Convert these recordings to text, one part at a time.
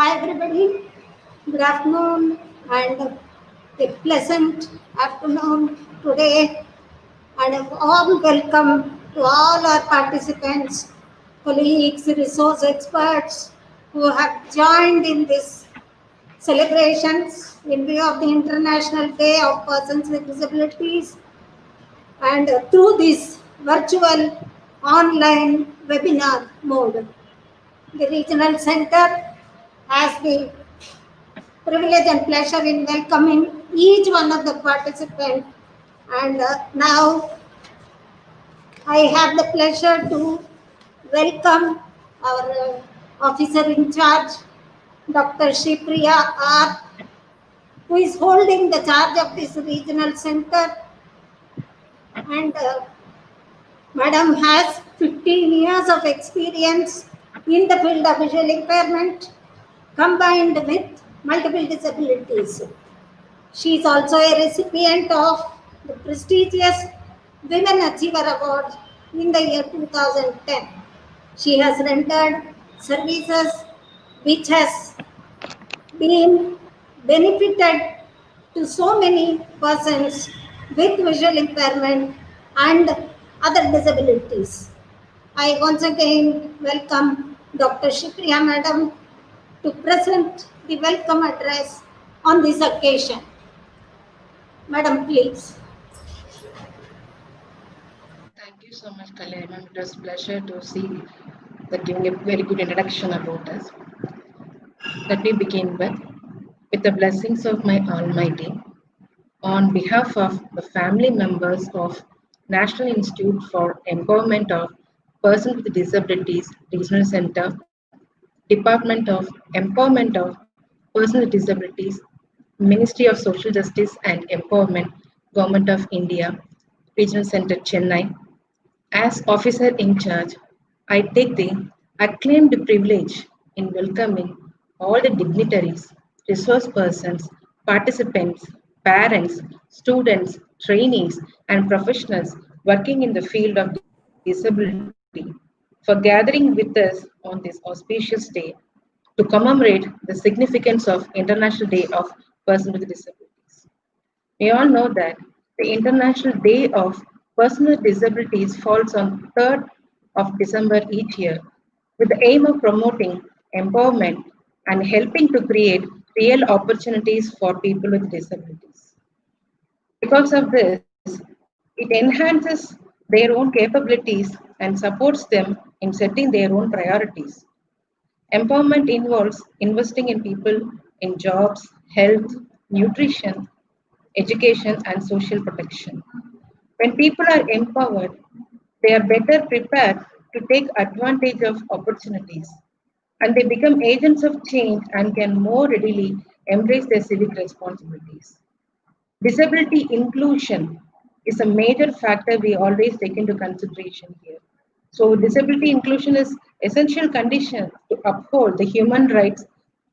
Hi everybody, good afternoon and a pleasant afternoon today and a warm welcome to all our participants, colleagues, resource experts who have joined in this celebrations in view of the International Day of Persons with Disabilities and through this virtual online webinar mode. The regional center has the privilege and pleasure in welcoming each one of the participants. And now I have the pleasure to welcome our officer in charge, Dr. Shipriya R, who is holding the charge of this regional center. And Madam has 15 years of experience in the field of visual impairment combined with multiple disabilities. She is also a recipient of the prestigious Women Achiever Award in the year 2010. She has rendered services which has been benefited to so many persons with visual impairment and other disabilities. I once again welcome Dr. Shipriya Madam to present the welcome address on this occasion. Madam, please. Thank you so much, Kalyan. It was a pleasure to see that giving a very good introduction about us. Let me begin with the blessings of my Almighty. On behalf of the family members of National Institute for Empowerment of Persons with Disabilities Regional Center, Department of Empowerment of Persons with Disabilities, Ministry of Social Justice and Empowerment, Government of India, Regional Center Chennai, as officer in charge, I take the acclaimed privilege in welcoming all the dignitaries, resource persons, participants, parents, students, trainees, and professionals working in the field of disability for gathering with us on this auspicious day to commemorate the significance of International Day of Persons with Disabilities. We all know that the International Day of Personal Disabilities falls on 3rd of December each year with the aim of promoting empowerment and helping to create real opportunities for people with disabilities. Because of this, it enhances their own capabilities and supports them in setting their own priorities. Empowerment involves investing in people, in jobs, health, nutrition, education, and social protection. When people are empowered, they are better prepared to take advantage of opportunities and they become agents of change and can more readily embrace their civic responsibilities. Disability inclusion is a major factor we always take into consideration here. So, disability inclusion is essential condition to uphold the human rights,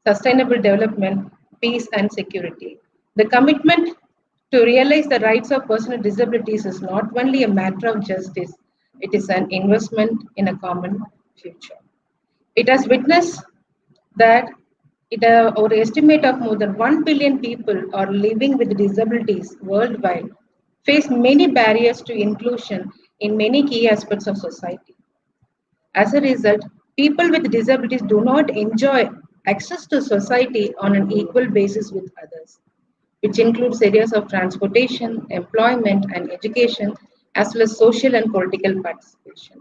sustainable development, peace, and security. The commitment to realize the rights of persons with disabilities is not only a matter of justice; it is an investment in a common future. It has witnessed that our estimate of more than 1 billion people are living with disabilities worldwide face many barriers to inclusion in many key aspects of society. As a result, people with disabilities do not enjoy access to society on an equal basis with others, which includes areas of transportation, employment, and education, as well as social and political participation.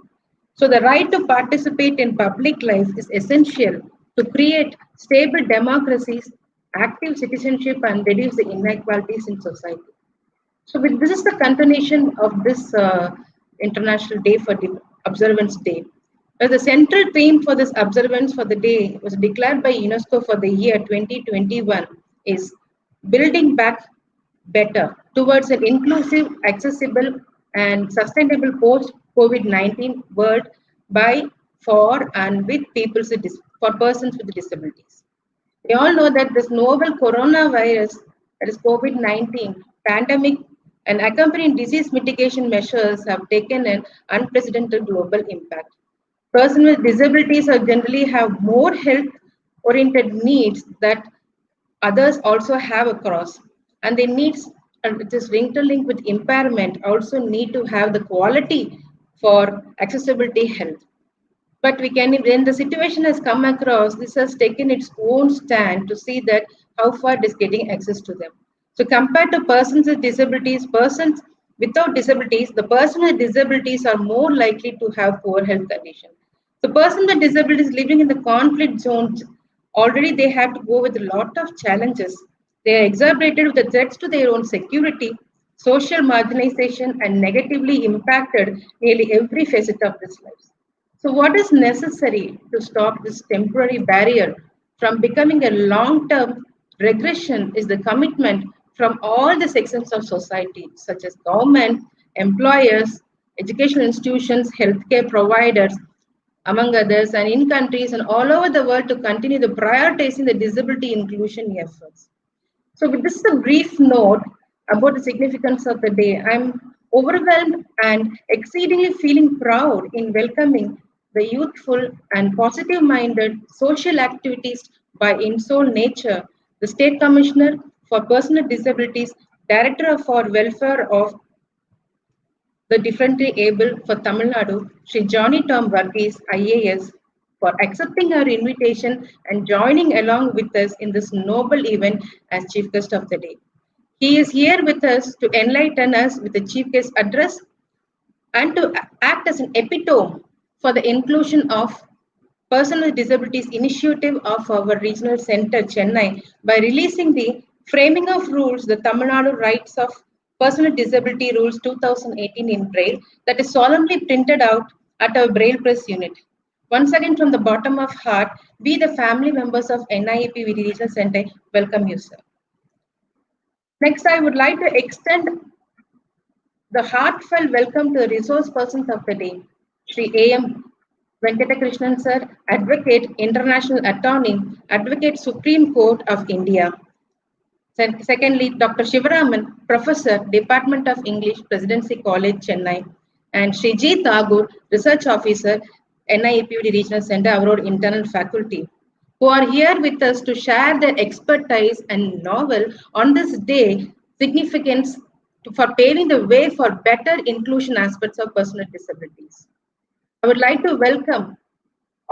So, the right to participate in public life is essential to create stable democracies, active citizenship, and reduce the inequalities in society. So, this is the continuation of this International Day for the Observance Day. The central theme for this observance for the day was declared by UNESCO for the year 2021 is building back better towards an inclusive, accessible, and sustainable post COVID 19 world by, for, and with people for persons with disabilities. We all know that this novel coronavirus, that is COVID 19 pandemic, and accompanying disease mitigation measures have taken an unprecedented global impact. Persons with disabilities are generally have more health oriented needs that others also have across, and their needs, which is interlinked with impairment, also need to have the quality for accessibility health. But we can, when the situation has come across, this has taken its own stand to see that how far it is getting access to them. So compared to persons with disabilities, persons without disabilities, the person with disabilities are more likely to have poor health condition. The person with disabilities living in the conflict zones, already they have to go with a lot of challenges. They are exacerbated with the threats to their own security, social marginalization, and negatively impacted nearly every facet of this life. So, what is necessary to stop this temporary barrier from becoming a long term regression is the commitment from all the sections of society, such as government, employers, educational institutions, healthcare providers, among others, and in countries and all over the world to continue the prioritizing the disability inclusion efforts. So, with this is a brief note about the significance of the day. I'm overwhelmed and exceedingly feeling proud in welcoming the youthful and positive minded social activities by INSOL Nature, the State Commissioner for Personal Disabilities, Director for Welfare of the Differently Able for Tamil Nadu, Sri Johnny Tom Varghese, IAS, for accepting our invitation and joining along with us in this noble event as Chief Guest of the Day. He is here with us to enlighten us with the Chief Guest address and to act as an epitome for the inclusion of Person with Disabilities initiative of our regional center, Chennai, by releasing the Framing of Rules, the Tamil Nadu Rights of Person with Disability Rules 2018 in Braille, that is solemnly printed out at our Braille Press unit. Once again, from the bottom of heart, we, the family members of NIEP Regional Center, welcome you, sir. Next, I would like to extend the heartfelt welcome to the resource persons of the day, Sri A.M. Venkatakrishnan sir, Advocate, International Attorney, Advocate, Supreme Court of India. Secondly, Dr. Shivaraman, Professor, Department of English, Presidency College, Chennai. And Sri G. Thagur, Research Officer, NIEPUD Regional Center, our internal faculty, who are here with us to share their expertise and novel on this day significance for paving the way for better inclusion aspects of personal disabilities. I would like to welcome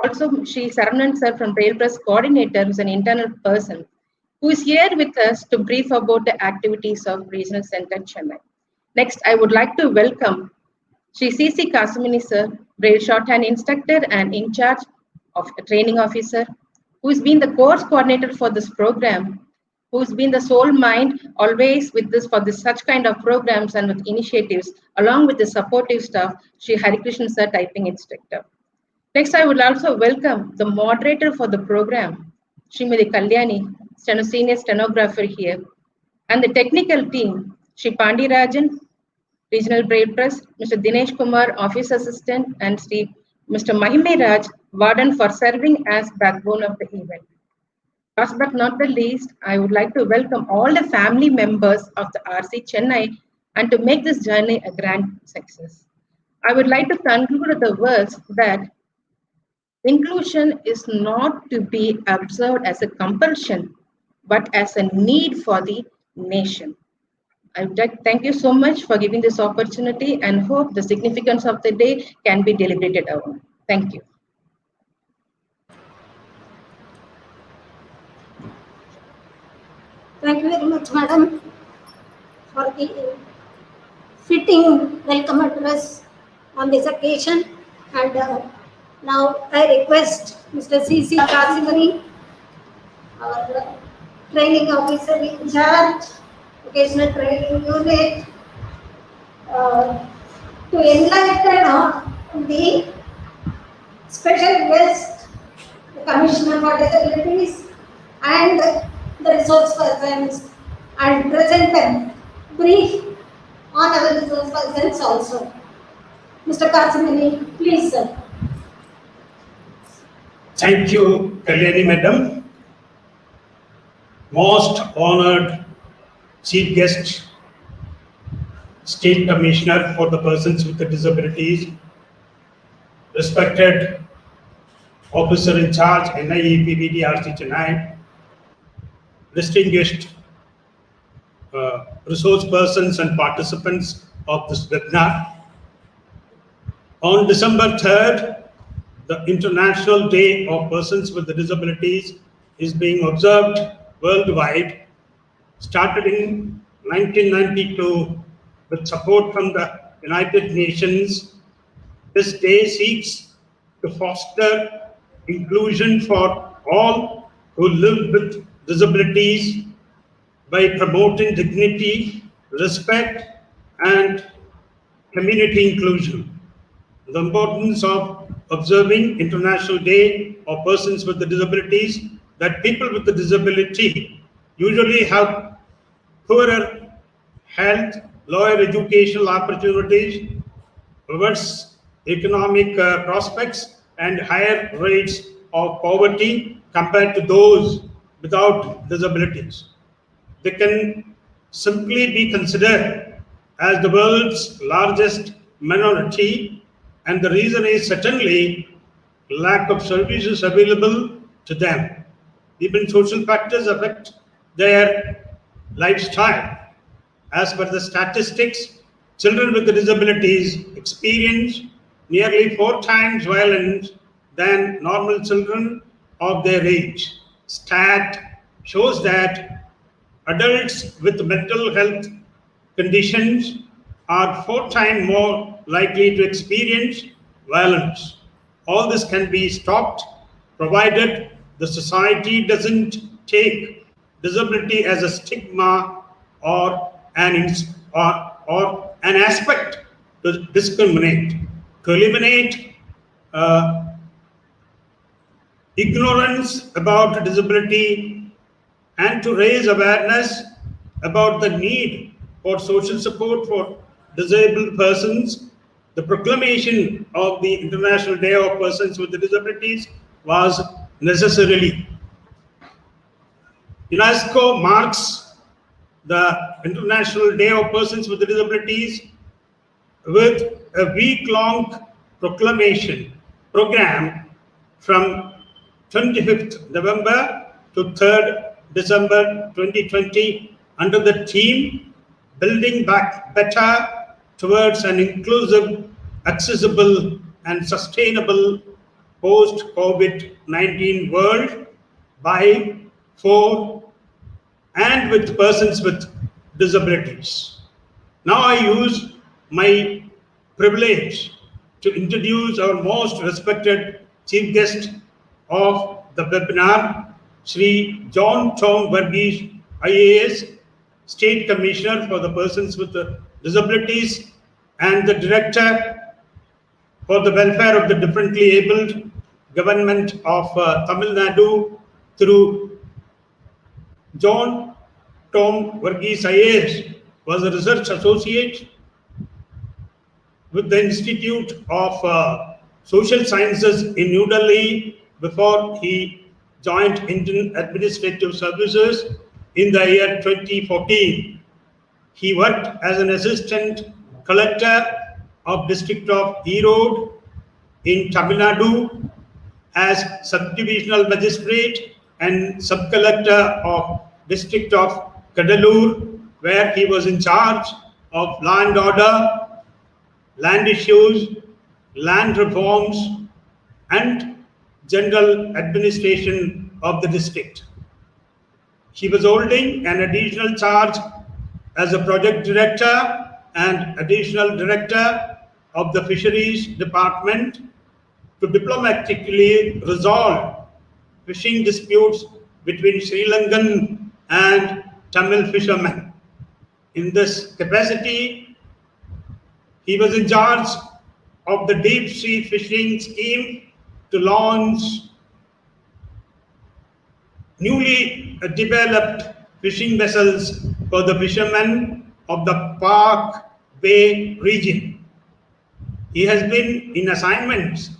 also Sri Saravanan sir from Braille Press Coordinator, who is an internal person, who is here with us to brief about the activities of Regional Center Chennai. Next, I would like to welcome Sri C.C. Kasamini sir, Braille Shorthand Instructor and in charge of a training officer, who has been the course coordinator for this program, who's been the sole mind always with this for this such kind of programs and with initiatives, along with the supportive staff, Sri Harikrishnan sir, typing instructor. Next, I would also welcome the moderator for the program, Srimati Kalyani, senior stenographer here, and the technical team, Sri Pandirajan, Regional Braille Press, Mr. Dinesh Kumar, Office Assistant, and Mr. Mahime Raj, Warden, for serving as backbone of the event. Last but not the least, I would like to welcome all the family members of the RC Chennai and to make this journey a grand success. I would like to conclude with the words that inclusion is not to be observed as a compulsion, but as a need for the nation. I would like to thank you so much for giving this opportunity and hope the significance of the day can be deliberated on. Thank you. Thank you very much, madam, for the fitting welcome address on this occasion. And now I request Mr. C.C. Kasimani, our training officer in charge, vocational training unit, uh, to enlighten on the special guest, the Commissioner for Disabilities, and the resource persons, and present a brief on our resource persons also. Mr. Kasimani, please, sir. Thank you, Kalyani Madam. Most honored Chief Guest, State Commissioner for the Persons with Disabilities, respected Officer in Charge, NIEPVDRC Chennai, distinguished resource persons and participants of this webinar. On December 3rd, the International Day of Persons with Disabilities is being observed worldwide, started in 1992 with support from the United Nations. This day seeks to foster inclusion for all who live with disabilities by promoting dignity, respect, and community inclusion. The importance of observing International Day of Persons with Disabilities, that people with the disability usually have poorer health, lower educational opportunities, worse economic prospects, and higher rates of poverty compared to those without disabilities. They can simply be considered as the world's largest minority, and the reason is certainly lack of services available to them. Even social factors affect their lifestyle. As per the statistics, children with disabilities experience nearly 4 times violence than normal children of their age. Stat shows that adults with mental health conditions are 4 times more likely to experience violence. All this can be stopped provided the society doesn't take disability as a stigma or an aspect to discriminate, to eliminate ignorance about disability, and to raise awareness about the need for social support for disabled persons. The proclamation of the International Day of Persons with Disabilities was necessarily. UNESCO marks the International Day of Persons with Disabilities with a week-long proclamation program from 25th November to 3rd December 2020 under the theme Building Back Better Towards an Inclusive, Accessible and Sustainable Post-COVID-19 World by, for and with persons with disabilities. Now I use my privilege to introduce our most respected chief guest of the webinar, Sri John Tom Verghese, IAS, State Commissioner for the Persons with Disabilities and the Director for the Welfare of the Differently Abled, Government of Tamil Nadu, through John Tom Verghese, IAS, was a research associate with the Institute of Social Sciences in New Delhi before he joined Indian Administrative Services in the year 2014. He worked as an assistant collector of District of Erode in Tamil Nadu, as subdivisional magistrate and sub-collector of District of Kadalur, where he was in charge of law and order, land issues, land reforms, and general administration of the district. He was holding an additional charge as a project director and additional director of the Fisheries Department to diplomatically resolve fishing disputes between Sri Lankan and Tamil fishermen. In this capacity, he was in charge of the deep sea fishing scheme to launch newly developed fishing vessels for the fishermen of the Park Bay region. He has been in assignments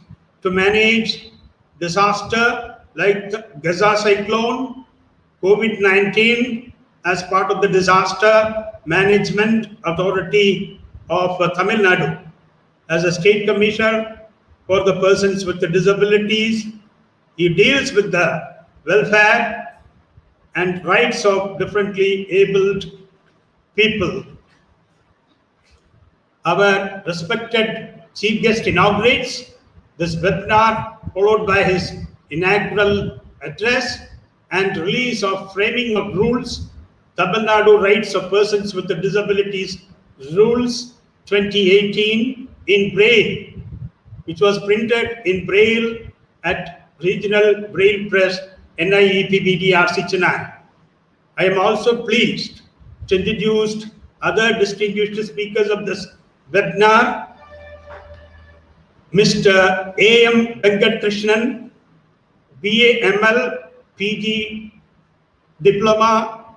to manage disaster like the Gaza cyclone, COVID-19 as part of the Disaster Management Authority of Tamil Nadu. As a state commissioner for the persons with the disabilities, He deals with the welfare and rights of differently abled people. Our respected chief guest inaugurates this webinar, followed by his inaugural address and release of Framing of Rules, Tamil Nadu Rights of Persons with Disabilities Rules 2018 in Braille, which was printed in Braille at Regional Braille Press, NIEPBD Centre-Chennai. I am also pleased to introduce other distinguished speakers of this webinar, Mr. A.M. Venkatkrishnan, BA/ML, PG Diploma,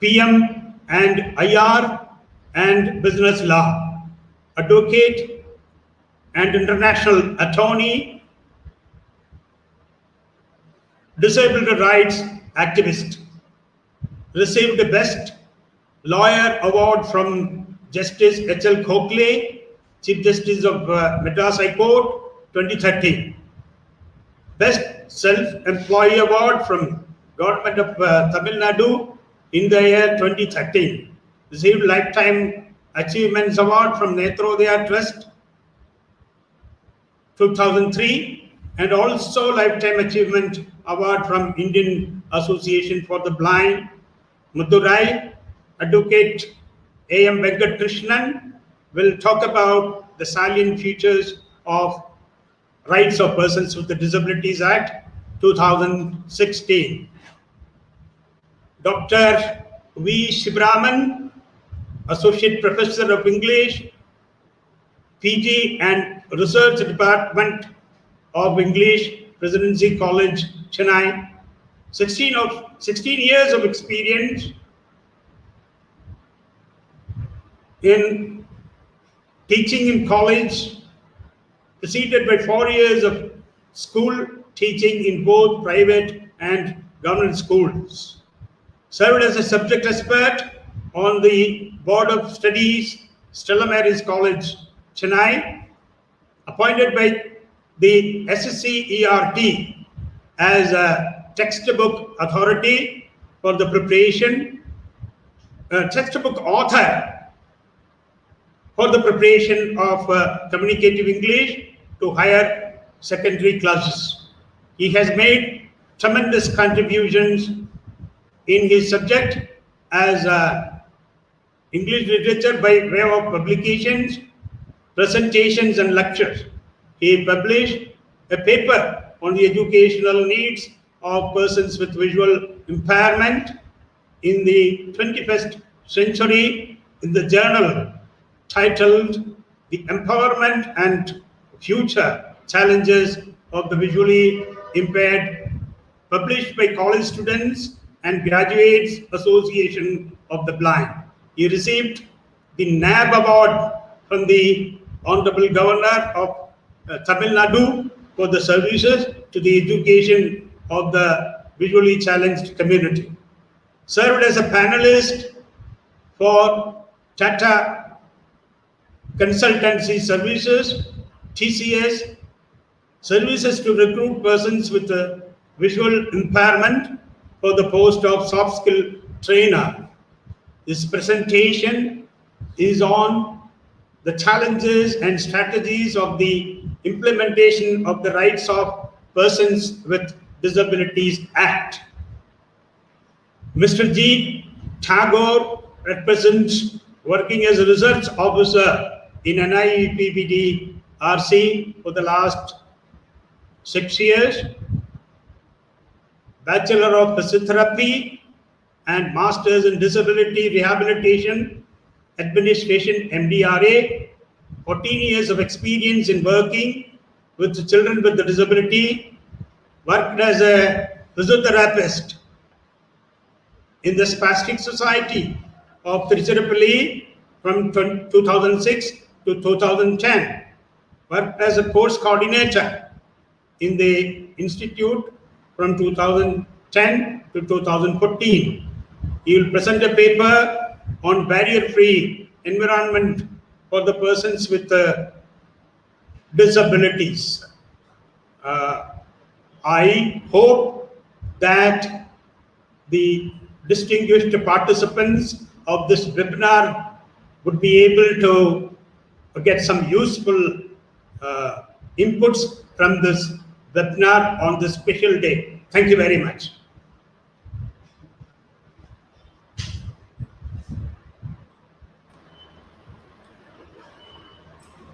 PM and IR and Business Law, Advocate and International Attorney, Disabled Rights Activist. Received the Best Lawyer Award from Justice H.L. Khokhle, Chief Justice of Madras High Court, 2013. Best Self-Employee Award from Government of Tamil Nadu in the year 2013. Received Lifetime Achievements Award from Netrodaya Trust, 2003, and also Lifetime Achievement Award from Indian Association for the Blind, Madurai. Advocate A.M. Venkatkrishnan will talk about the salient features of Rights of Persons with Disabilities Act 2016. Dr. V. Shibraman, Associate Professor of English, PG and Research Department of English, Presidency College, Chennai. 16 years of experience in teaching in college, preceded by 4 years of school teaching in both private and government schools. Served as a subject expert on the Board of Studies, Stella Maris College, Chennai. Appointed by the SSC-ERT as a textbook authority for the preparation, textbook author for the preparation of communicative English to higher secondary classes. He has made tremendous contributions in his subject as English literature by way of publications, presentations and lectures. He published a paper on the educational needs of persons with visual impairment in the 21st century in the journal titled The Empowerment and Future Challenges of the Visually Impaired, published by College Students and Graduates Association of the Blind. He received the NAB Award from the Honorable Governor of Tamil Nadu for the services to the education of the visually challenged community. Served as a panelist for Tata Consultancy Services, TCS, services to recruit persons with a visual impairment for the post of soft skill trainer. This presentation is on the challenges and strategies of the implementation of the Rights of Persons with Disabilities Act. Mr. G. Tagore represents working as a research officer in NIEPBD RC for the last 6 years, Bachelor of Physiotherapy and Masters in Disability Rehabilitation Administration MDRA, 14 years of experience in working with children with the disability, worked as a physiotherapist in the Spastic Society of Tiruchirappalli from 2006 to 2010, worked as a course coordinator in the institute from 2010 to 2014. He will present a paper on barrier-free environment for the persons with disabilities. I hope that the distinguished participants of this webinar would be able to get some useful inputs from this webinar on this special day. Thank you very much.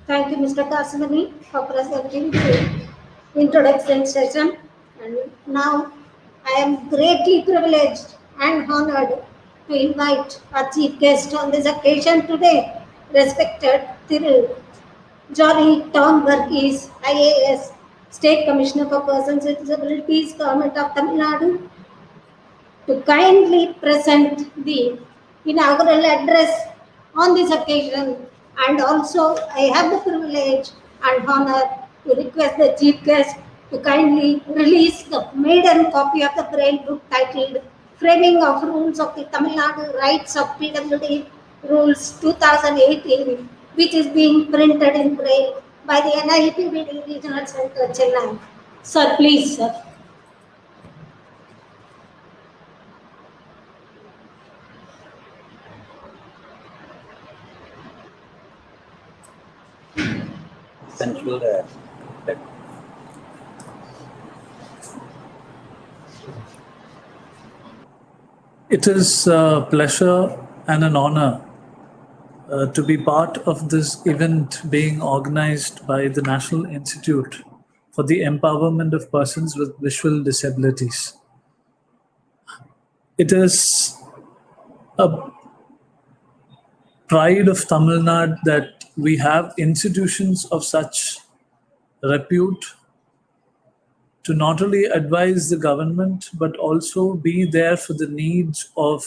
Thank you, Mr. Kasamani, for presenting the introduction session. And now I am greatly privileged and honored to invite our chief guest on this occasion today, respected Thiru Johnny Tom Verghese, IAS, State Commissioner for Persons with Disabilities, Government of Tamil Nadu, to kindly present the inaugural address on this occasion. And also, I have the privilege and honor to request the chief guest to kindly release the maiden copy of the Braille book titled Framing of Rules of the Tamil Nadu Rights of PWD Rules 2018, which is being printed in Braille by the NIPBD Regional Centre, Chennai. Sir, please, sir. Central It is a pleasure and an honor to be part of this event being organized by the National Institute for the Empowerment of Persons with Visual Disabilities. It is a pride of Tamil Nadu that we have institutions of such repute to not only advise the government but also be there for the needs of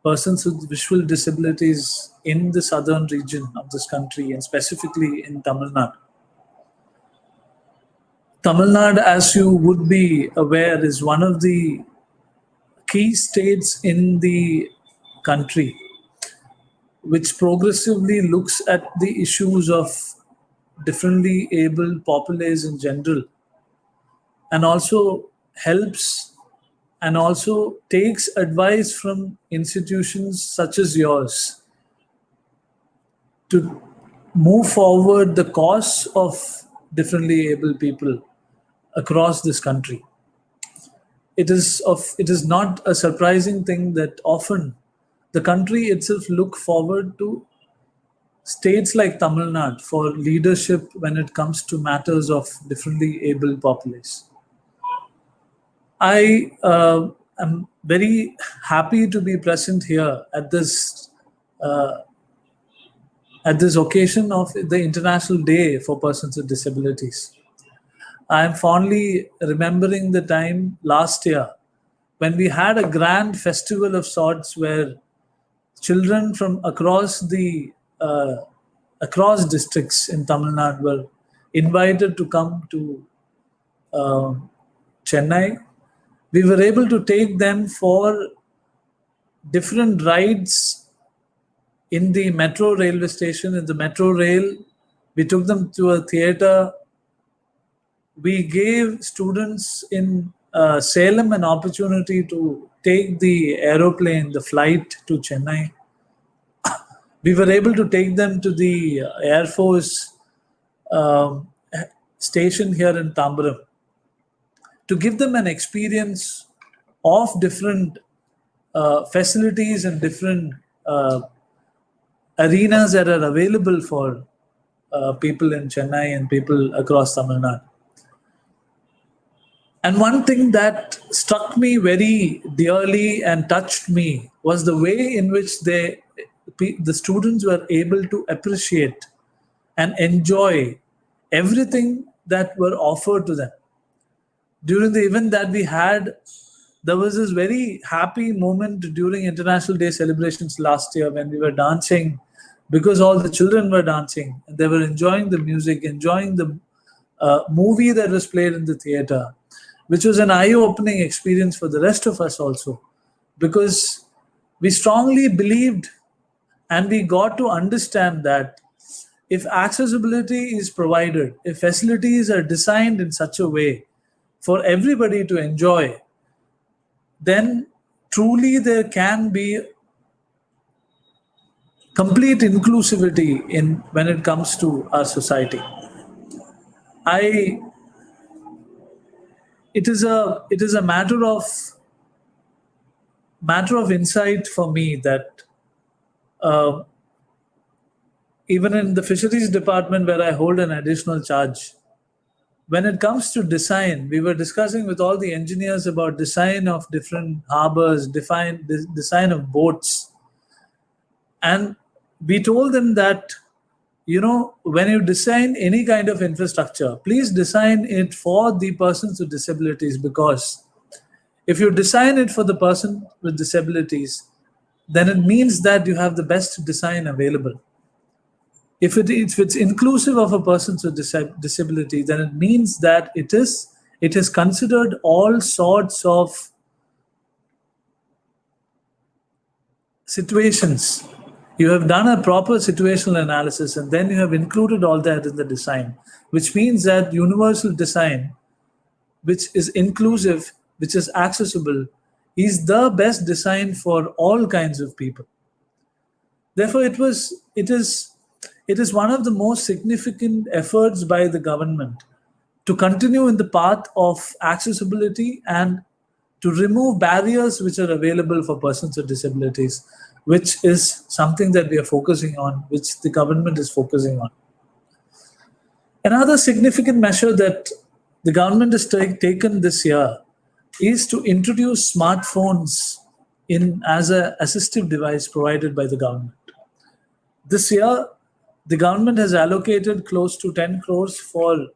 persons with visual disabilities in the southern region of this country and specifically in Tamil Nadu. Tamil Nadu, as you would be aware, is one of the key states in the country which progressively looks at the issues of differently abled populace in general and also helps and also takes advice from institutions such as yours to move forward the cause of differently abled people across this country. It is not a surprising thing that often the country itself look forward to states like Tamil Nadu for leadership when it comes to matters of differently abled populace. I am very happy to be present here at this occasion of the International Day for Persons with Disabilities. I am fondly remembering the time last year when we had a grand festival of sorts where children from across districts in Tamil Nadu were invited to come to Chennai. We were able to take them for different rides in the metro railway station, in the metro rail. We took them to a theater. We gave students in Salem an opportunity to take the aeroplane, the flight to Chennai. We were able to take them to the Air Force station here in Tambaram to give them an experience of different facilities and different arenas that are available for people in Chennai and people across Tamil Nadu. And one thing that struck me very dearly and touched me was the way in which the students were able to appreciate and enjoy everything that were offered to them. During the event that we had, there was this very happy moment during International Day celebrations last year when we were dancing because all the children were dancing and they were enjoying the music, enjoying the movie that was played in the theater, which was an eye-opening experience for the rest of us also, because we strongly believed and we got to understand that if accessibility is provided, if facilities are designed in such a way for everybody to enjoy, then truly there can be complete inclusivity in when it comes to our society. I it is a matter of insight for me that uh, even in the fisheries department where I hold an additional charge, when it comes to design, we were discussing with all the engineers about design of different harbors, design of boats, and we told them that, when you design any kind of infrastructure, please design it for the persons with disabilities, because if you design it for the person with disabilities, then it means that you have the best design available. If it's inclusive of a person with disability, then it means that it is considered all sorts of situations. You have done a proper situational analysis and then you have included all that in the design, which means that universal design, which is inclusive, which is accessible, is the best design for all kinds of people. Therefore, it is one of the most significant efforts by the government to continue in the path of accessibility and to remove barriers which are available for persons with disabilities, which is something that we are focusing on, which the government is focusing on. Another significant measure that the government has taken this year is to introduce smartphones in as an assistive device provided by the government. This year, the government has allocated close to 10 crores for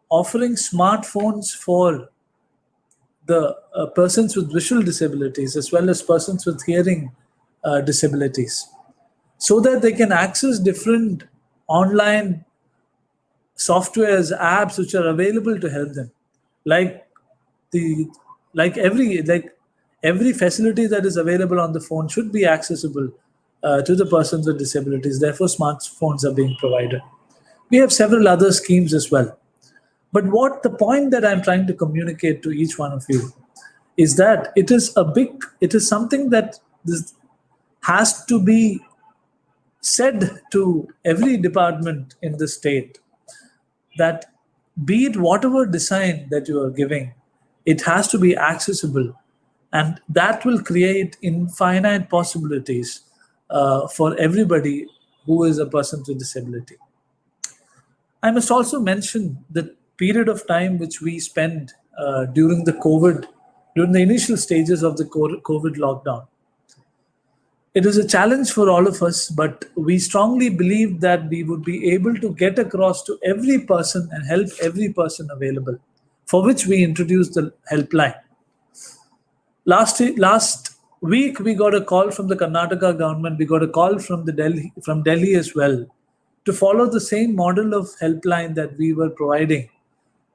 offering smartphones for the persons with visual disabilities as well as persons with hearing disabilities, so that they can access different online softwares, apps which are available to help them, like the like every facility that is available on the phone should be accessible to the persons with disabilities. Therefore, smartphones are being provided. We have several other schemes as well. But what the point that I'm trying to communicate to each one of you is that it is something that this has to be said to every department in the state, that be it whatever design that you are giving, it has to be accessible, and that will create infinite possibilities for everybody who is a person with disability. I must also mention the period of time which we spent during the initial stages of the COVID lockdown. It is a challenge for all of us, but we strongly believe that we would be able to get across to every person and help every person available, for which we introduced the helpline. Last week, we got a call from the Karnataka government. We got a call from Delhi as well, to follow the same model of helpline that we were providing,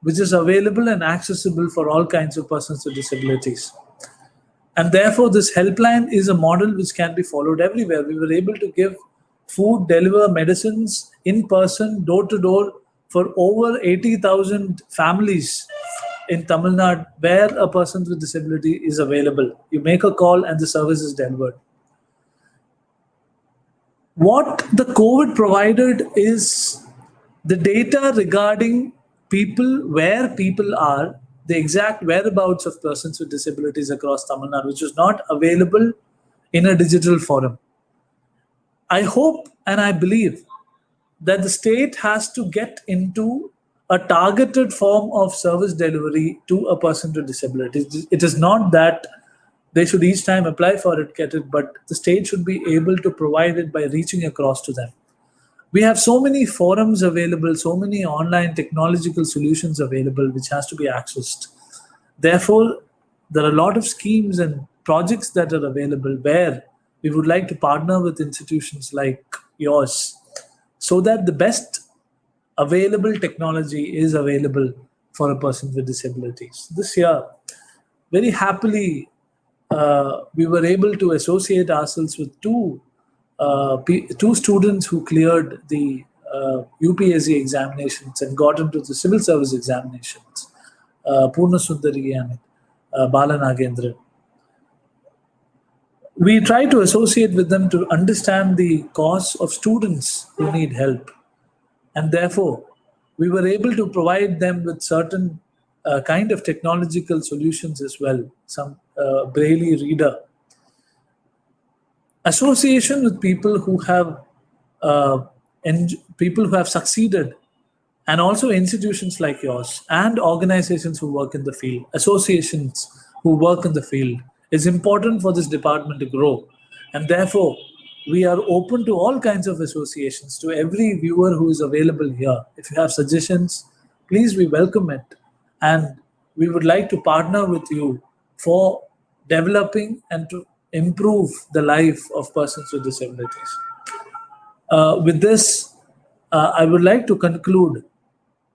which is available and accessible for all kinds of persons with disabilities. And therefore, this helpline is a model which can be followed everywhere. We were able to give food, deliver medicines in person, door to door, for over 80,000 families in Tamil Nadu, where a person with disability is available. You make a call and the service is delivered. What the COVID provided is the data regarding where people are, the exact whereabouts of persons with disabilities across Tamil Nadu, which is not available in a digital forum. I hope and I believe that the state has to get into a targeted form of service delivery to a person with disabilities. It is not that they should each time apply for it, get it, but the state should be able to provide it by reaching across to them. We have so many forums available, so many online technological solutions available, which has to be accessed. Therefore, there are a lot of schemes and projects that are available where we would like to partner with institutions like yours, so that the best available technology is available for a person with disabilities. This year, very happily, we were able to associate ourselves with two students who cleared the UPSC examinations and got into the civil service examinations, Purna Sundari and Bala Nagendran. We try to associate with them to understand the cause of students who need help. And therefore, we were able to provide them with certain kind of technological solutions as well, some Braille reader. Association with people who have succeeded, and also institutions like yours and organizations who work in the field, associations who work in the field, is important for this department to grow. And therefore, we are open to all kinds of associations, to every viewer who is available here. If you have suggestions, please, we welcome it. And we would like to partner with you for developing and to improve the life of persons with disabilities. With this, I would like to conclude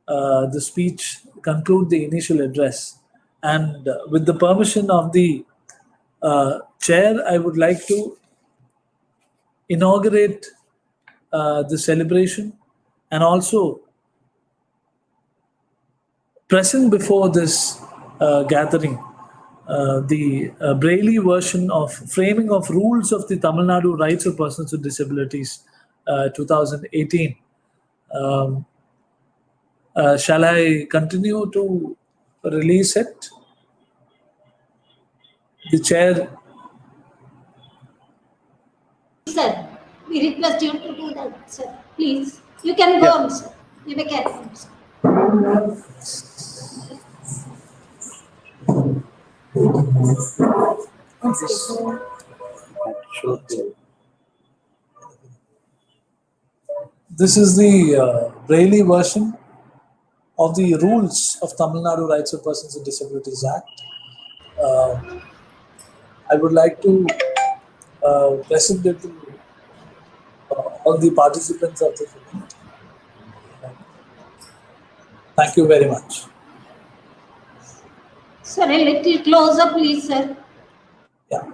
the speech, conclude the initial address. And with the permission of the chair, I would like to inaugurate the celebration, and also present before this gathering the Braille version of Framing of Rules of the Tamil Nadu Rights of Persons with Disabilities 2018. Shall I continue to release it? The chair. Sir, we request you to do that, sir. Please. You can go on, sir. You may carry on, sir. This is the Braille version of the rules of Tamil Nadu Rights of Persons with Disabilities Act. I would like to present it to all the participants of this event. Thank you very much. Sir, a little closer, please, sir. Yeah.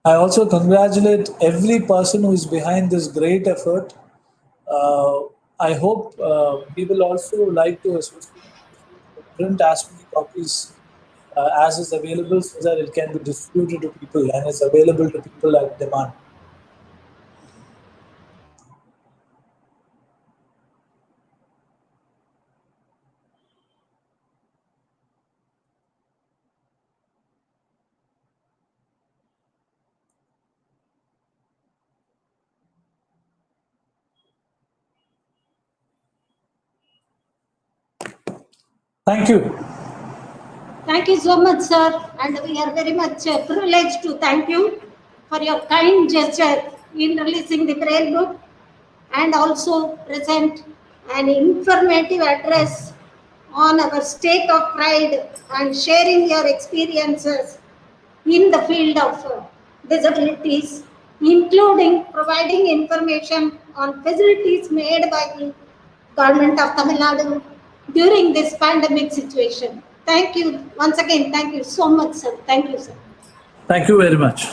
I also congratulate every person who is behind this great effort. I hope we will also like to print as many copies as is available, so that it can be distributed to people and is available to people at demand. Thank you. Thank you so much, sir. And we are very much privileged to thank you for your kind gesture in releasing the Braille book, and also present an informative address on our state of pride and sharing your experiences in the field of disabilities, including providing information on facilities made by the government of Tamil Nadu during this pandemic situation. Thank you once again. Thank you so much, sir. Thank you, sir. Thank you very much.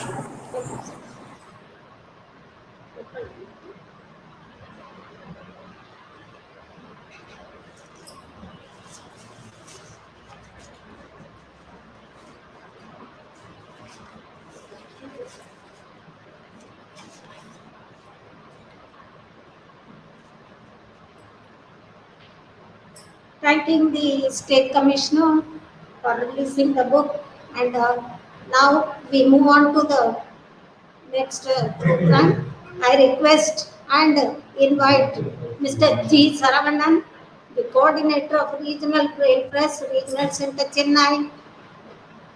Thanking the State Commissioner for releasing the book, and now we move on to the next program. I request and invite Mr. G. Saravanan, the coordinator of Regional Trade Press, Regional Centre-Chennai,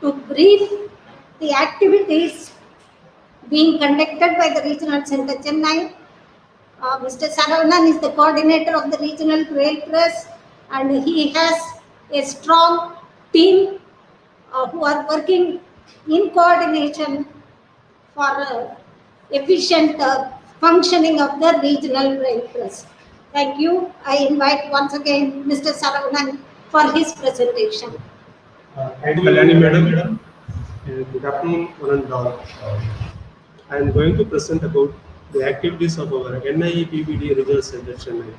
to brief the activities being conducted by the Regional Centre-Chennai. Mr. Saravanan is the coordinator of the Regional Trade Press, and he has a strong team who are working in coordination for efficient functioning of the regional rail press. Thank you. I invite once again Mr. Saravanan for his presentation. Thank you, Kalyani Madam. Good afternoon, one and all. I am going to present about the activities of our NIEPBD Regional Center, Chennai,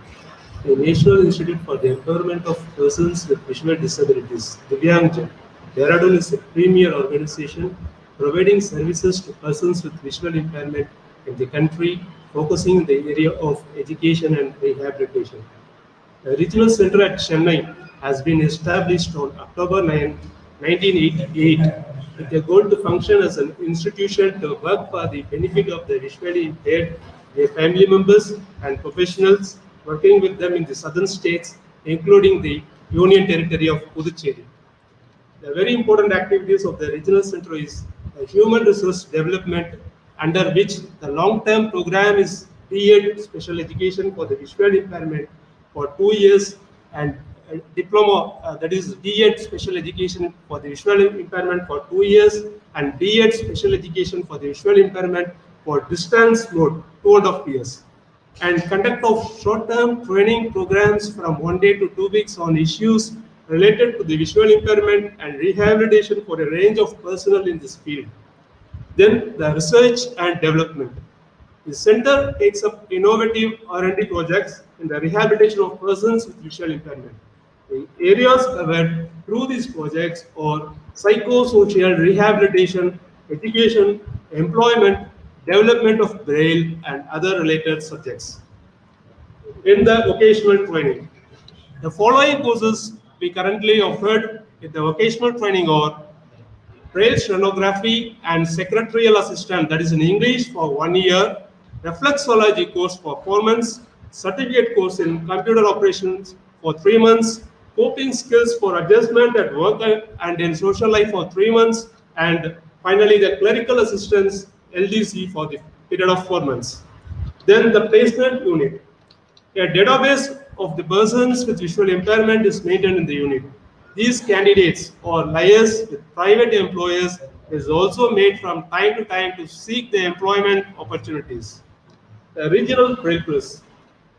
the National Institute for the Empowerment of Persons with Visual Disabilities, Divyangjan. Dehradun is a premier organization providing services to persons with visual impairment in the country, focusing in the area of education and rehabilitation. The regional center at Chennai has been established on October 1988 with a goal to function as an institution to work for the benefit of the visually impaired, their family members, and professionals working with them in the southern states, including the Union Territory of Puducherry. The very important activities of the regional center is the human resource development, under which the long-term program is B.Ed special education for the visual impairment for 2 years, and a diploma, that is D.Ed special education for the visual impairment for 2 years, and B.Ed special education for the visual impairment for distance mode 2.5 years, and conduct of short-term training programs from 1 day to 2 weeks on issues related to the visual impairment and rehabilitation for a range of personnel in this field. Then the research and development. The center takes up innovative R&D projects in the rehabilitation of persons with visual impairment. The areas covered through these projects are psychosocial rehabilitation, education, employment, development of braille, and other related subjects. In the vocational training, the following courses we currently offered in the vocational training are Braille stenography and secretarial assistant, that is in English, for 1 year, reflexology course for 4 months, certificate course in computer operations for 3 months, coping skills for adjustment at work and in social life for 3 months, and finally the clerical assistance LDC for the period of 4 months. Then the placement unit. A database of the persons with visual impairment is maintained in the unit. These candidates or liars with private employers is also made from time to time to seek the employment opportunities. The regional Braille Press.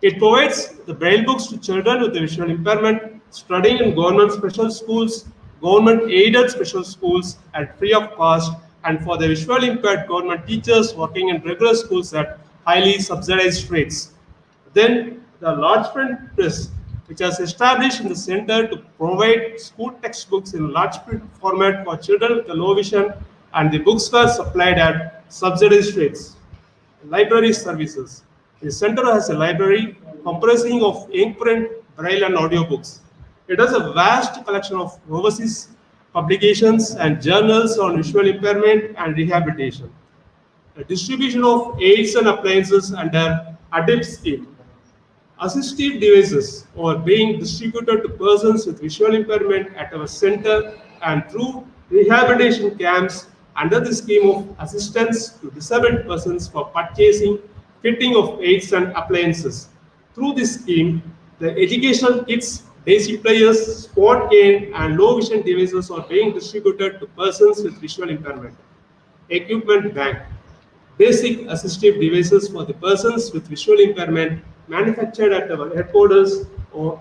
It provides the Braille books to children with visual impairment studying in government special schools, government aided special schools at free of cost, and for the visually impaired government teachers working in regular schools at highly subsidized rates. Then the large print press, which was established in the center to provide school textbooks in large print format for children with low vision, and the books were supplied at subsidized rates. Library services. The center has a library comprising of ink print, braille, and audiobooks. It has a vast collection of overseas publications and journals on visual impairment and rehabilitation. The distribution of aids and appliances under ADIP scheme. Assistive devices are being distributed to persons with visual impairment at our center and through rehabilitation camps under the scheme of assistance to disabled persons for purchasing, fitting of aids and appliances. Through this scheme, the educational kits, basic players, sport cane, and low vision devices are being distributed to persons with visual impairment. Equipment bank. Basic assistive devices for the persons with visual impairment manufactured at our headquarters or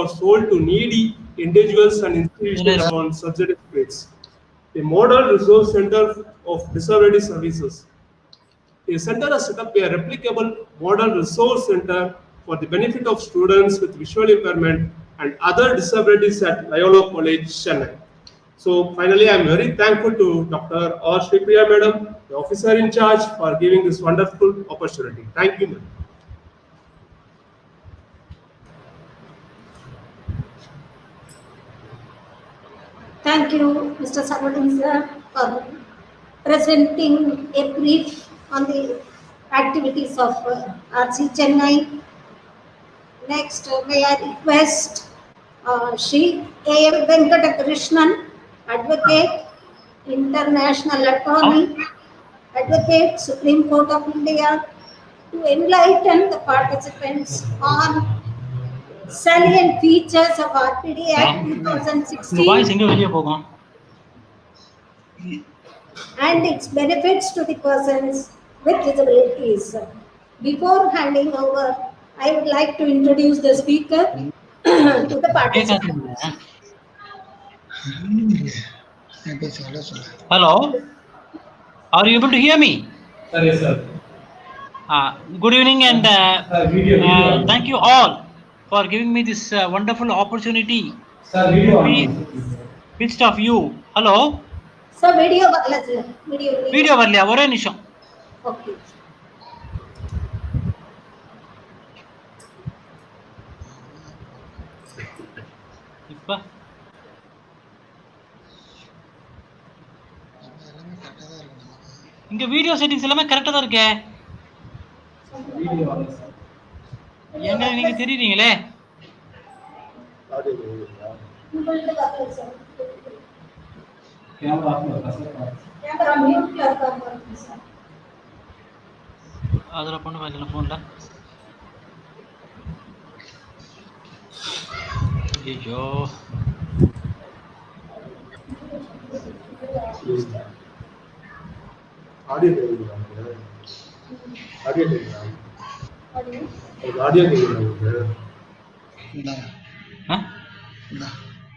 sold to needy individuals and institutions on subsidy rates. The Model Resource Center of Disability Services. The center has set up a replicable model resource center for the benefit of students with visual impairment and other disabilities at Loyola College, Chennai. So finally, I am very thankful to Dr. R. Shripriya Madam, the officer in charge, for giving this wonderful opportunity. Thank you, madam. Thank you, Mr. Sabadan sir, for presenting a brief on the activities of RC Chennai. Next, may I request Shri A. Venkatakrishnan, Advocate, International Attorney, Advocate, Supreme Court of India, to enlighten the participants on salient features of RPD Act 2016 and its benefits to the persons with disabilities. Before handing over, I would like to introduce the speaker to the participants. Hello, are you able to hear me? Sir, yes, sir. Good evening, and Video. thank you all for giving me this wonderful opportunity Sir, to video be on. midst of you. Hello, Sir, video வரல sir. Video. Video வரலையா? ஒரே நிமிஷம். Okay. இப்ப இங்க video settings எல்லாமே கரெக்டா தான் இருக்கே. Video on, sir. எங்க நீங்க தெரியுறீங்களே. உங்கள்ட்ட வரல sir. Camera off பண்ணு, sir. கேமரா மியூட்ல இருக்கா பாருங்க sir. அதுல பண்ண இல்ல போன்ல. ஐயோ. Audio கேக்குதா? Audio கேக்குதா? Audio. Audio கேக்குதா?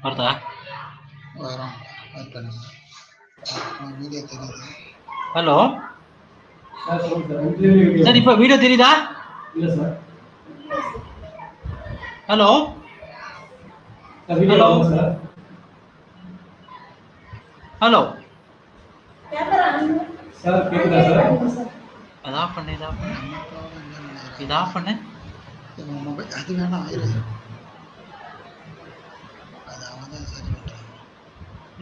வருதா? வரும் வீடியோ தெரியுது. ஹலோ Sir, சொல்லுங்க sir. சார், இப்ப வீடியோ தெரியுதா? இல்ல sir. Hello Sir, video Hello. on, sir. Hello. Camera on. Sir, கேக்குதா sir? அதா பண்ணு, இதா பண்ணு. மொபைல் அது வேணாம் ஆயிரம் அது அவன் தான் சரி பண்றான்.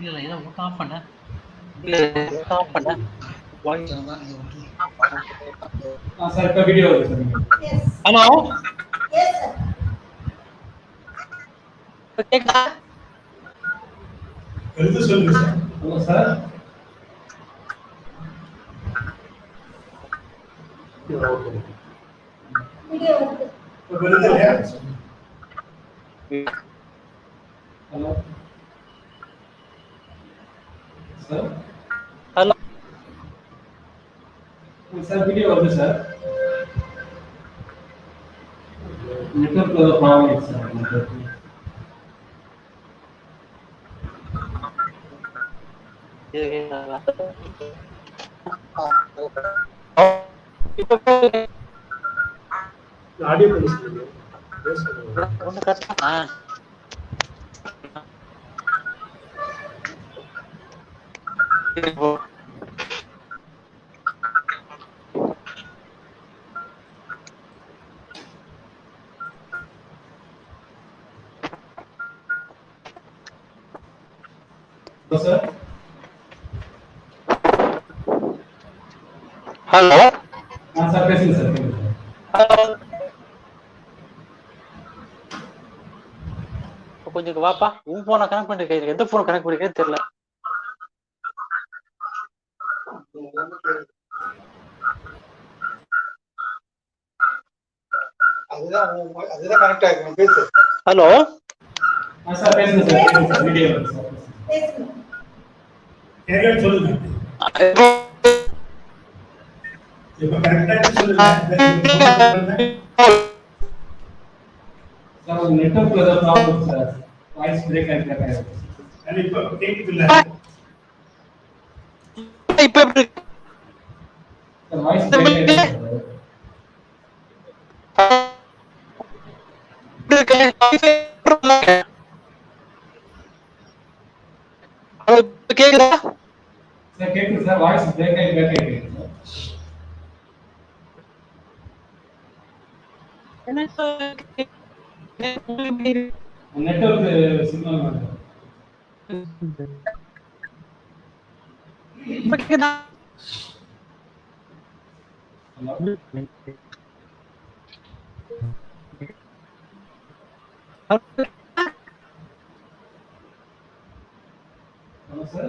இல்ல இதை ஆஃப் பண்ண. ஆஃப் பண்ண. வாய்ஸ் தான் இது ஒன்று. Sir, இப்ப video வருது sir. Yes. Hello Yes sir. கேக்குதா? எழுத சொல்லுங்க sir. Hello sir. Okay. Video வருது. இப்ப வருது இல்லையா? Hello. Sir. Hello Sir, video வருது sir. Network problem is sir. Network. Audio பண்ணி சொல்லுங்க. பேசுங்க. ஒண்ணு கரெக்டா? Hello sir. ஹலோ Sir, பேசுங்க sir. பேசுங்க sir. ஹலோ. கொஞ்சம் வாப்பா. உன் போனை கனெக்ட் பண்ணிருக்கேன். எந்த போன் கனெக்ட் பண்ணிருக்கேன்னு தெரியல. அதுதான் கனெக்ட் ஆகிருக்கு பேசு. ஹலோ Sir, பேசுங்க sir. பேசுங்க sir. Video வருது sir. பேசுங்க. கேட்க சொல்லுங்க. இப்ப கரெக்டா சொல்லுங்க. Sir, network problem sir. Voice break ஆயிருக்கு. இப்ப கேக்குது இல்ல? இப்ப எப்படி இருக்கு? Sir, voice break ஆயிருக்கு. கேக்குதா? Sir, கேக்குது sir. Voice break ஆயிருக்கு. Network signal வருது. இப்ப கேக்குதா? Hello. Hello sir.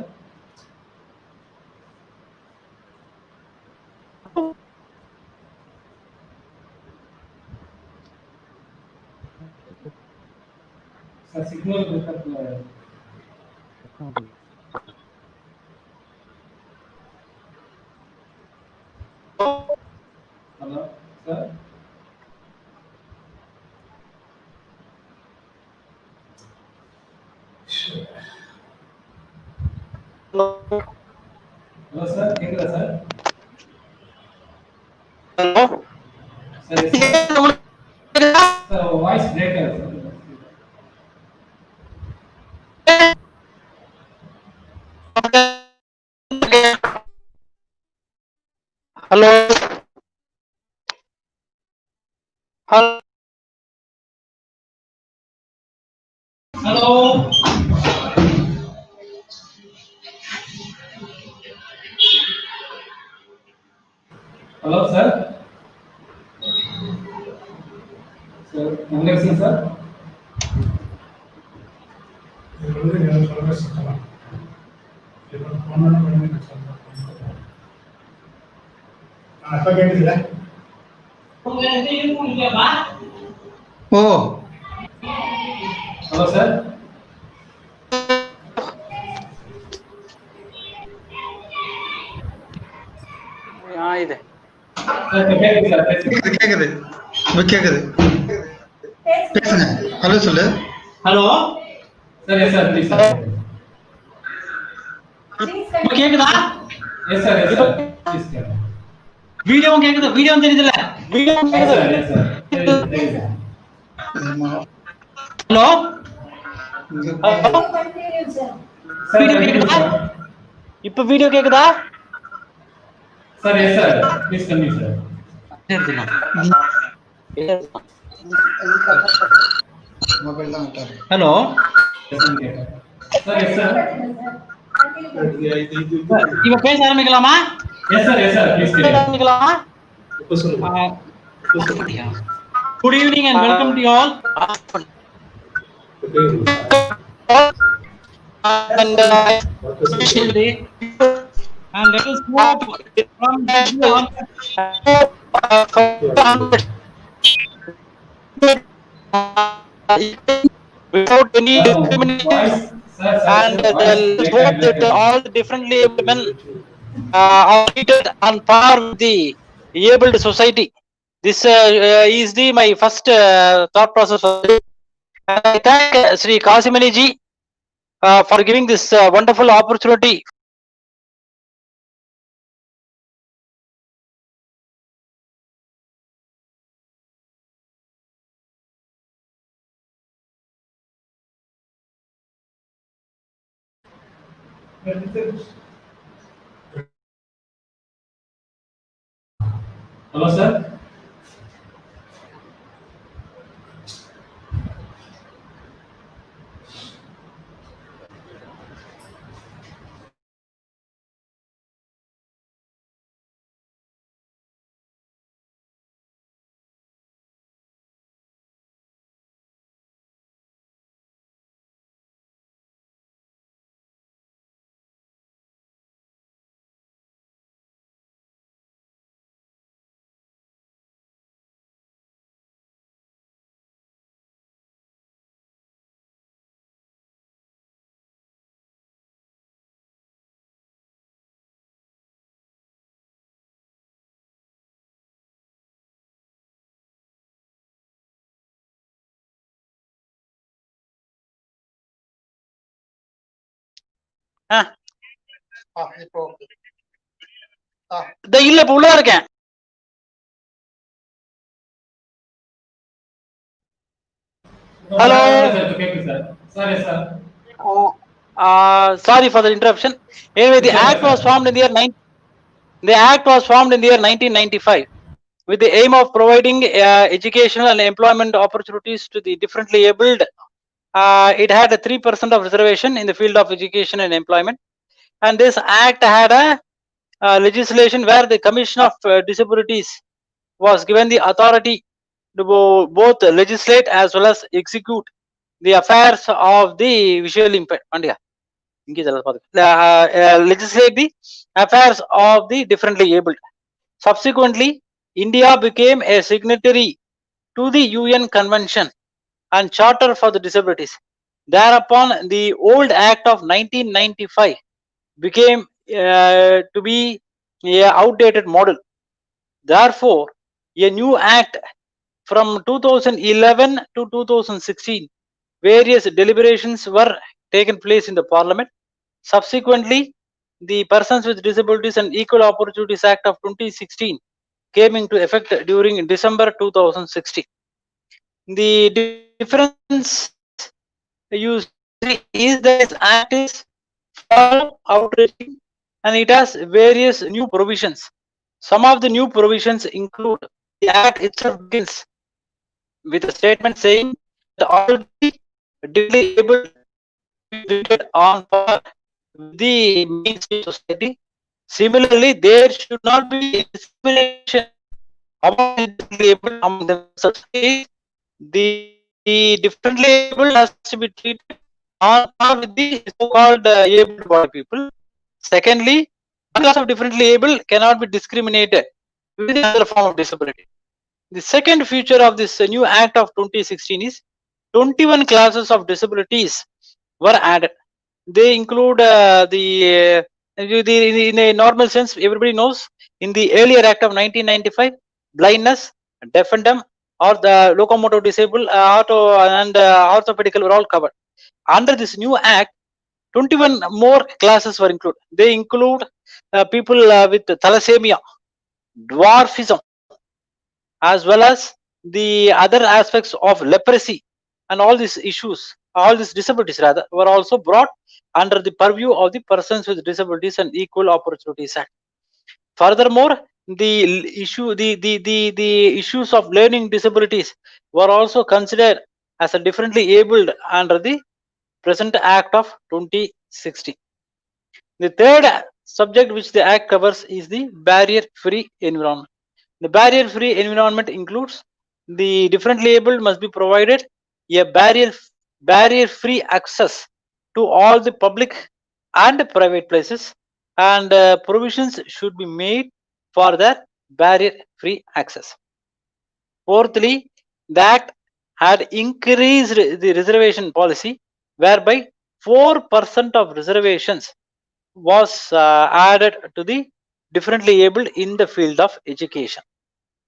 Sir, signal breakup. Hello sir. Hello Hello sir, கேக்குதா sir? வாய்ஸ் பிரேக் ஆகுது. Hello hello hello hello sir. Sir Venkatesan sir. அப்ப கேக்குதுல? ஓ ஹலோ சார். இது சார் இப்ப கேக்குது சார், பேசுங்க. கேக்குது இப்ப கேக்குது பேசுங்க. ஹலோ சொல்லு. Hello sir yes sir please sir. இப்ப கேக்குதா? Yes sir yes sir please sir. வீடியோவும் கேக்குது, வீடியோவும் தெரியுதுல்ல? வீடியோவும் எஸ் கேக்குது. சார் எஸ் சார் தெரியுது தெரியுது. ஹலோ சார் வீடியோ கண்டினியூ கேக்குதா? சார். இப்ப வீடியோ கேக்குதா? Sir yes sir please continue sir. Mobile தான் விட்டாரு. Hello sir yes sir. இப்ப பேச ஆரம்பிக்கலாமா? Yes sir yes sir please பேச ஆரம்பிக்கலாமா? இப்ப சொல்லுங்க. Good evening and welcome to you all. And and let us move from without any discrimination, voice sir and sir voice let's break hope that ஆகுது. all differently abled men are treated on par with the abled society. This is my first thought process. I thank Sri Kasimani ji for giving this wonderful opportunity. Hello sir. இப்போ இல்ல இப்ப உள்ள இருக்கேன். Hello. Sir இப்ப கேக்குது sir. Sir yes sir. Sorry for the interruption. Anyway, the Sure, act sir. was formed in the year 1995 with the aim of providing educational and employment opportunities to the differently abled. It had a 3% of reservation in the field of education and employment, and this act had a legislation where the Commission of Disabilities was given the authority to both legislate as well as execute the affairs of the visually impaired. Legislate the affairs of the differently abled. Subsequently, India became a signatory to the UN Convention and Charter for the Disabilities. Thereupon, the old Act of 1995 became to be an outdated model. Therefore, a new Act from 2011 to 2016, various deliberations were taken place in the Parliament. Subsequently, the Persons with Disabilities and Equal Opportunities Act of 2016 came into effect during December 2016. The difference you see is that this act is far outreaching and it has various new provisions. Some of the new provisions include the act itself begins with a statement saying that all the differently able should be treated on par with the mainstream society. Similarly, there should not be discrimination among the differently able among themselves. That is, the differently able has to be treated on par with the so-called able body people. Secondly, one class of differently able cannot be discriminated with another form of disability. The second feature of this new Act of 2016 is 21 classes of disabilities were added. They include in a normal sense, everybody knows in the earlier Act of 1995, blindness, deaf and dumb, or the locomotor disabled, auto and orthopedical were all covered. Under this new Act, 21 more classes were included. They include people with thalassemia, dwarfism, as well as the other aspects of leprosy, and all these issues, all these disabilities rather, were also brought under the purview of the Persons with Disabilities and Equal Opportunities Act. Furthermore, the issues of learning disabilities were also considered as a differently abled under the present Act of 2016. The third subject which the Act covers is the barrier-free environment. The barrier-free environment includes the differently abled must be provided a barrier-free access to all the public and private places, and provisions should be made for their barrier-free access. Fourthly, the Act had increased the reservation policy, whereby 4% of reservations was added to the differently abled in the field of education.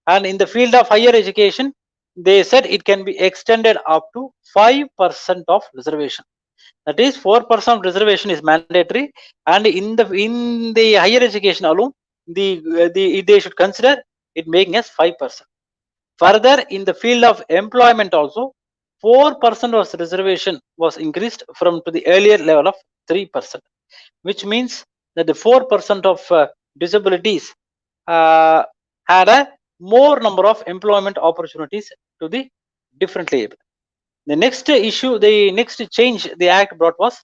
And in the field of higher education, they said it can be extended up to 5% of reservation. That is, 4% reservation is mandatory, and in the higher education alone, they should consider it making as 5%. Further, in the field of employment also, 4% of reservation was increased from to the earlier level of 3%, which means that the 4% of disabilities had a more number of employment opportunities to the differently able. The next issue, the next change the Act brought was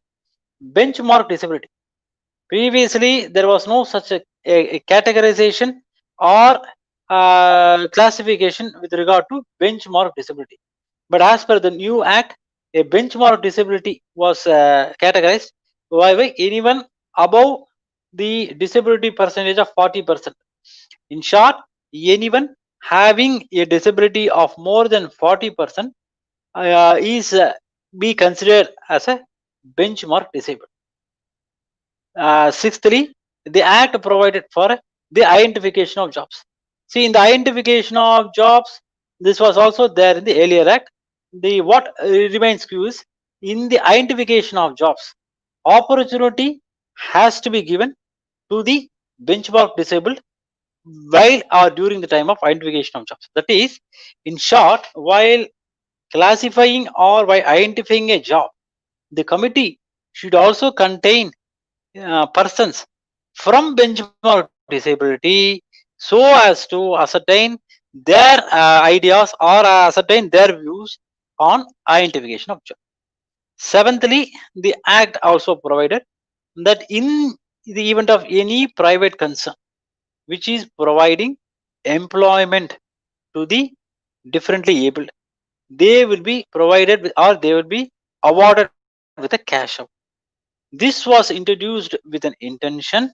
benchmark disability. Previously, there was no such a categorization or classification with regard to benchmark disability. But as per the new Act, a benchmark disability was categorized by anyone above the disability percentage of 40%. In short, anyone having a disability of more than 40% is be considered as a benchmark disabled. Sixthly, the Act provided for the identification of jobs. See, in the identification of jobs, this was also there in the earlier Act. The what remains clear is in the identification of jobs, opportunity has to be given to the benchmark disabled while or during the time of identification of jobs. That is, in short, while classifying or by identifying a job, the committee should also contain persons from benchmark disability so as to ascertain their ideas or ascertain their views on identification of job. Seventhly, the Act also provided that in the event of any private concern which is providing employment to the differently abled, they will be provided with, or they will be awarded with a cash out. This was introduced with an intention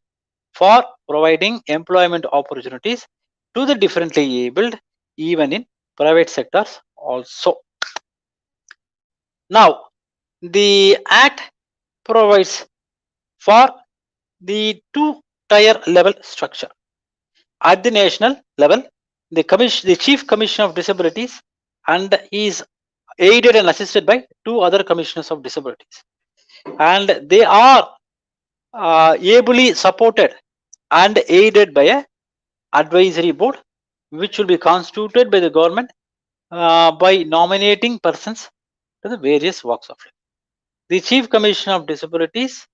for providing employment opportunities to the differently abled even in private sectors also. Now, the Act provides for the two-tier level structure. At the national level, the Chief Commissioner of Disabilities and is aided and assisted by two other commissioners of disabilities, and they are ably supported and aided by a advisory board which will be constituted by the government by nominating persons to the various walks of life. The Chief Commissioner of Disabilities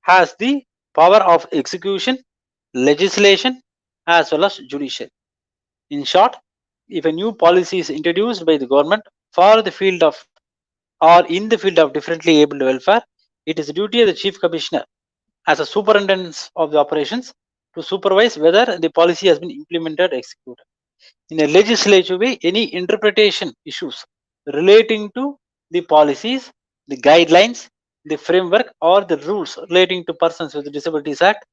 has the power of execution, legislation, as well as judicial. In short, if a new policy is introduced by the government for the field of or in the field of differently abled welfare, it is the duty of the Chief Commissioner as a superintendent of the operations to supervise whether the policy has been implemented or executed. In a legislative way, any interpretation issues relating to the policies, the guidelines, the framework, or the rules relating to Persons with Disabilities Act,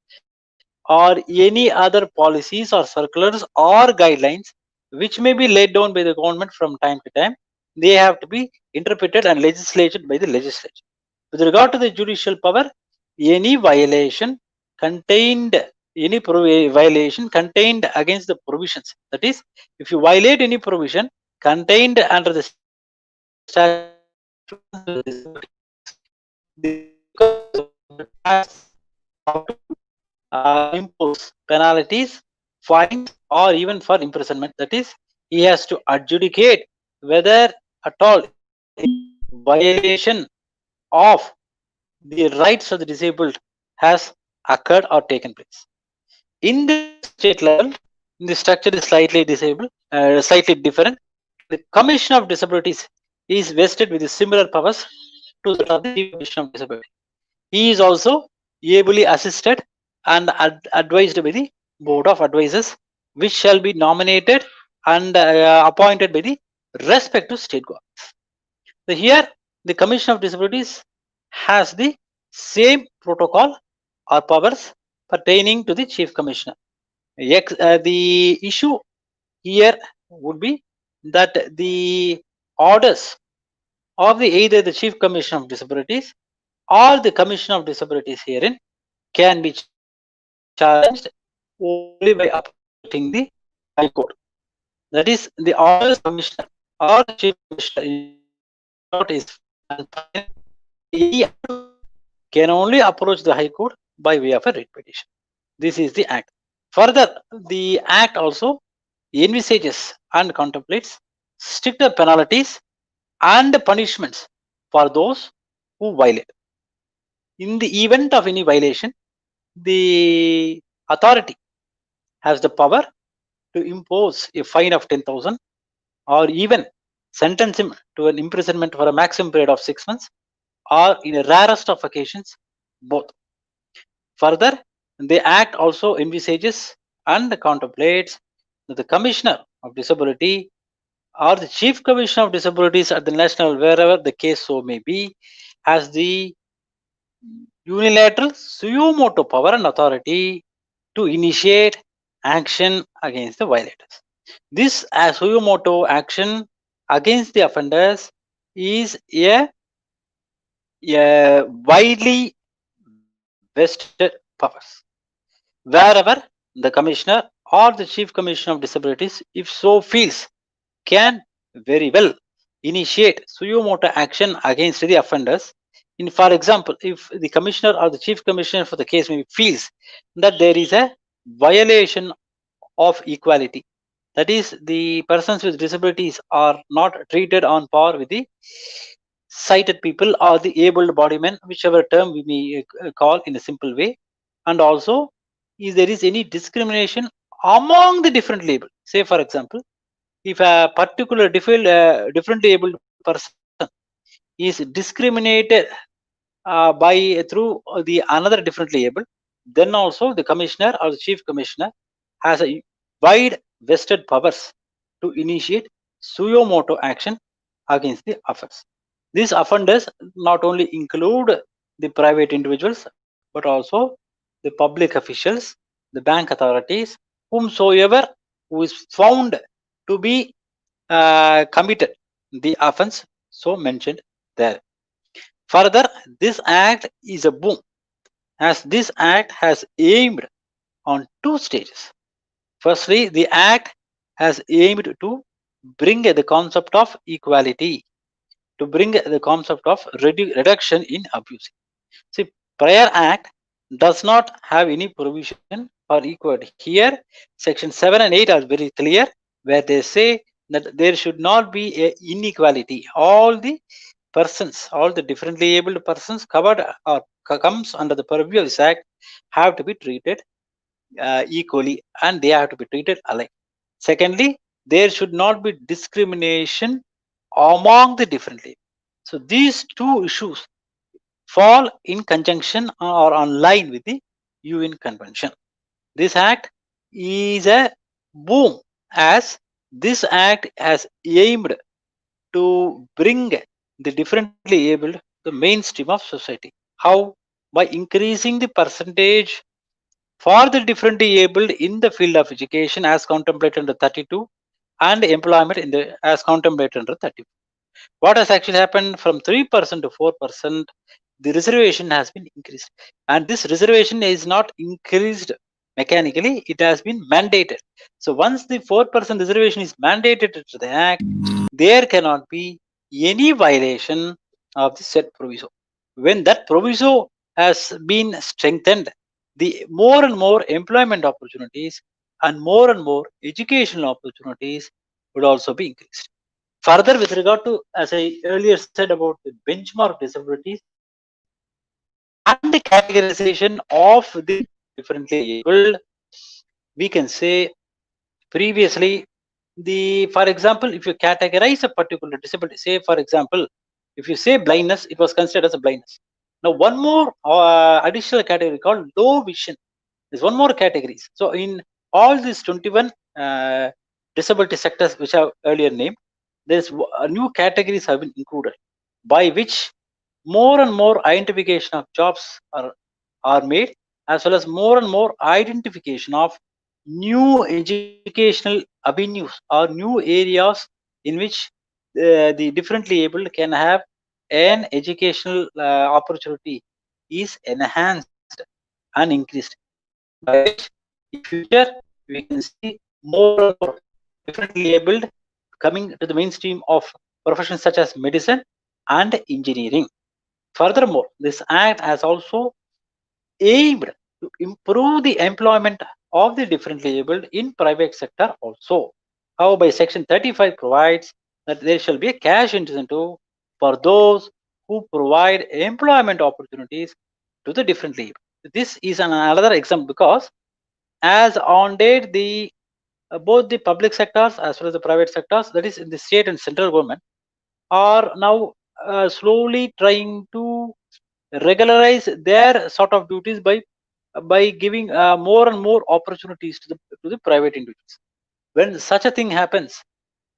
or any other policies or circulars or guidelines which may be laid down by the government from time to time, they have to be interpreted and legislated by the legislature. With regard to the judicial power, any violation contained violation contained against the provisions, that is, if you violate any provision contained under the statute of disabilities, the has power to impose penalties, fines, or even for imprisonment. That is, he has to adjudicate whether at all violation of the rights of the disabled has occurred or taken place. In the state level, the structure is slightly slightly different. The Commission of Disabilities is vested with similar powers to that of the Chief Commissioner of Disability. He is also ably assisted and advised by the Board of Advisors, which shall be nominated and appointed by the respective state governments. So here, the Commission of Disabilities has the same protocol or powers pertaining to the Chief Commissioner. The issue here would be that the orders of either the Chief Commissioner of Disabilities or the Commission of Disabilities herein can be challenged only by approaching the High Court. That is, the orders of the Commissioner or the Chief Commissioner in short is final. Any can only approach the High Court by way of a writ petition. This is the Act. Further, the Act also envisages and contemplates stricter penalties and punishments for those who violate. In the event of any violation, the authority has the power to impose a fine of 10,000 or even sentence him to an imprisonment for a maximum period of 6 months, or in the rarest of occasions, both. Further, the Act also envisages and contemplates that the Commissioner of Disability or the Chief Commissioner of Disabilities at the national, wherever the case so may be, has the unilateral suo motu power and authority to initiate action against the violators. This suo motu action against the offenders is a widely vested powers. Wherever the Commissioner or the Chief Commissioner of Disabilities, if so feels, can very well initiate suo motu action against the offenders. For example, if the Commissioner or the Chief Commissioner for the case maybe feels that there is a violation of equality, that is, the persons with disabilities are not treated on par with the sighted people or the able body men, whichever term we may call in a simple way, and also if there is any discrimination among the differently able. Say, for example, if a particular differently abled person is discriminated through the another differently able, then also the Commissioner or the Chief Commissioner has a wide vested powers to initiate suo motu action against the offenders. These offenders not only include the private individuals, but also the public officials, the bank authorities, whomsoever who is found to be committed the offense so mentioned there. Further, this Act is a boom, as this Act has aimed on two stages. Firstly, the Act has aimed to bring the concept of equality, to bring the concept of reduction in abuse. See, prior Act does not have any provision or equality. Here, section 7 and 8 are very clear, where they say that there should not be a inequality. All the persons, all the differently abled persons covered or comes under the purview of this act have to be treated equally, and they have to be treated alike. Secondly, there should not be discrimination among the differently. So these two issues fall in conjunction or on line with the UN Convention. This act is a boom, as this act has aimed to bring the differently abled the mainstream of society. How? By increasing the percentage for the differently abled in the field of education as contemplated under 32 and employment in the as contemplated under 34. What has actually happened from 3% to 4%? The reservation has been increased, and this reservation is not increased mechanically, it has been mandated. So once the 4% reservation is mandated to the act, there cannot be any violation of the said proviso. When that proviso has been strengthened, the more and more employment opportunities and more educational opportunities would also be increased. Further, with regard to, as I earlier said about the benchmark disabilities and the categorization of the differently abled, we can say previously, for example, if you categorize a particular disability, say for example, if you say blindness, it was considered as a blindness. Now, one more additional category called low vision. There's one more categories. So in all these 21 disability sectors which I earlier named, there's new categories have been included, by which more and more identification of jobs are made, as well as more and more identification of new educational avenues or new areas in which the differently abled can have an educational opportunity is enhanced and increased, by which in future we can see more and more differently abled coming to the mainstream of professions such as medicine and engineering. Furthermore, this act has also aimed to improve the employment of the differently abled in private sector also. How? By section 35 provides that there shall be a cash incentive for those who provide employment opportunities to the differently abled. This is another example, because as on date, the both the public sectors as well as the private sectors, that is in the state and central government, are now slowly trying to regularize their sort of duties by giving more and more opportunities to the private individuals. When such a thing happens,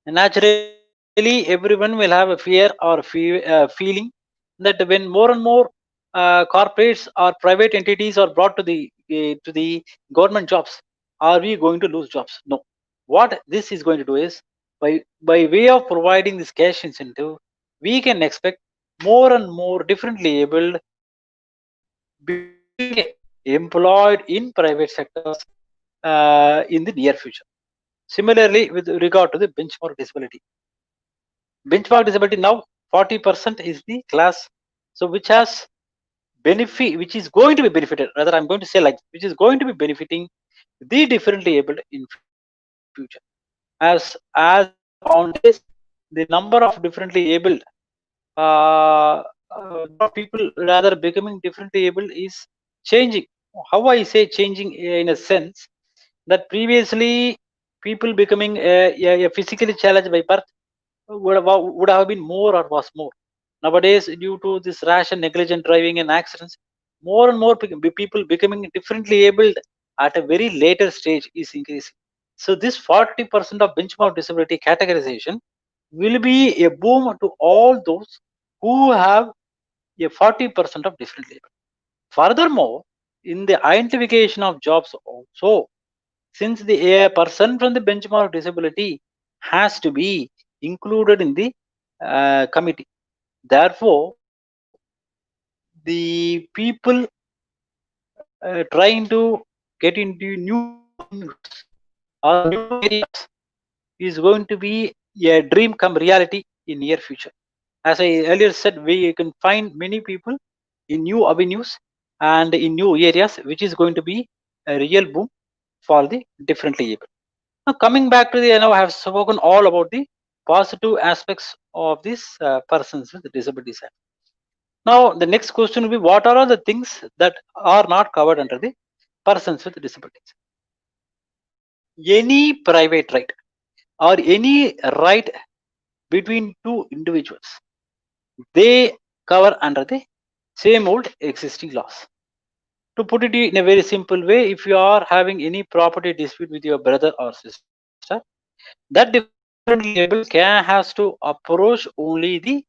naturally everyone will have a fear or feeling that when more and more corporates or private entities are brought to the government jobs, are we going to lose jobs? No. What this is going to do is, by way of providing this cash incentive, we can expect more and more differently abled being employed in private sectors in the near future. Similarly, with regard to the benchmark disability, now 40% is the class, so which has benefit, which is going to be benefited, rather I'm going to say like, which is going to be benefiting the differently abled in future. As on days, the number of differently abled people rather becoming differently able is changing. How I say changing, in a sense that previously people becoming a physically challenged by birth would have been more or was more. Nowadays, due to this rash and negligent driving and accidents, more and more people becoming differently abled at a very later stage is increasing. So this 40% of benchmark disability categorization will be a boom to all those who have a 40% of different labor. Furthermore, in the identification of jobs also, since the a person from the benchmark disability has to be included in the committee, therefore the people trying to get into new avenues or new areas is going to be a dream come reality in near future. As I earlier said, we can find many people in new avenues and in new areas, which is going to be a real boom for the differently able. Now coming back to the, I have spoken all about the positive aspects of these persons with disabilities. Now the next question will be, what are all the things that are not covered under the persons with disabilities? Any private right or any right between two individuals, they cover under the same old existing laws. To put it in a very simple way, if you are having any property dispute with your brother or sister, that differently able has to approach only the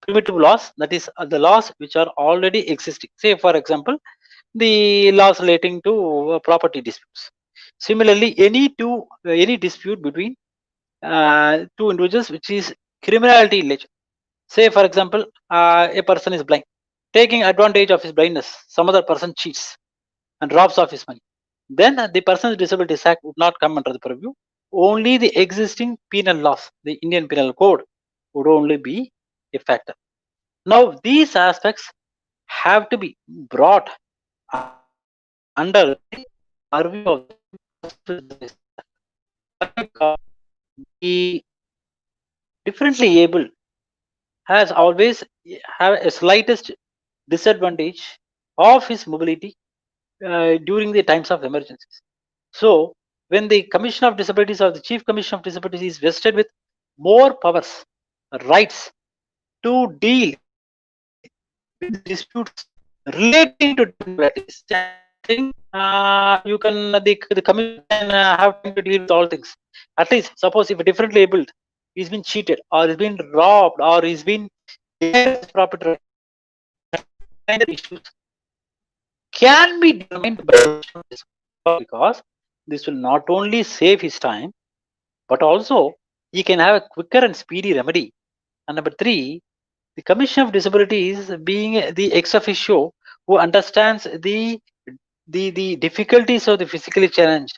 primitive laws, that is the laws which are already existing. Say for example, the laws relating to property disputes. Similarly, any dispute between two individuals which is criminality in nature. Say for example, a person is blind, taking advantage of his blindness, some other person cheats and robs of his money. Then the Persons with Disabilities Act would not come under the purview. Only the existing penal laws, the Indian Penal Code, would only be a factor. Now these aspects have to be brought under the purview of the because the differently able has always have a slightest disadvantage of his mobility during the times of emergencies. So when the Commission of Disabilities or the Chief Commission of Disabilities is vested with more powers, rights to deal with disputes relating to different varieties. Saying you can the commission can have time to deal with all things. At least suppose if a differently abled is been cheated or is been robbed or is been denied his property right, issues can be determined by the Commission of Disabilities because this will not only save his time but also he can have a quicker and speedy remedy. And number three, the Commission of Disabilities being the ex officio who understands the difficulties of the physically challenged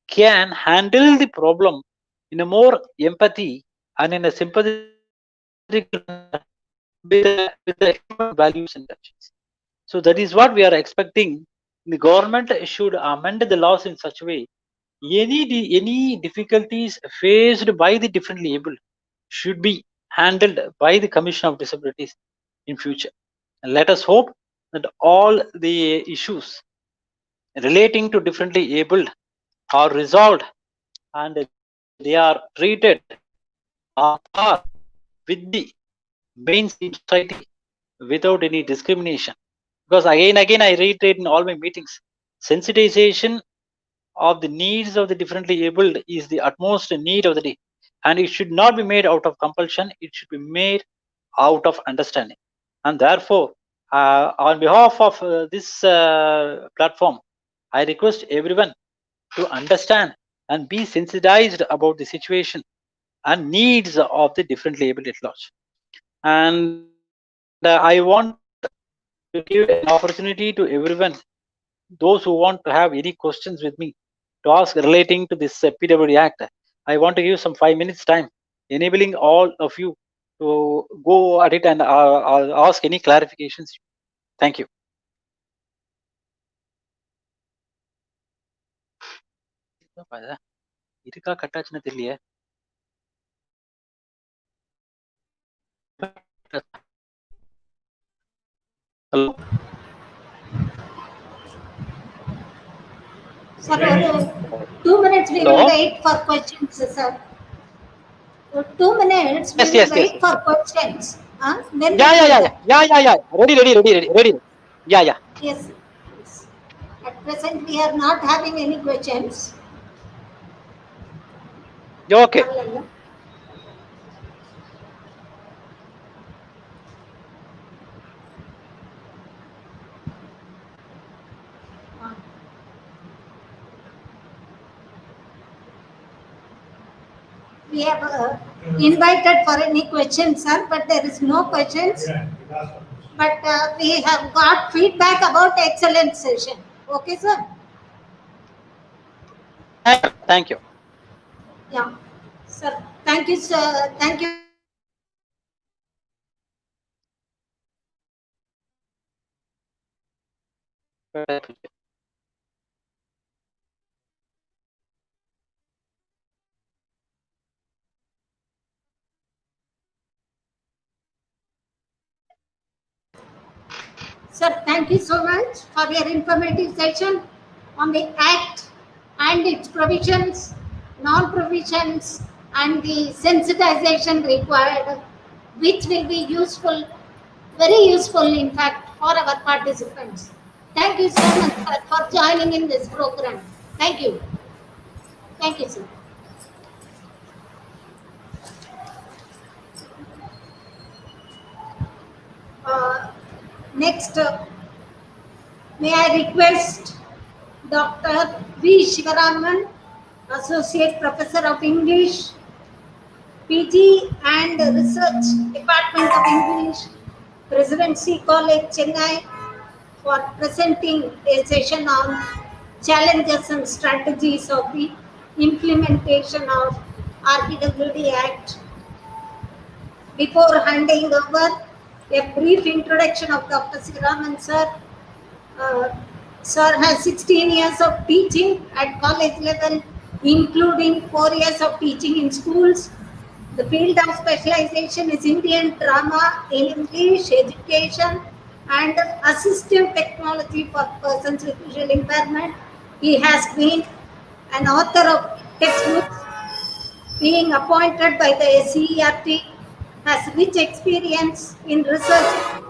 can handle the problem in a more empathy and in a sympathetic manner with the human values and touches. So that is what we are expecting. The government should amend the laws in such a way any difficulties faced by the differently able should be handled by the Commission of Disabilities in future. And let us hope that all the issues relating to differently abled are resolved and they are treated on par with the mainstream society without any discrimination. Because again I reiterate in all my meetings, sensitization of the needs of the differently abled is the utmost need of the day, and it should not be made out of compulsion, it should be made out of understanding. And therefore on behalf of this platform, I request everyone to understand and be sensitized about the situation and needs of the differently able at large. And I want to give an opportunity to everyone, those who want to have any questions with me to ask relating to this PWD Act. I want to give some 5 minutes time, enabling all of you to go at it and ask any clarifications. Thank you. இருக்கா கட்டாச்சுன்னு தெரியலையே. Hello. Sir, 2 minutes we will Hello. wait for questions, sir. For 2 minutes we Yes, will yes, yes. wait for questions. Then Yeah. we'll do that. Ready. Yeah. Yes. Yes. At present we are not having any questions. Okay. We have invited for any questions, sir, but there is no questions. But we have got feedback about excellent session. Okay, sir? Thank you. Yeah. Sir, thank you, sir. Thank you. Sir, thank you so much for your informative session on the Act and its provisions, non-provisions, and the sensitization required, which will be useful, very useful in fact, for our participants. Thank you so much, sir, for joining in this program. Thank you. Thank you, sir. Uh, Next, may I request Dr. V. Shivaraman, Associate Professor of English, PG and Research Department of English, Presidency College, Chennai, for presenting a session on challenges and strategies of the implementation of RPWD Act. Before handing over, a brief introduction of Dr. Sivaraman sir. Sir has 16 years of teaching at college level, including 4 years of teaching in schools. The field of specialization is Indian drama in English, education, and assistive technology for persons with visual impairment. He has been an author of textbooks, being appointed by the SCERT, has rich experience in research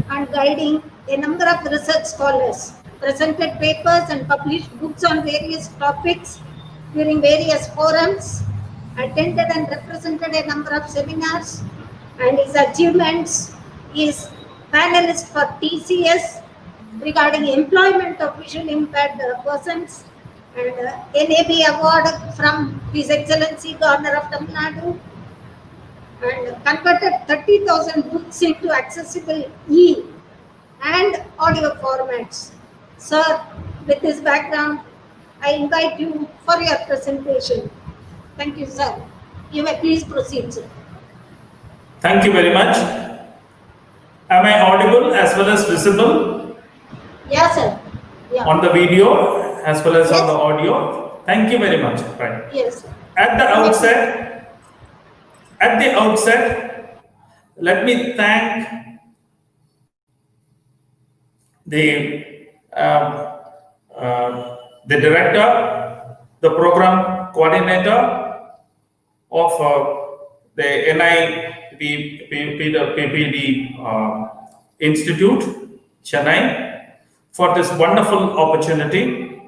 and guiding a number of research scholars, presented papers and published books on various topics during various forums, attended and represented a number of seminars, and his achievements is panelist for TCS regarding employment of visually impaired persons, and NAB award from His Excellency Governor of Tamil Nadu, and converted 30,000 books into accessible e and audio formats. Sir, with this background, I invite you for your presentation. Thank you, sir. You may please proceed, sir. Thank you very much. Am I audible as well as visible? Yes, sir. Yeah. On the video as well as Yes. on the audio? Thank you very much. Right. Yes, sir. At the outset, let me thank the the director, the program coordinator of the NIPPD Institute, Chennai, for this wonderful opportunity.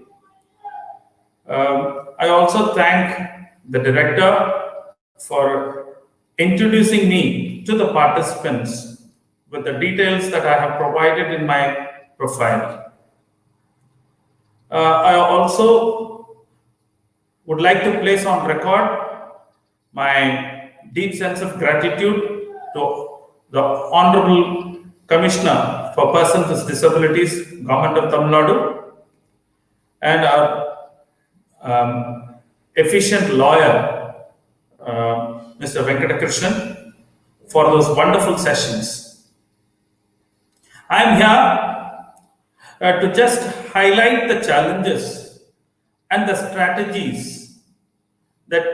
I also thank the director for introducing me to the participants with the details that I have provided in my profile. I also would like to place on record my deep sense of gratitude to the Honorable Commissioner for Persons with Disabilities, Government of Tamil Nadu, and our efficient lawyer, Mr. Venkatakrishnan, for those wonderful sessions. I am here to just highlight the challenges and the strategies that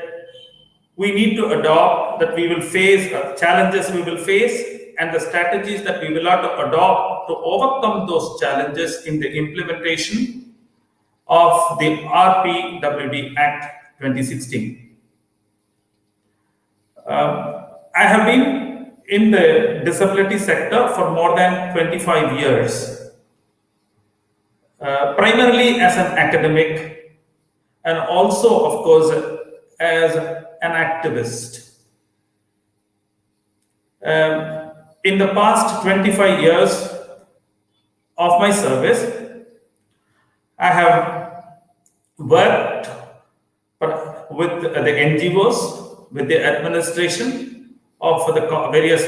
we need to adopt, that we will face, challenges we will face, and the strategies that we will have to adopt to overcome those challenges in the implementation of the RPWD Act 2016. I have been in the disability sector for more than 25 years, primarily as an academic and also, of course, as an activist. In the past 25 years of my service, I have worked with the NGOs, with the administration of the various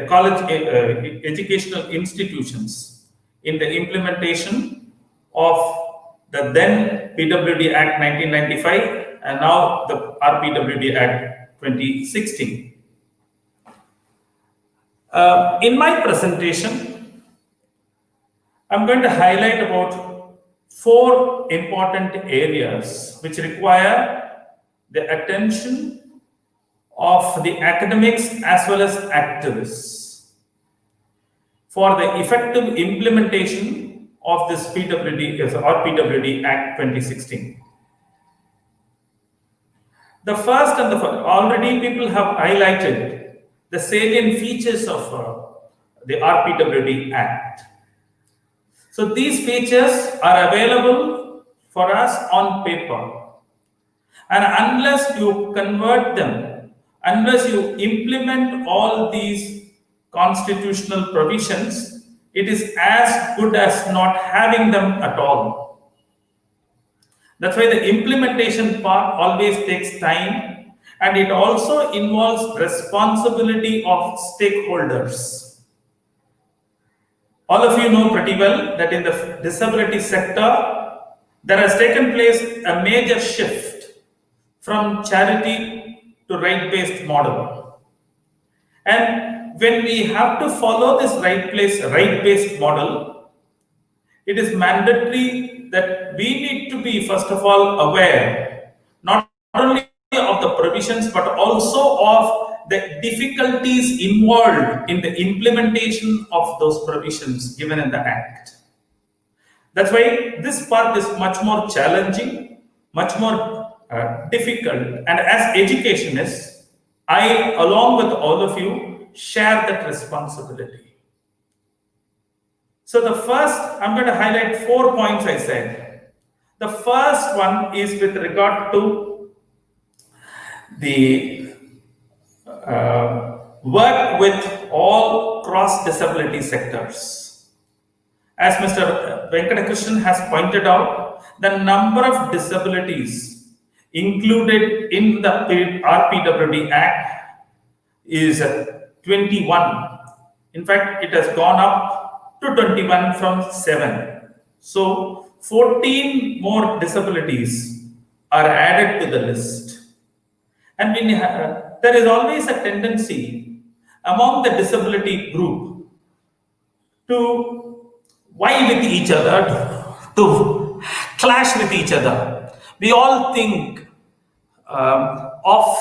college educational institutions in the implementation of the then PWD Act 1995 and now the RPWD Act 2016. In my presentation, I'm going to highlight about 4 important areas which require the attention of the academics as well as activists. for the effective implementation of this PWD Act 2016. The first already people have highlighted the salient features of the RPWD Act. So these features are available for us on paper. And unless you convert them, unless you implement all these constitutional provisions, it is as good as not having them at all. That's why the implementation part always takes time, and it also involves responsibility of stakeholders. All of you know pretty well that in the disability sector, there has taken place a major shift from charity to right-based model. And when we have to follow this right-based model, it is mandatory that we need to be, first of all, aware not only of the provisions but also of the difficulties involved in the implementation of those provisions given in the Act. That's why this part is much more challenging, much more difficult, and as educationists, I, along with all of you, share that responsibility. So the first, I'm going to highlight 4 points I said. The first one is with regard to the work with all cross-disability sectors. As Mr. Venkatakrishnan has pointed out, the number of disabilities included in the RPWD Act is 21. In fact, it has gone up to 21 from 7. So 14 more disabilities are added to the list. And there is always a tendency among the disability group to vie with each other, to clash with each other. We all think of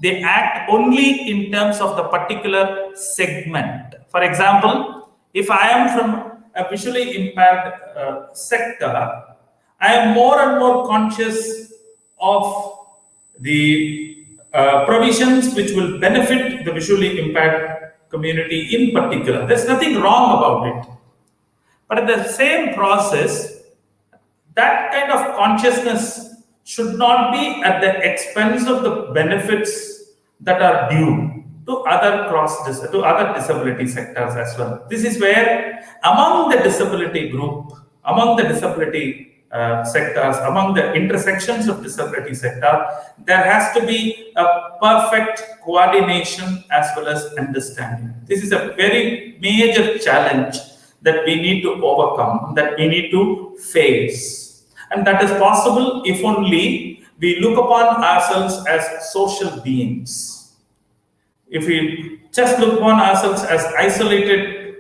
the act only in terms of the particular segment. For example, if I am from a visually impaired sector, I am more and more conscious of the provisions which will benefit the visually impaired community in particular. There's nothing wrong about it. But in the same process, that kind of consciousness should not be at the expense of the benefits that are due to other disability sectors as well. This is where among the disability group, among the disability sectors, among the intersections of disability sector, there has to be a perfect coordination as well as understanding. This is a very major challenge that we need to overcome, that we need to face. And that is possible if only we look upon ourselves as social beings. If we just look upon ourselves as isolated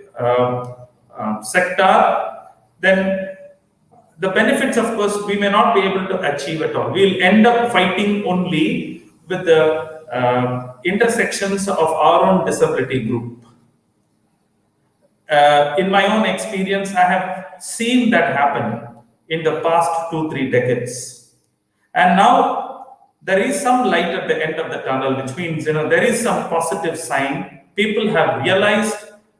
sector, then the benefits, of course, we may not be able to achieve at all. We'll end up fighting only with the intersections of our own disability group. In my own experience, I have seen that happen in the past 2-3 decades. And now there is some light at the end of the tunnel, which means there is some positive sign. People have realized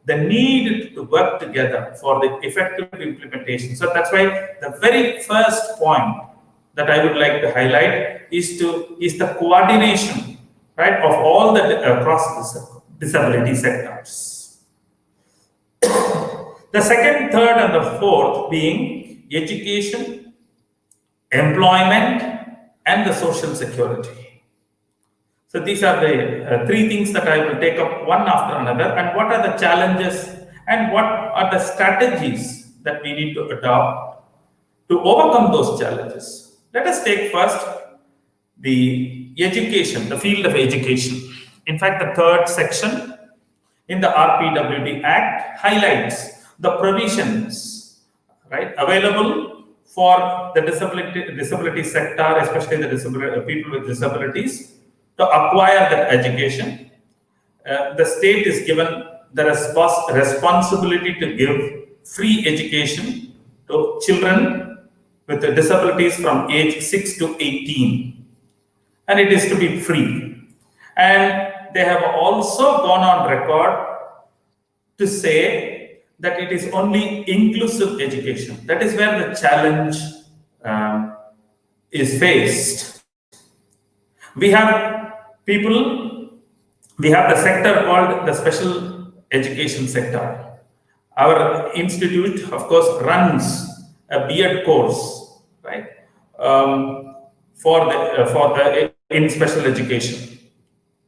the need to work together for the effective implementation. So that's why the very first point that I would like to highlight is the coordination, right, of all the cross-disability sectors. The second, third, and the fourth being education, employment, and the social security. So these are the 3 things that I will take up one after another, and what are the challenges and what are the strategies that we need to adopt to overcome those challenges. Let us take first the education, the field of education. In fact, the third section in the RPWD Act highlights the provisions, right, available for the disability sector, especially the people with disabilities, to acquire that education. The state is given the responsibility to give free education to children with disabilities from age 6 to 18. And it is to be free. And they have also gone on record to say that it is only inclusive education. That is where the challenge is faced. We have people, we have the sector called the special education sector. Our institute, of course, runs a B.Ed course, right, for the in special education,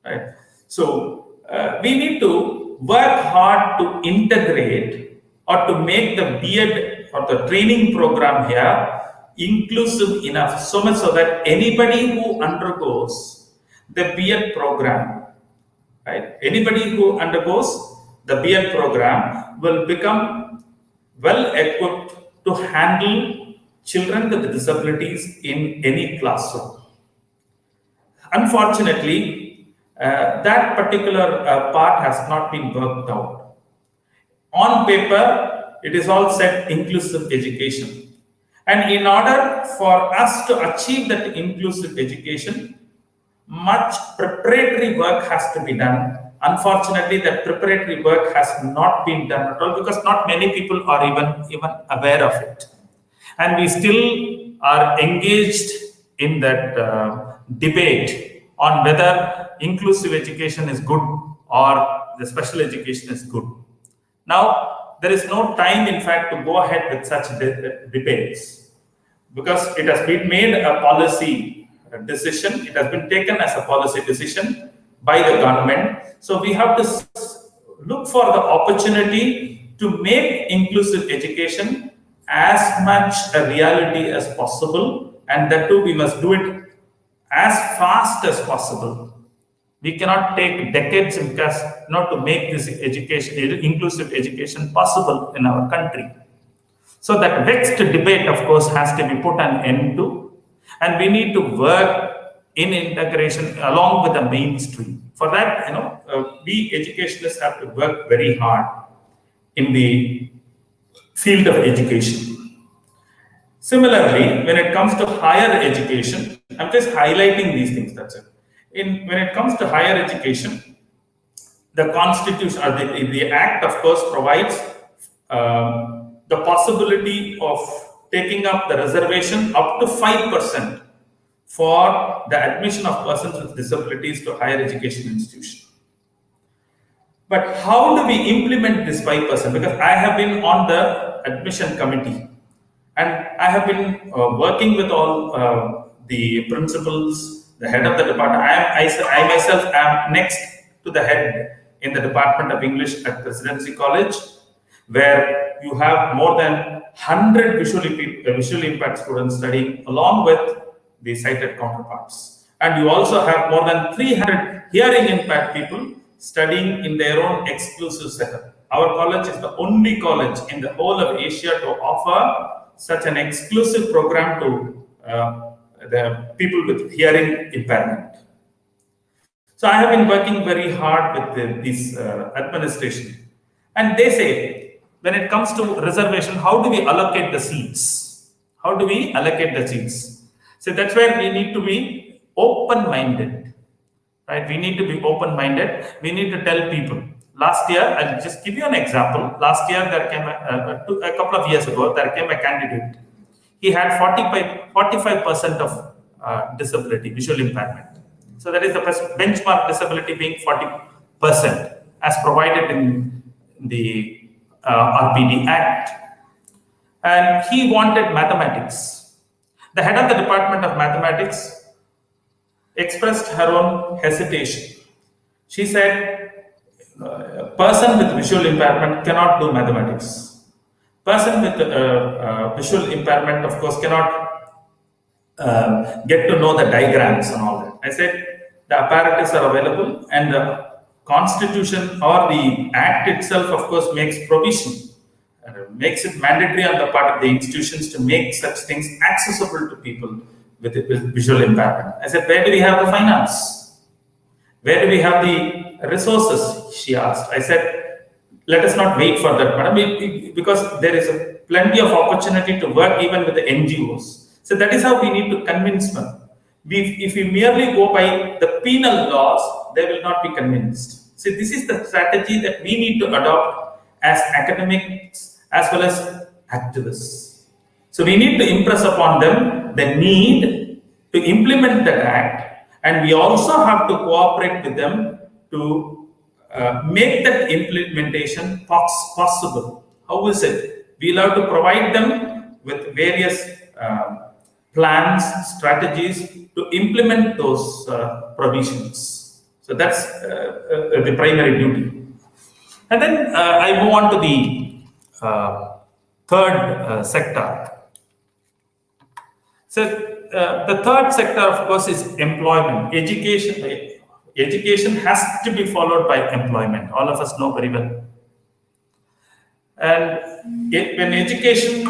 right. So we need to work hard to integrate or to make the B.Ed or the training program here inclusive enough, so much so that anybody who undergoes the B.Ed program, right, anybody who undergoes the B.Ed program will become well equipped to handle children with disabilities in any classroom. Unfortunately, that particular part has not been worked out. On paper, it is all said inclusive education. And in order for us to achieve that inclusive education, much preparatory work has to be done. Unfortunately, that preparatory work has not been done at all because not many people are even aware of it. And we still are engaged in that debate on whether inclusive education is good or the special education is good. Now, there is no time, in fact, to go ahead with such debates because it has been made a policy decision. It has been taken as a policy decision by the government. So we have to look for the opportunity to make inclusive education as much a reality as possible, and that too we must do it as fast as possible. We cannot take decades to make this education, inclusive education possible in our country. So that vexed debate, of course, has to be put an end to, and we need to work in integration along with the mainstream. For that, we educationists have to work very hard in the field of education. Similarly, when it comes to higher education, I'm just highlighting these things, that's it. When it comes to higher education, the Constitution, or the Act, of course, provides the possibility of taking up the reservation up to 5% for the admission of persons with disabilities to higher education institutions. But how do we implement this 5%? Because I have been on the admission committee and I have been working with all the principals, the head of the department. I myself am next to the head in the Department of English at Presidency College, where you have more than 100 visually impaired students studying along with the sighted counterparts. And you also have more than 300 hearing impaired people studying in their own exclusive setup. Our college is the only college in the whole of Asia to offer such an exclusive program to the people with hearing impairment. So I have been working very hard with this administration, and they say when it comes to reservation, how do we allocate the seats? How do we allocate the seats? So that's where we need to be open-minded, right? We need to be open-minded. We need to tell people. Last year, I'll just give you an example. Last year, there came a couple of years ago, there came a candidate. He had 45% of disability, visual impairment. So that is the benchmark disability being 40% as provided in the RPD Act. And he wanted mathematics. The head of the Department of Mathematics expressed her own hesitation. She said, a person with visual impairment cannot do mathematics. Person with visual impairment, of course, cannot get to know the diagrams and all that. I said, the apparatus are available, and the Constitution or the Act itself, of course, makes provision, makes it mandatory on the part of the institutions to make such things accessible to people with visual impairment. I said, where do we have the finance? Where do we have the resources? She asked. I said, let us not wait for that, madam, because there is plenty of opportunity to work even with the NGOs. So that is how we need to convince them. If we merely go by the penal laws, they will not be convinced. So this is the strategy that we need to adopt as academics as well as activists. So we need to impress upon them the need to implement that act, and we also have to cooperate with them to make that implementation possible. How is it? We'll have to provide them with various plans, strategies to implement those provisions. So that's the primary duty. And then I move on to the third sector. So the third sector, of course, is employment. Education has to be followed by employment. All of us know very well. And when education,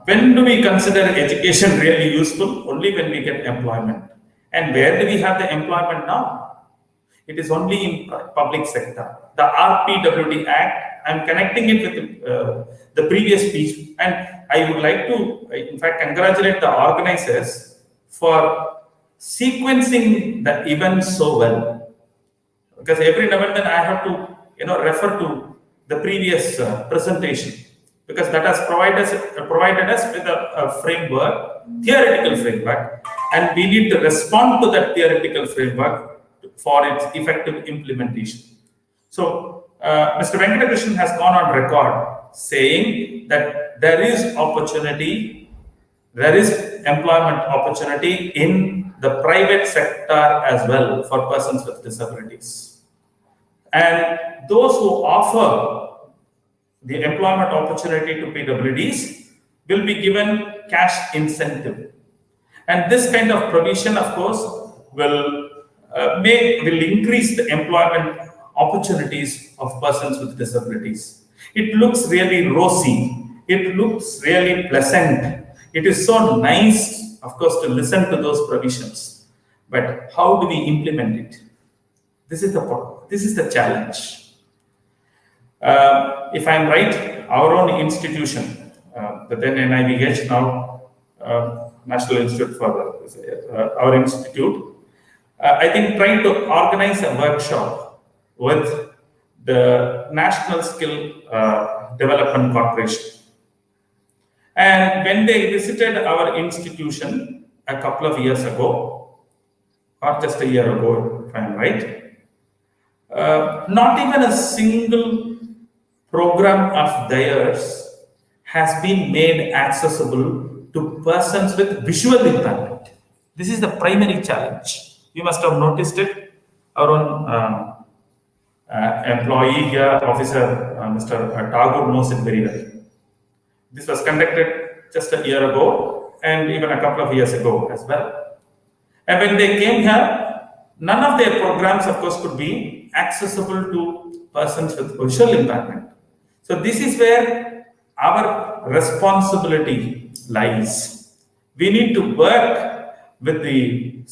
when do we consider education really useful? Only when we get employment. And where do we have the employment now? It is only in public sector. The RPWD Act, I'm connecting it with the previous speech, and I would like to, in fact, congratulate the organizers for sequencing the events so well. Because every now and then I have to, refer to the previous presentation, because that has provided us with a framework, theoretical framework, and we need to respond to that theoretical framework for its effective implementation. So, Mr. Venkatakrishnan has gone on record saying that there is opportunity, there is employment opportunity in the private sector as well for persons with disabilities. And those who offer the employment opportunity to PWDs will be given cash incentive. And this kind of provision, of course, will increase the employment opportunities of persons with disabilities. It looks really rosy. It looks really pleasant. It is so nice, of course, to listen to those provisions. But how do we implement it? This is the challenge. If I'm right, our own institution, the then NIVH, now National Institute for our institute, I think trying to organize a workshop with the National Skill Development Corporation. And when they visited our institution a couple of years ago, or just a year ago, if I'm right, not even a single program of theirs has been made accessible to persons with visual impairment. This is the primary challenge. You must have noticed it. Our own employee here, officer, Mr. Tagore knows it very well. This was conducted just a year ago and even a couple of years ago as well. And when they came here, none of their programs, of course, could be accessible to persons with visual impairment. So this is where our responsibility lies. We need to work with the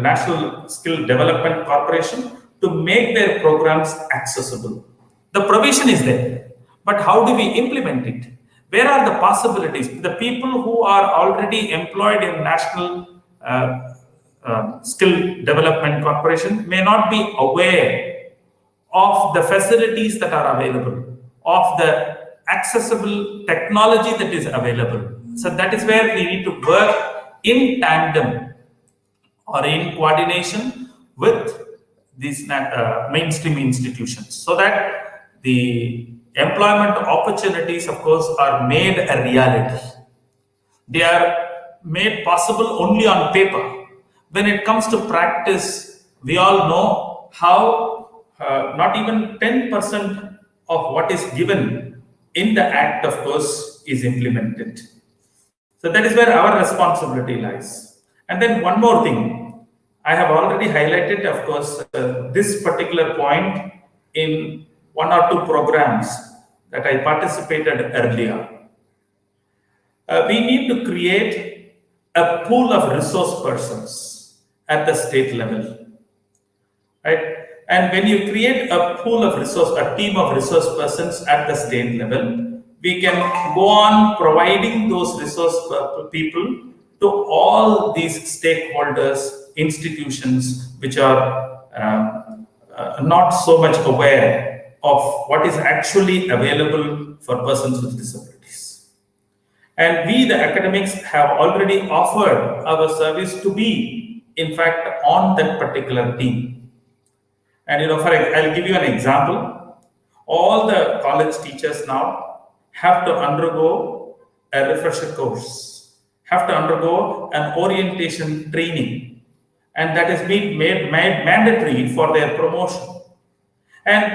National Skill Development Corporation to make their programs accessible. The provision is there, but how do we implement it? Where are the possibilities? The people who are already employed in National Skill Development Corporation may not be aware of the facilities that are available, of the accessible technology that is available. So that is where we need to work in tandem or in coordination with these mainstream institutions, so that the employment opportunities, of course, are made a reality. They are made possible only on paper. When it comes to practice, we all know how not even 10% of what is given in the act, of course, is implemented. So that is where our responsibility lies. And then one more thing, I have already highlighted, of course, this particular point in one or two programs that I participated earlier. We need to create a pool of resource persons at the state level, right? And when you create a pool of resource, a team of resource persons at the state level, we can go on providing those resource people to all these stakeholders, institutions which are not so much aware of what is actually available for persons with disabilities. And we, the academics, have already offered our service to be, in fact, on that particular team. And I'll give you an example. All the college teachers now have to undergo a refresher course, have to undergo an orientation training, and that is being made mandatory for their promotion. And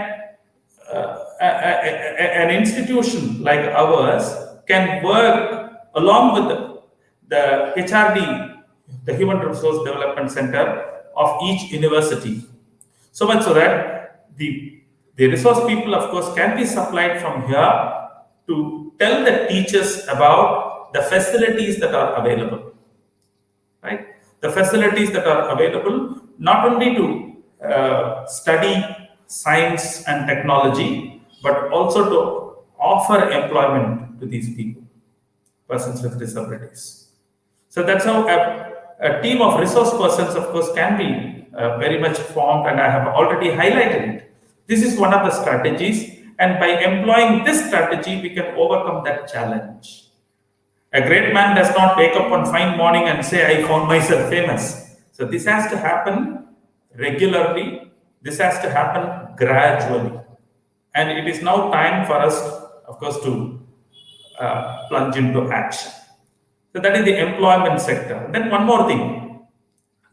an institution like ours can work along with the HRD, the Human Resource Development Center of each university. So much so that the resource people, of course, can be supplied from here to tell the teachers about the facilities that are available, right? The facilities that are available not only to study science and technology, but also to offer employment to these people, persons with disabilities. So that's how a team of resource persons, of course, can be very much formed, and I have already highlighted it. This is one of the strategies, and by employing this strategy, we can overcome that challenge. A great man does not wake up one fine morning and say, I found myself famous. So this has to happen regularly. This has to happen gradually. And it is now time for us, of course, to plunge into action. So that is the employment sector. Then one more thing,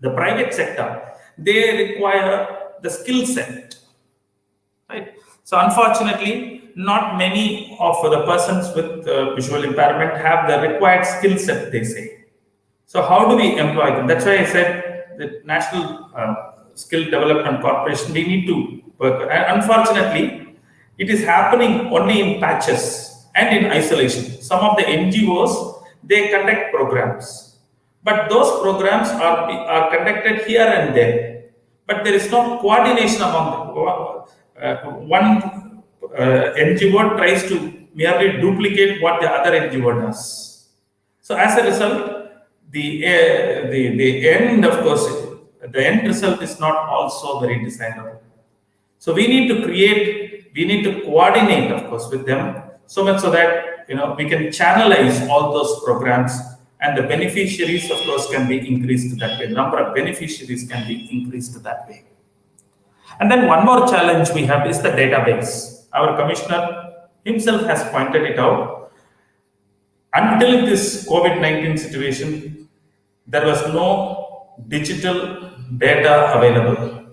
the private sector, they require the skill set, right? So unfortunately, not many of the persons with visual impairment have the required skill set, they say. So how do we employ them? That's why I said the National Skill Development Corporation, we need to work. And unfortunately, it is happening only in patches and in isolation. Some of the NGOs, they conduct programs, but those programs are conducted here and there. But there is no coordination among them. One NGO tries to merely duplicate what the other NGO does. So as a result, the end, of course, the end result is not also very desirable. So we need to coordinate, of course, with them, so much so that we can channelize all those programs, and the beneficiaries, of course, can be increased that way. The number of beneficiaries can be increased that way. And then one more challenge we have is the database. Our commissioner himself has pointed it out. Until this COVID-19 situation, there was no digital data available.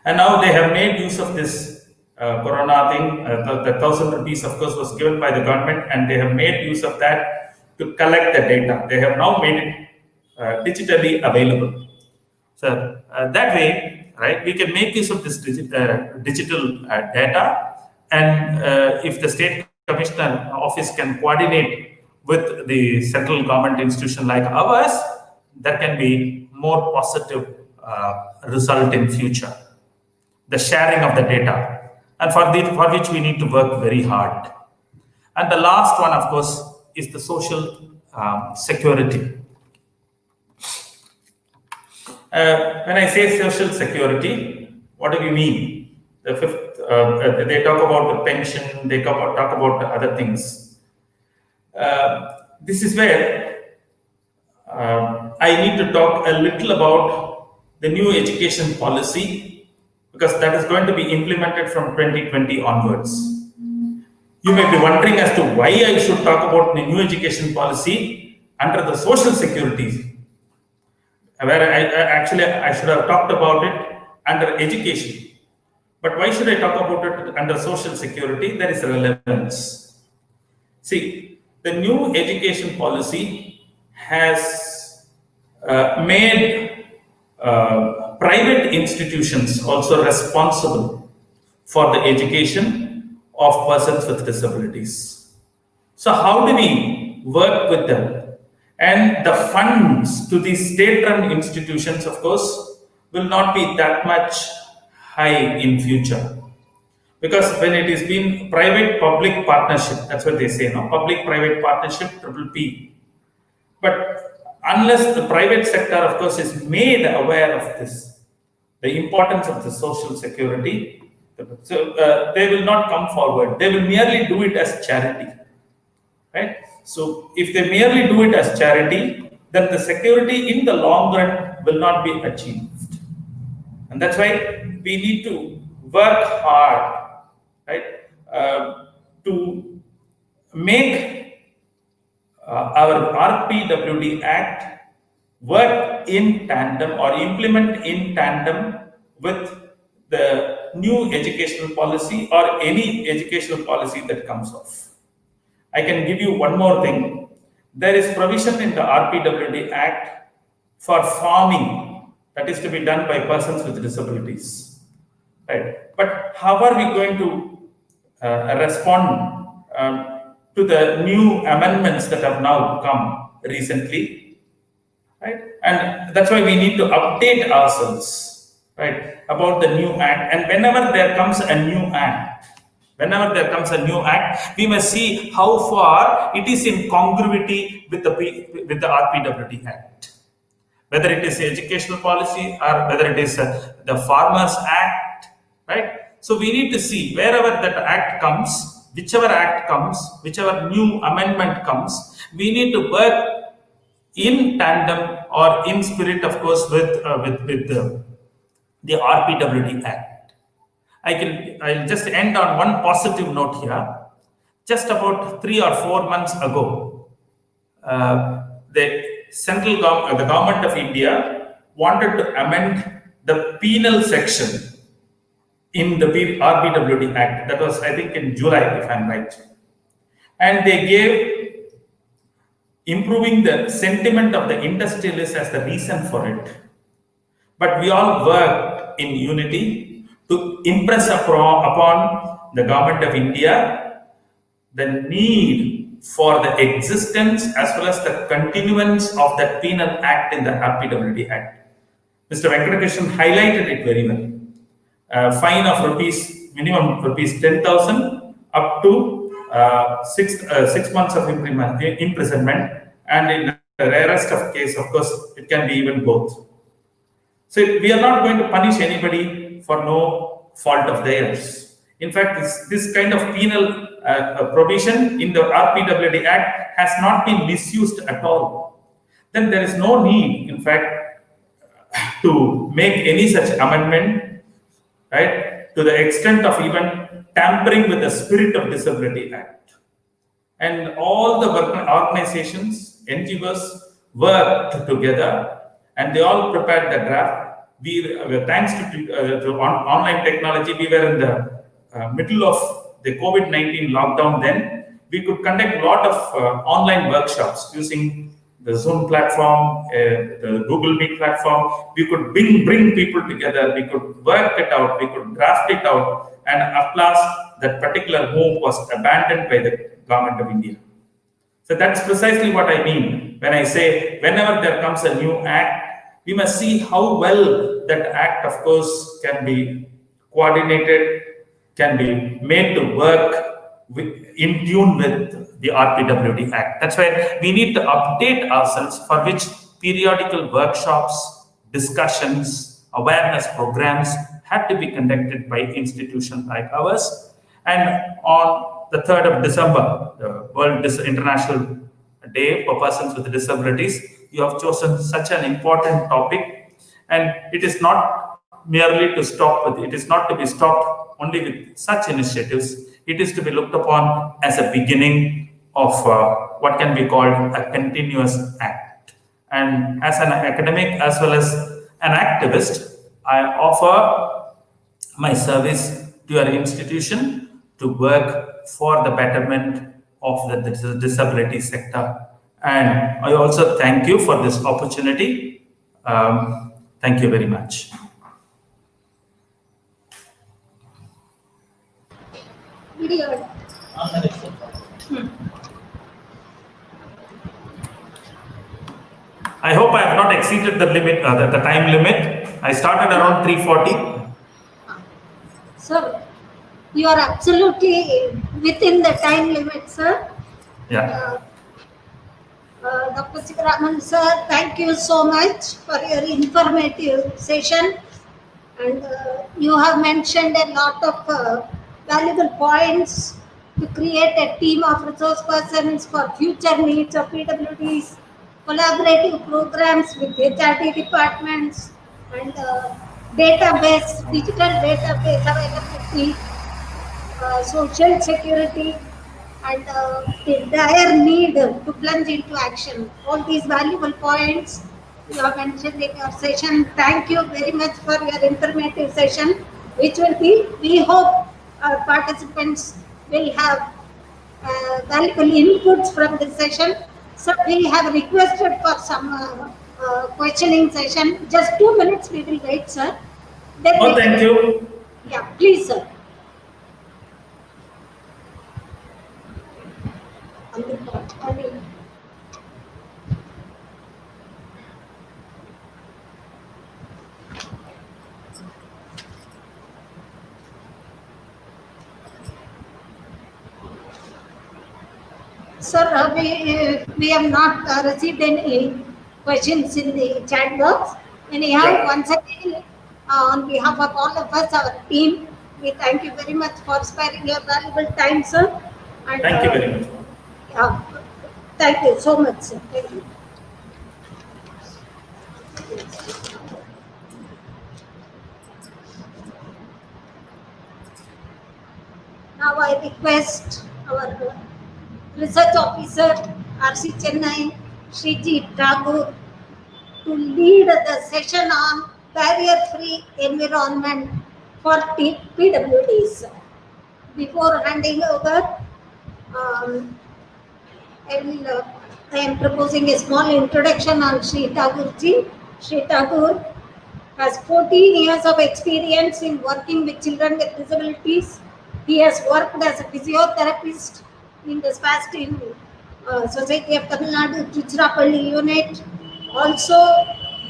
And now they have made use of this corona thing. The 1,000 rupees, of course, was given by the government, and they have made use of that to collect the data. They have now made it digitally available. So that way, right, we can make use of this digital data, and if the state commissioner office can coordinate with the central government institution like ours, there can be more positive result in future. The sharing of the data, and for which we need to work very hard. And the last one, of course, is the social security. When I say social security, what do we mean? The fifth, they talk about the pension, they talk about other things. This is where I need to talk a little about the new education policy, because that is going to be implemented from 2020 onwards. You may be wondering as to why I should talk about the new education policy under the social security, where I should have talked about it under education. But why should I talk about it under social security? There is relevance. See, the new education policy has made private institutions also responsible for the education of persons with disabilities. So how do we work with them? And the funds to these state-run institutions, of course, will not be that much high in future. Because when it is been private-public partnership, that's what they say, no? Public-private partnership, triple P. But unless the private sector, of course, is made aware of this, the importance of the social security, so they will not come forward. They will merely do it as charity, right? So if they merely do it as charity, then the security in the long run will not be achieved. And that's why we need to work hard, right, to make our RPWD Act work in tandem or implement in tandem with the new educational policy or any educational policy that comes off. I can give you one more thing. There is provision in the RPWD Act for farming that is to be done by persons with disabilities. Right? But how are we going to respond to the new amendments that have now come recently? Right? And that's why we need to update ourselves, right, about the new act. And whenever there comes a new act, we must see how far it is in congruity with the RPWD Act. Whether it is educational policy or whether it is the Farmers Act, right? So we need to see wherever that act comes, whichever new amendment comes, we need to work in tandem or in spirit, of course, with the RPWD Act. I'll just end on one positive note here. Just about 3 or 4 months ago, the the government of India wanted to amend the penal section in the RPWD Act. That was, I think, in July, if I'm right. And they gave improving the sentiment of the industrialists as the reason for it. But we all worked in unity to impress upon the government of India the need for the existence as well as the continuance of that penal act in the RPWD Act. Mr. Venkatakrishnan highlighted it very well. Fine of minimum rupees 10,000 up to 6 months of imprisonment, and in the rarest of case, of course, it can be even both. So we are not going to punish anybody for no fault of theirs. In fact, this kind of penal provision in the RPWD Act has not been misused at all. Then there is no need, in fact, to make any such amendment, right, to the extent of even tampering with the spirit of Disability Act. And all the organizations, NGOs worked together and they all prepared the draft. Thanks to online technology, we were in the middle of the COVID-19 lockdown then. We could conduct a lot of online workshops using the Zoom platform, the Google Meet platform. We could bring people together, we could work it out, we could draft it out, and at last that particular move was abandoned by the government of India. So that's precisely what I mean when I say whenever there comes a new act, we must see how well that act, of course, can be coordinated, can be made to work in tune with the RPWD Act. That's why we need to update ourselves, for which periodical workshops, discussions, awareness programs have to be conducted by institutions like ours. And on the 3rd of December, the World International Day for Persons with Disabilities, you have chosen such an important topic, and it is not merely to stop with it is not to be stopped only with such initiatives. It is to be looked upon as a beginning of what can be called a continuous act. And as an academic as well as an activist, I offer my service to your institution to work for the betterment of the disability sector. And I also thank you for this opportunity. Thank you very much. Video. I hope I have not exceeded the limit, the time limit. I started around 3:40. Sir, you are absolutely within the time limit, sir. Yeah. Dr. Sikaraman, sir, thank you so much for your informative session. And you have mentioned a lot of valuable points to create a team of resource persons for future needs of PWDs, collaborative programs with HRD departments, and digital database availability, social security, and the dire need to plunge into action. All these valuable points you have mentioned in your session. Thank you very much for your informative session, which will be, we hope our participants will have valuable inputs from this session. So we have requested for some questioning session. Just 2 minutes we will wait, sir. Then Oh, we thank can, you. yeah, please, sir. Amit, Sir, we have not received any questions in the chat box. Anyhow, Yeah. once again, on behalf of all of us, our team, we thank you very much for sparing your valuable time, sir. And Thank you very much. yeah, thank you so much, sir. Thank you. Now I request our research officer, RC Chennai, Shriji Thakur, to lead the session on barrier-free environment for PWDs. Before handing over, um, I am proposing a small introduction on Sri Tagore. Sri Tagore has 14 years of experience in working with children with disabilities. He has worked as a physiotherapist in the Spastic Society of Tamil Nadu, Tiruchirappalli unit. Also,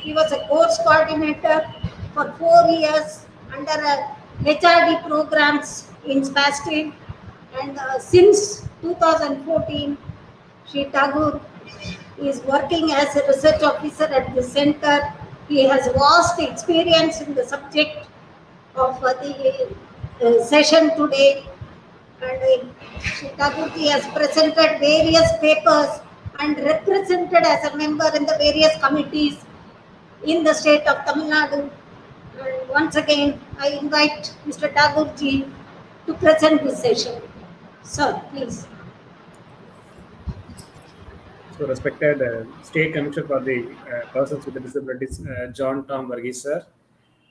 he was a course coordinator for 4 years under HRD programs in Spastic. And since 2014, Sri Tagore is working as a research officer at the center. He has vast experience in the subject of the session today. And Sri Tagore has presented various papers and represented as a member in the various committees in the state of Tamil Nadu. And once again, I invite Mr. Tagore to present this session. Sir, please. So, respected State Commissioner for the Persons with Disabilities, John Tom Varghese, sir.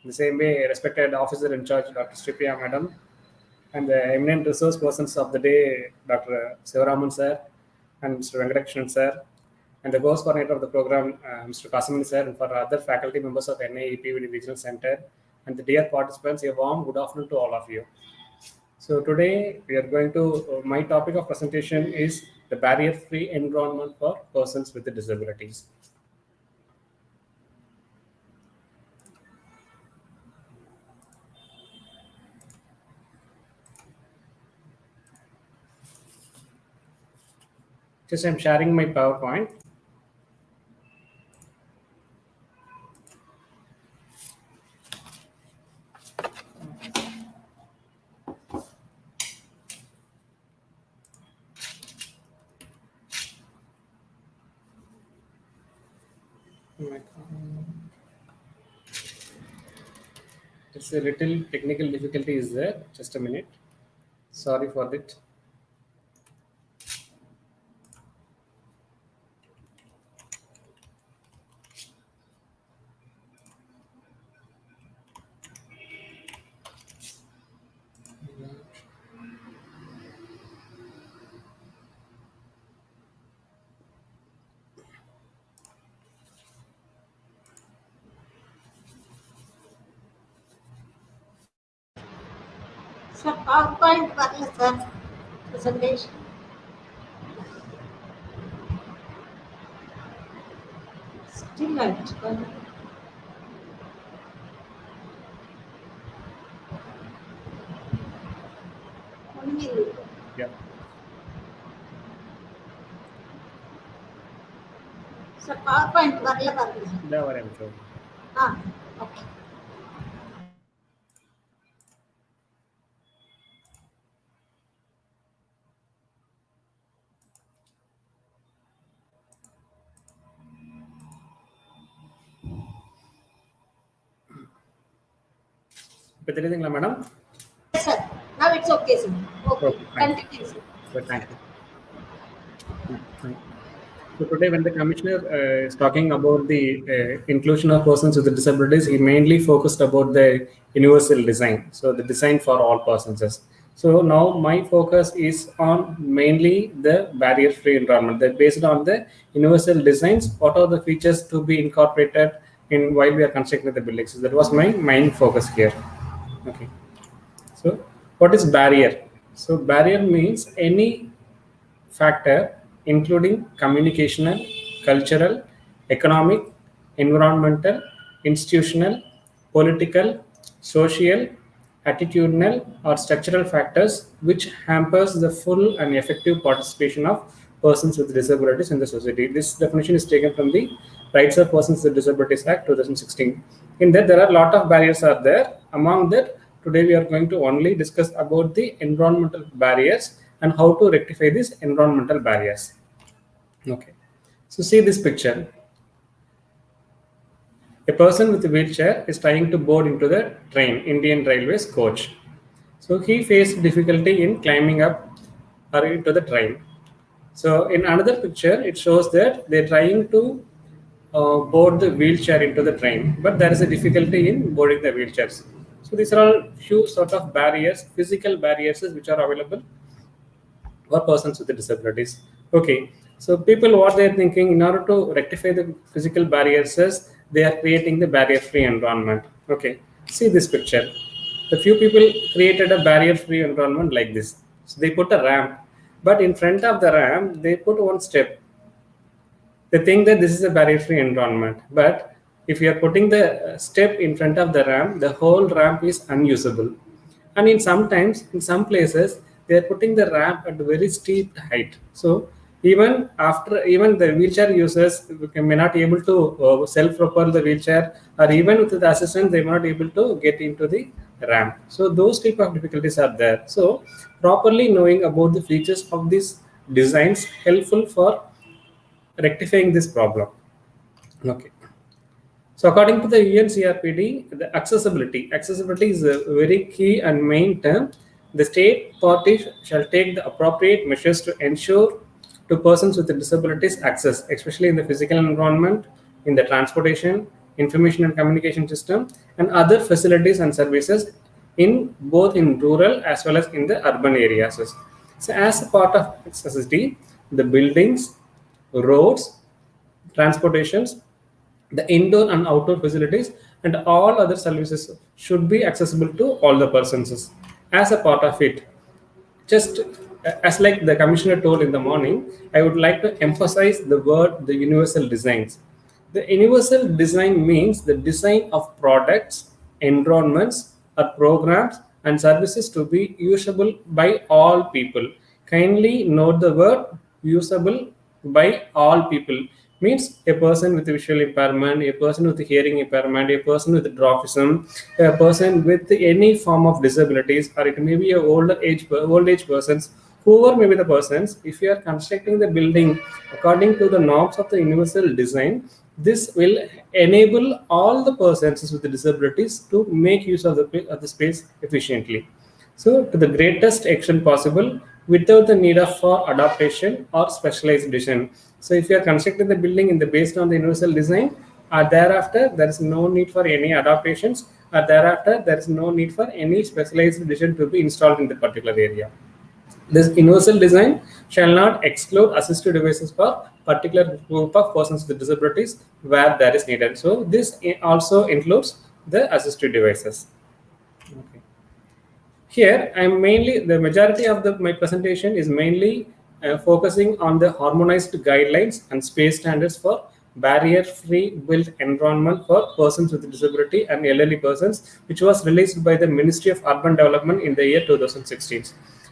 In the same way, respected Officer in Charge, Dr. Stripiya, madam, and the eminent resource persons of the day, Dr. Sivaraman, sir, and Mr. Venkatakrishnan, sir, and the course coordinator of the program, Mr. Kasamani, sir, and for other faculty members of NIEPVD Regional Center, and the dear participants, a warm good afternoon to all of you. So today we are going to, my topic of presentation is the barrier-free environment for persons with disabilities. Just I'm sharing my PowerPoint. It's a little technical difficulty is there. Just a minute. Sorry for that. Sir, PowerPoint varla sir presentation. Still light. Yeah. So PowerPoint வரல பாருங்க. இந்த வரேன் நிமிஷம். Okay. இப்போ தெரியுதுங்களா madam? Yes, sir. Now it's okay, sir. Okay. Okay, fine. Continue, sir. Good, thank you. So today, when the commissioner is talking about the inclusion of persons with disabilities, he mainly focused about the universal design. So the design for all persons. So now my focus is on mainly the barrier-free environment. That based on the universal designs, what are the features to be incorporated in while we are constructing the buildings. So that was my main focus here. Okay. So what is barrier? So barrier means any factor including communicational, cultural, economic, environmental, institutional, political, social, attitudinal, or structural factors which hampers the full and effective participation of persons with disabilities in the society. This definition is taken from the Rights of Persons with Disabilities Act 2016. In that, there are a lot of barriers are there. Among that, today we are going to only discuss about the environmental barriers and how to rectify these environmental barriers. Okay, so see this picture. A person with a wheelchair is trying to board into the train, Indian Railways coach. So he faced difficulty in climbing up or into the train. So in another picture, it shows that they're trying to board the wheelchair into the train, but there is a difficulty in boarding the wheelchairs. So these are all few sort of barriers, physical barriers which are available for persons with disabilities. Okay, so people what they're thinking, in order to rectify the physical barriers, they are creating the barrier-free environment. Okay, see this picture. The few people created a barrier-free environment like this. So they put a ramp, but in front of the ramp, they put one step. They think that this is a barrier-free environment, but if you are putting the step in front of the ramp, the whole ramp is unusable. And in some places, they are putting the ramp at a very steep height. So even the wheelchair users may not be able to self-propel the wheelchair, or even with the assistance, they may not be able to get into the ramp. So those type of difficulties are there. So properly knowing about the features of these designs helpful for rectifying this problem. Okay. So according to the UNCRPD, the accessibility is a very key and main term. The state parties shall take the appropriate measures to ensure to persons with disabilities access, especially in the physical environment, in the transportation, information and communication system, and other facilities and services in both in rural as well as in the urban areas. So as a part of accessibility, the buildings, roads, transportations, the indoor and outdoor facilities, and all other services should be accessible to all the persons. As a part of it, just as like the commissioner told in the morning, I would like to emphasize the word the universal designs. The universal design means the design of products, environments, or programs and services to be usable by all people. Kindly note the word usable by all people. Means a person with visual impairment, a person with hearing impairment, a person with dwarfism, a person with any form of disabilities, or it may be a old age persons, whoever may be the persons. If you are constructing the building according to the norms of the universal design, this will enable all the persons with the disabilities to make use of the space efficiently. So to the greatest extent possible, without the need of for adaptation or specialized design. So if you are constructing the building based on the universal design, thereafter there is no need for any adaptations, or thereafter there is no need for any specialized design to be installed in the particular area. This universal design shall not exclude assistive devices for particular group of persons with disabilities where there is needed. So this also includes the assistive devices. Okay. Here, the majority of my presentation is mainly focusing on the harmonized guidelines and space standards for barrier-free built environment for persons with disability and elderly persons, which was released by the Ministry of Urban Development in the year 2016.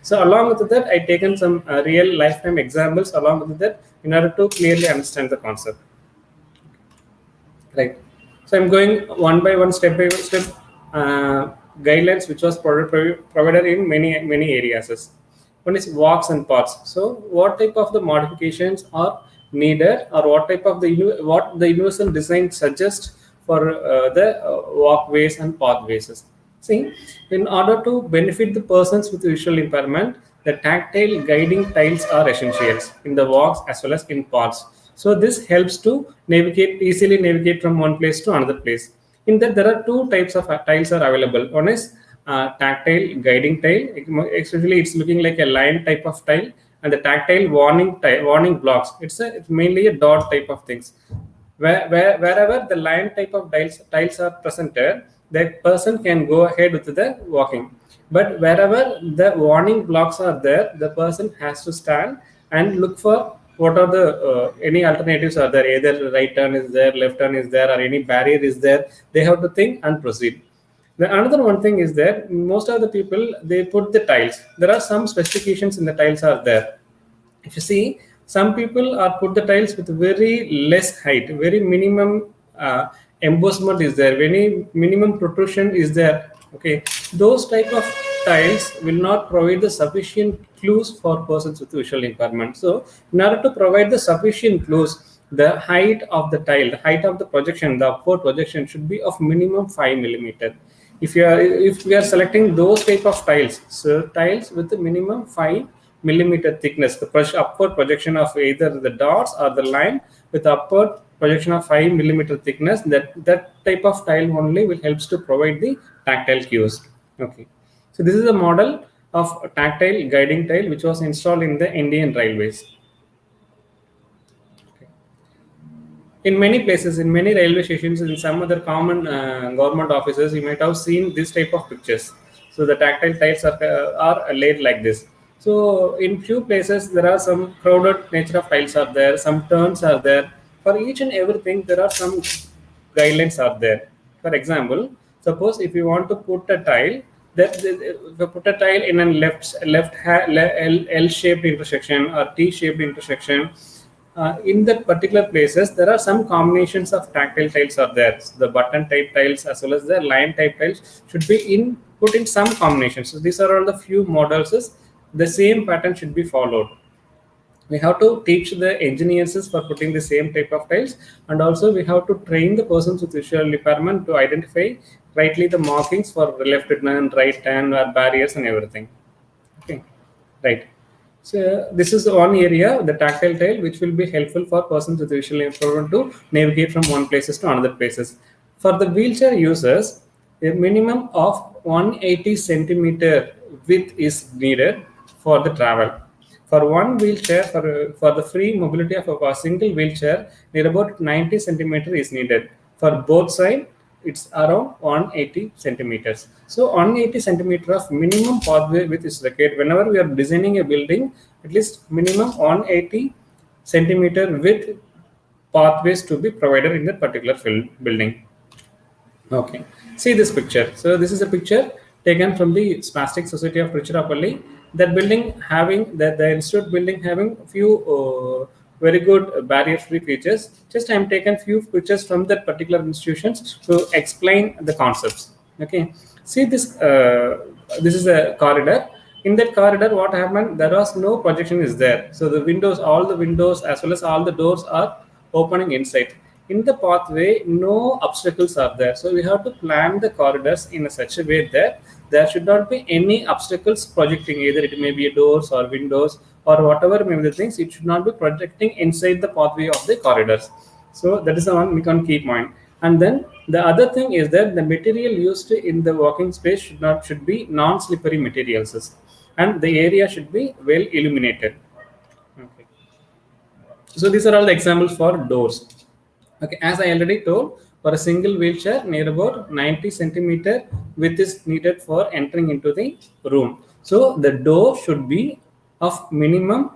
So along with that, I taken some real lifetime examples along with that in order to clearly understand the concept. Right. So I'm going one by one, step by step, guidelines which was provided in many areas. One is walks and paths. So what type of the modifications are needed, or what type of what the universal design suggests for the walkways and pathways. See, in order to benefit the persons with visual impairment, the tactile guiding tiles are essentials in the walks as well as in paths. So this helps to easily navigate from one place to another place. In that, there are two types of tiles are available. One is tactile guiding tile. Especially, it's looking like a line type of tile, and the tactile warning blocks. It's mainly a dot type of things. Wherever the line type of tiles are presented, the person can go ahead with the walking. But wherever the warning blocks are there, the person has to stand and look for what are the any alternatives are there. Either right turn is there, left turn is there, or any barrier is there. They have to think and proceed. The another one thing is that most of the people, they put the tiles. There are some specifications in the tiles are there. If you see, some people are put the tiles with very less height, very minimum embossment is there, very minimum protrusion is there. Okay, those type of tiles will not provide the sufficient clues for persons with visual impairment. So in order to provide the sufficient clues, the height of the tile, the height of the projection, the upward projection should be of minimum 5 millimeter. If we are selecting those type of tiles, so tiles with the minimum 5 millimeter thickness, the upward projection of either the dots or the line with upward projection of 5 millimeter thickness, that type of tile only will helps to provide the tactile cues. Okay, so this is a model of tactile guiding tile which was installed in the Indian Railways. In many places, in many railway stations, in some other common government offices, you might have seen this type of pictures. So the tactile tiles are laid like this. So in few places, there are some crowded nature of tiles are there, some turns are there. For each and everything, there are some guidelines are there. For example, suppose if you want to put a tile, that if you put a tile in a L-shaped intersection or T-shaped intersection, in that particular places, there are some combinations of tactile tiles are there. So the button type tiles as well as the line type tiles should be put in some combinations. So these are all the few models. The same pattern should be followed. We have to teach the engineers for putting the same type of tiles, and also we have to train the persons with visual impairment to identify rightly the markings for left turn, right turn, barriers and everything. Okay, right. So this is one area, the tactile tile, which will be helpful for persons with visual impairment to navigate from one places to another places. For the wheelchair users, a minimum of 180 centimeter width is needed for the travel. For one wheelchair, for the free mobility of a single wheelchair, near about 90 centimeter is needed. For both sides, it's around 180 centimeters. So 180 centimeter of minimum pathway width is required. Whenever we are designing a building, at least minimum 180 centimeter width pathways to be provided in that particular building. Okay, see this picture. So this is a picture taken from the Spastic Society of Tiruchirappalli. That building having the institute building having few very good barrier-free features. Just I am taken few pictures from that particular institutions to explain the concepts. Okay, see this. This is a corridor. In that corridor, what happened? There was no projection is there. So the windows, all the windows as well as all the doors are opening inside. In the pathway, no obstacles are there. So we have to plan the corridors in such a way that there should not be any obstacles projecting. Either it may be doors or windows or whatever may be the things. It should not be projecting inside the pathway of the corridors. So that is the one we can keep in mind. And then the other thing is that the material used in the walking space should be non-slippery materials, and the area should be well illuminated. Okay. So these are all the examples for doors. Okay, as I already told, for a single wheelchair, near about 90 centimeter width is needed for entering into the room. So the door should be of minimum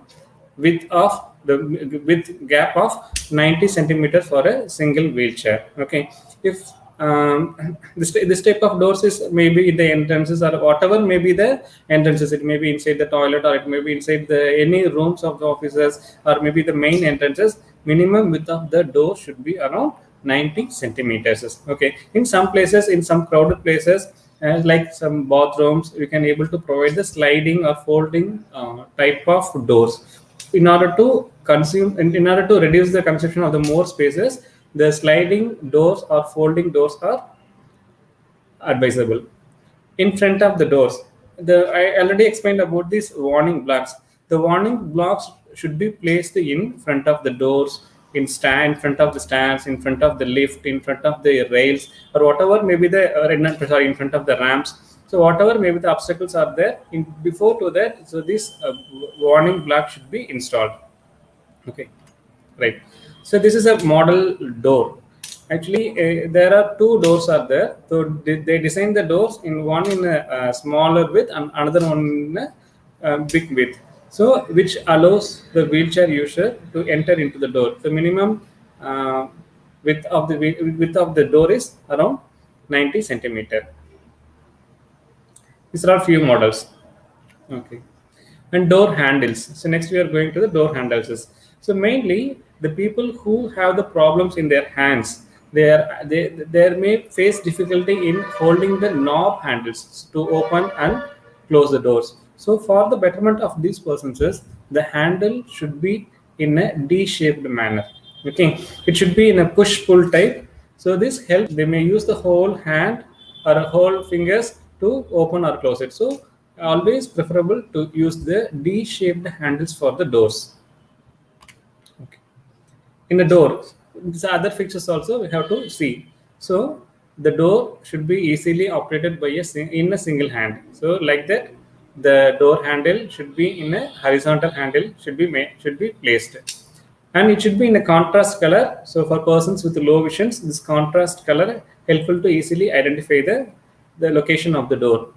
width of the width gap of 90 centimeters for a single wheelchair. Okay, if this type of doors is maybe the entrances or whatever may be the entrances. It may be inside the toilet, or it may be inside the any rooms of the offices, or maybe the main entrances. Minimum width of the door should be around 90 centimeters. Okay, in some places, in some crowded places, like some bathrooms, we can able to provide the sliding or folding type of doors in order to consume, in order to reduce the consumption of the more spaces. The sliding doors or folding doors are advisable. In front of the doors, I already explained about these warning blocks. The warning blocks should be placed in front of the doors, in front of the stands, in front of the lift, in front of the rails, or whatever maybe the in front of the ramps. So whatever maybe the obstacles are there, before to that, so this warning block should be installed. Okay, right. So this is a model door. Actually, there are two doors are there. So they design the doors in one in a smaller width and another one in a big width. So which allows the wheelchair user to enter into the door. The minimum width of the door is around 90 centimeter. These are few models. Okay. And door handles. So next we are going to the door handles. So mainly the people who have the problems in their hands, they may face difficulty in holding the knob handles to open and close the doors. So for the betterment of these persons, the handle should be in a D-shaped manner. Okay, it should be in a push-pull type. So this helps. They may use the whole hand or a whole fingers to open or close it. So always preferable to use the D-shaped handles for the doors. Okay. In the door, these other features also we have to see. So the door should be easily operated by in a single hand. So like that, the door handle should be in a horizontal handle, should be placed, and it should be in a contrast color. So for persons with low visions, this contrast color helpful to easily identify the location of the door.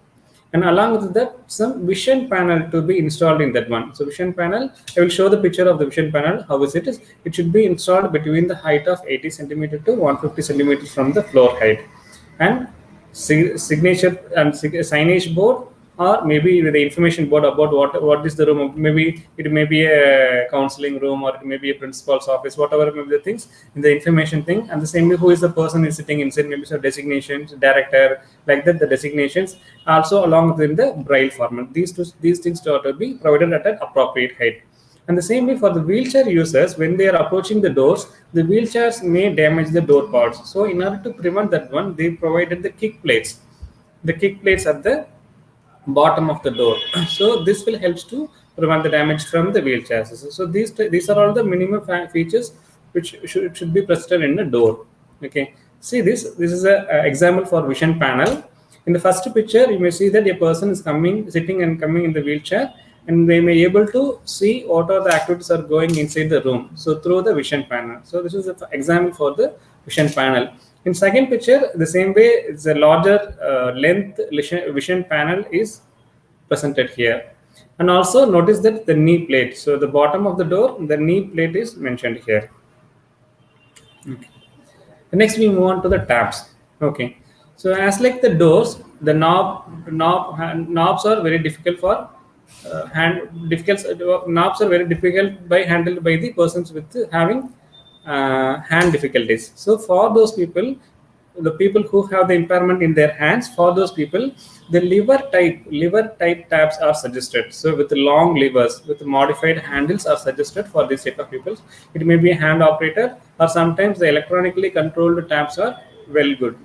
And along with that, some vision panel to be installed in that one. So vision panel, I will show the picture of the vision panel. How is it? It should be installed between the height of 80 centimeter to 150 centimeters from the floor height, and signature and signage board, or maybe the information board about what is the room. Maybe it may be a counseling room, or it may be a principal's office, whatever may be the things in the information thing. And the same way, who is the person is sitting inside, maybe some designations, director, like that, the designations also along with the braille format. These things are to be provided at an appropriate height. And the same way for the wheelchair users, when they are approaching the doors, the wheelchairs may damage the door parts. So in order to prevent that one, they provided the kick plates. The kick plates at the bottom of the door. So this will help to prevent the damage from the wheelchairs. So these are all the minimum features which should be present in the door. Okay. See this is a example for vision panel. In the first picture, you may see that a person is sitting and coming in the wheelchair, and they may able to see what are the activities are going inside the room. So through the vision panel. So this is an example for the vision panel. In second picture, the same way, it's a larger length vision panel is presented here. And also notice that the knee plate. So the bottom of the door, the knee plate is mentioned here. Okay. Next, we move on to the tabs. Okay. So as like the doors, the knobs are very difficult for knobs are very difficult by handled by the persons with having hand difficulties. So for those people, the people who have the impairment in their hands, for those people, the lever type tabs are suggested. So with the long levers, with modified handles are suggested for this type of people. It may be a hand operator, or sometimes the electronically controlled tabs are well good.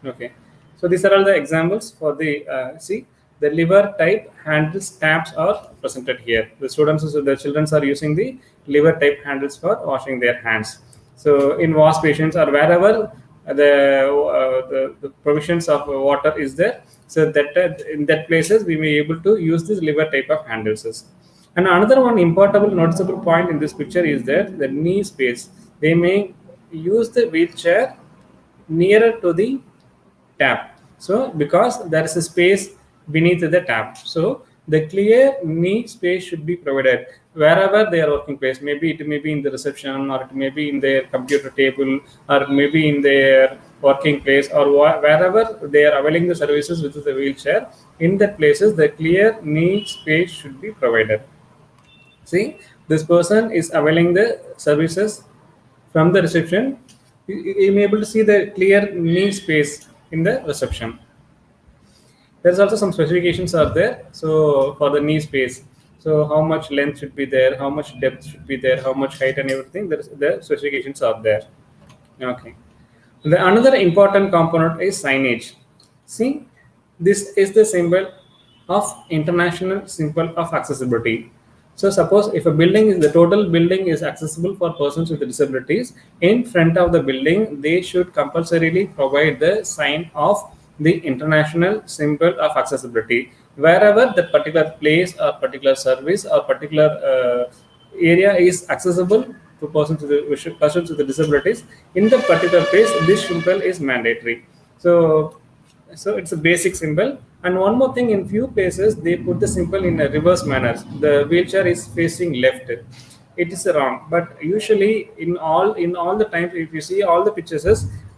Okay, so these are all the examples for the see the lever type handles tabs are presented here. The children are using the lever type handles for washing their hands. So in wash stations or wherever the provisions of water is there, so that in that places we may able to use this lever type of handles. And another one important noticeable point in this picture is that the knee space. They may use the wheelchair nearer to the tap. So because there is a space beneath the tap, so the clear knee space should be provided wherever they are working place. Maybe it may be in the reception, or it may be in their computer table, or maybe in their working place, or wherever they are availing the services with the wheelchair, in that places the clear knee space should be provided. See, this person is availing the services from the reception. You may be able to see the clear knee space in the reception. There's also some specifications are there. So for the knee space, so how much length should be there, how much depth should be there, how much height and everything. The specifications are there. Okay. The another important component is signage. See, this is the symbol of international symbol of accessibility. So suppose if a building is the total building is accessible for persons with disabilities, in front of the building they should compulsorily provide the sign of the international symbol of accessibility. Wherever the particular place or particular service or particular area is accessible to persons with disabilities, in the particular place this symbol is mandatory. So it's a basic symbol. And one more thing, in few places they put the symbol in a reverse manner. The wheelchair is facing left. It is wrong, but usually in all the times, if you see all the pictures,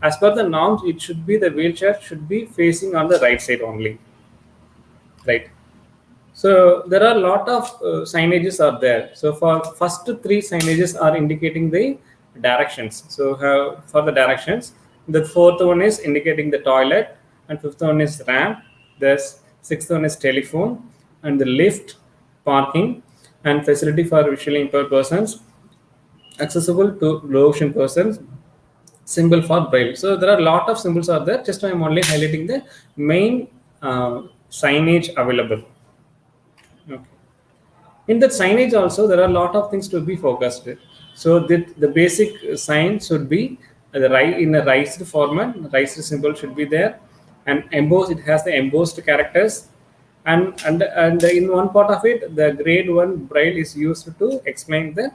as per the norms, it should be the wheelchair should be facing on the right side only, right? So there are a lot of signages are there. So for first three signages are indicating the directions. So for the directions, the fourth one is indicating the toilet, and fifth one is ramp. The sixth one is telephone, and the lift, parking, and facility for visually impaired persons, accessible to low vision persons, symbol for braille. So there are a lot of symbols are there. Just I am only highlighting the main signage available. Okay. In that signage also, there are a lot of things to be focused. So the basic sign should be in a raised format. Raised symbol should be there, and embossed. It has the embossed characters, and in one part of it, the grade 1 braille is used to explain the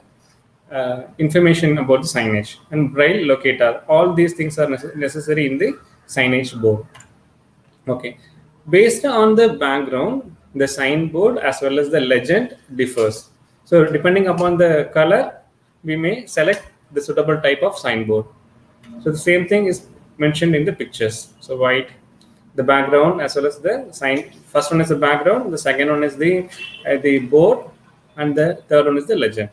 information about the signage, and braille locator. All these things are necessary in the signage board. Okay. Based on the background, the signboard as well as the legend differs. So depending upon the color, we may select the suitable type of signboard. So the same thing is mentioned in the pictures. So white, the background as well as the sign. First one is the background, the second one is the board, and the third one is the legend.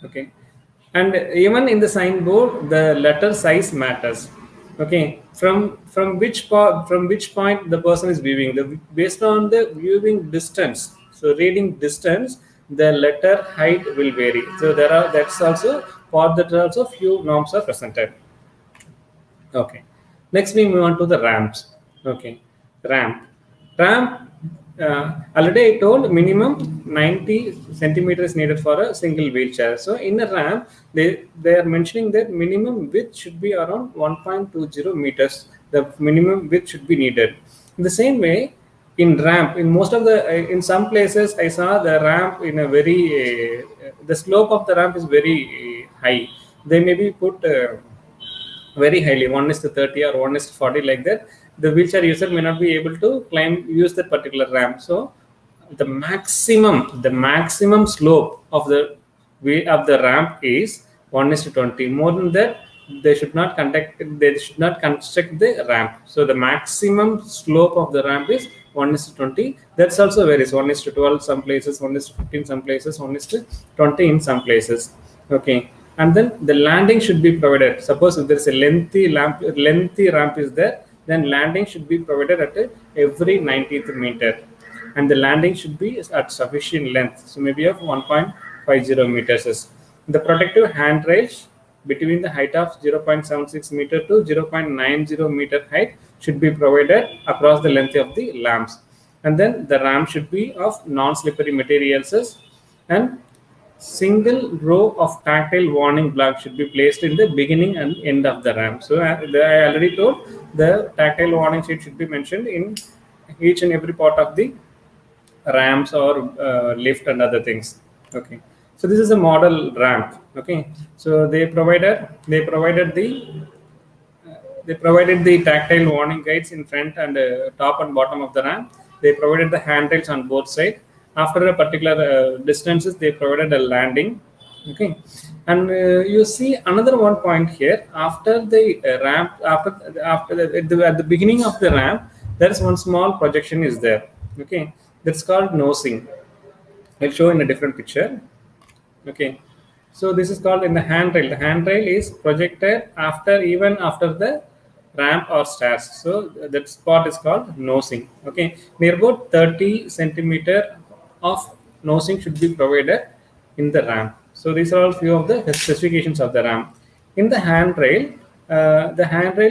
Okay. And even in the signboard, the letter size matters. Okay, from which point the person is viewing, based on the viewing distance. So reading distance, the letter height will vary. So that's also for that also few norms are presented. Okay, next we move on to the ramps. Okay, ramp. Already I told minimum 90 centimeters needed for a single wheelchair. So in a ramp, they are mentioning that minimum width should be around 1.20 meters. The minimum width should be needed. In the same way, in ramp, in most of the in some places, I saw the ramp in a very the slope of the ramp is very high. They maybe put very highly 1:30 or 1:40 like that. The wheelchair user may not be able to use that particular ramp. So the maximum slope of the ramp is 1:20. More than that, they should not construct the ramp. So the maximum slope of the ramp is 1:20. That's also varies. 1:12 some places, 1:15 some places, 1:20 in some places. Okay. And then the landing should be provided. Suppose if there is a lengthy ramp is there, then landing should be provided at every 90th meter, and the landing should be at sufficient length. So maybe of 1.50 meters. The protective handrails between the height of 0.76 meter to 0.90 meter height should be provided across the length of the lamps. And then the ramp should be of non-slippery materials, and single row of tactile warning blocks should be placed in the beginning and end of the ramp. So I already told the tactile warning sheet should be mentioned in each and every part of the ramps or lift and other things. Okay. So this is a model ramp. Okay. So they provided the tactile warning guides in front and top and bottom of the ramp. They provided the handrails on both sides. After a particular distances, they provided a landing, Okay, and you see another one point here. After the ramp, at the beginning of the ramp, there is one small projection is there. Okay, that's called nosing. I'll show in a different picture. Okay, so this is called in the handrail. The handrail is projected even after the ramp or stairs. So that spot is called nosing. Okay, near about 30 centimeter of nosing should be provided in the ramp. So these are all few of the specifications of the ramp. In the handrail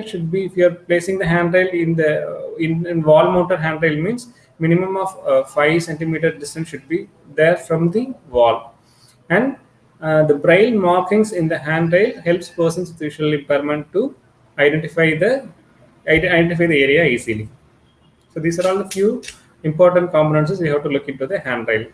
should be, if you are placing the handrail in wall mounted handrail, means minimum of 5 centimeter distance should be there from the wall. And the braille markings in the handrail helps persons with visual impairment to identify the area easily. So these are all the few important components we have to look into the handrail.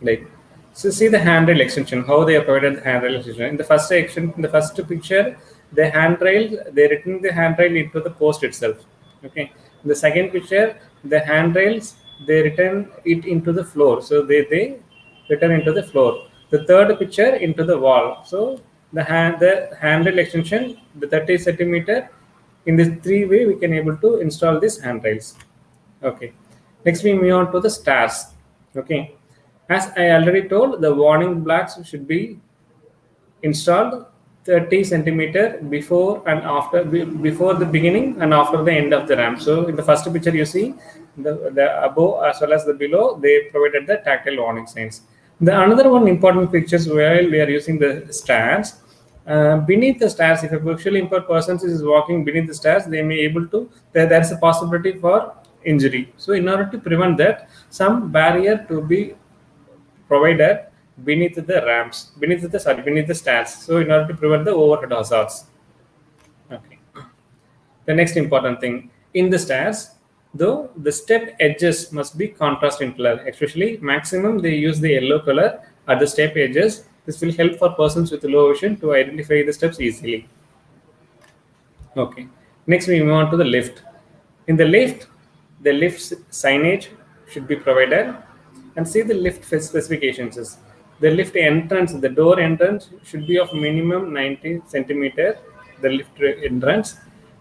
Like, so see the handrail extension, how they have provided the handrail extension. In the first section, in the first picture, they written the handrail into the post itself. Okay. In the second picture, the handrails, they written it into the floor. So they written into the floor. The third picture into the wall. So the handrail extension, the 30 centimeter, in this three way we can able to install these handrails. Okay. Next we move on to the stairs. Okay. As I already told, the warning blocks should be installed 30 centimeter before and after, before the beginning and after the end of the ramp. So in the first picture you see the above as well as the below, they provided the tactile warning signs. The another one important pictures while we are using the stairs, beneath the stairs, if a visually impaired person is walking beneath the stairs, they may able to, there's a possibility for injury. So in order to prevent that, some barrier to be provided beneath the stairs. So in order to prevent the overhead hazards. Okay. The next important thing, in the stairs, though the step edges must be contrast in color, especially maximum they use the yellow color at the step edges. This will help for persons with low vision to identify the steps easily. Okay. Next we move on to the lift. In the lift signage should be provided, and see the lift specifications is the lift entrance, the door entrance should be of minimum 90 centimeter, the lift entrance,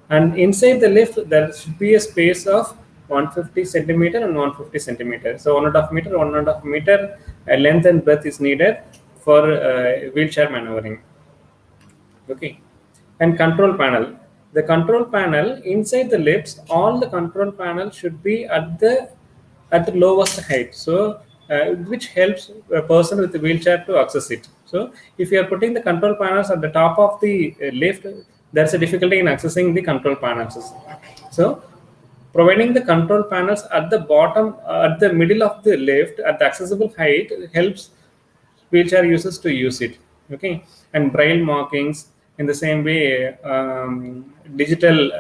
and inside the lift there should be a space of 150 centimeter and 150 centimeter. So 1.5 meter length and breadth is needed for wheelchair maneuvering. Okay. And control panel. The control panel inside the lifts, all the control panel should be at the lowest height. So which helps a person with a wheelchair to access it. So if you are putting the control panels at the top of the lift, there's a difficulty in accessing the control panels. So providing the control panels at the bottom, at the middle of the lift, at the accessible height, helps wheelchair users to use it. Okay. And braille markings in the same way, digital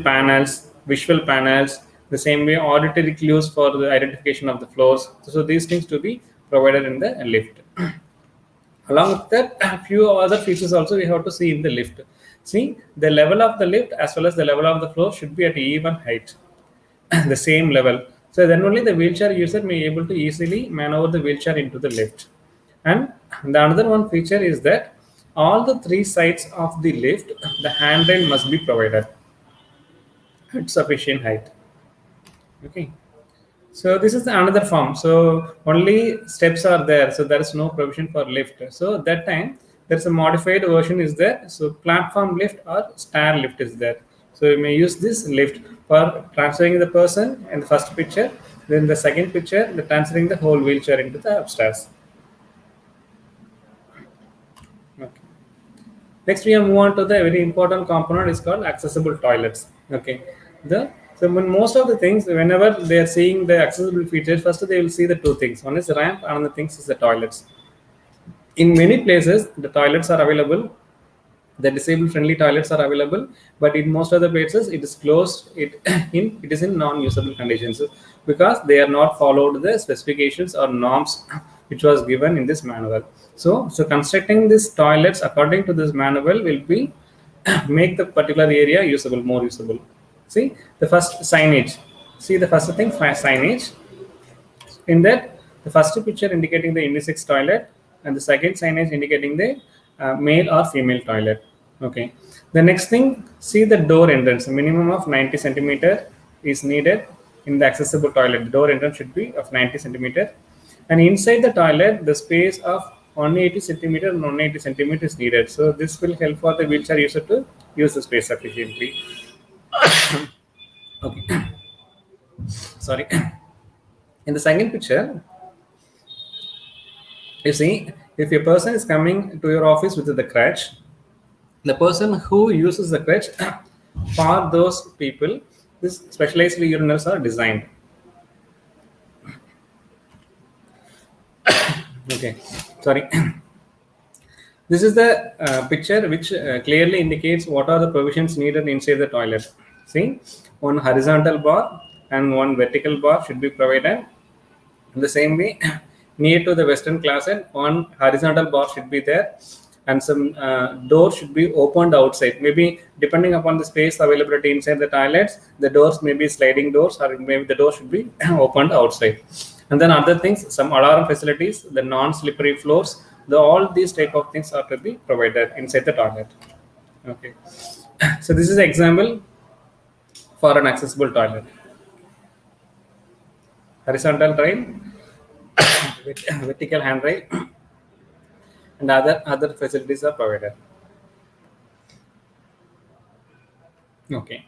panels, visual panels, the same way auditory clues for the identification of the floors. So these things to be provided in the lift. Along with that, a few other features also we have to see in the lift. See, the level of the lift as well as the level of the floor should be at even height, the same level. So then only the wheelchair user may be able to easily maneuver the wheelchair into the lift. And the another one feature is that all the three sides of the lift, the handrail must be provided at sufficient height. Okay. So this is another form. So only steps are there. So there is no provision for lift. So that time there's a modified version is there. So platform lift or stair lift is there. So you may use this lift for transferring the person in the first picture. Then the second picture, the transferring the whole wheelchair into the upstairs. Okay. Next, we move on to the very important component is called accessible toilets. Okay. So when most of the things, whenever they are seeing the accessible features, first they will see the two things. One is the ramp, another thing is the toilets. In many places, the toilets are available. The disabled friendly toilets are available, but in most of the places it is closed. It is in non-usable conditions because they are not followed the specifications or norms which was given in this manual. So constructing these toilets according to this manual will be make the particular area usable, more usable. See the first signage. See the first thing, signage. In that The first picture indicating the unisex toilet, and the second signage indicating the male or female toilet. Okay. The next thing, see the door entrance. A minimum of 90 centimeter is needed in the accessible toilet. The door entrance should be of 90 centimeter, and inside the toilet, the space of 180 centimeter and 180 centimeter is needed. So this will help for the wheelchair user to use the space efficiently. Okay. Sorry. In the second picture, you see, if a person is coming to your office with the crutch, the person who uses the crutch, for those people, this specialized urinals are designed. Okay, sorry. This is the picture which clearly indicates what are the provisions needed inside the toilet. See, one horizontal bar and one vertical bar should be provided. In the same way, near to the western closet, one horizontal bar should be there, and some doors should be opened outside. Maybe depending upon the space availability inside the toilets, the doors may be sliding doors, or maybe the door should be opened outside. And then other things, some alarm facilities, the non-slippery floors, all these type of things are to be provided inside the toilet. Okay, so this is an example for an accessible toilet. Horizontal rail, vertical handrail, and other facilities are provided. Okay,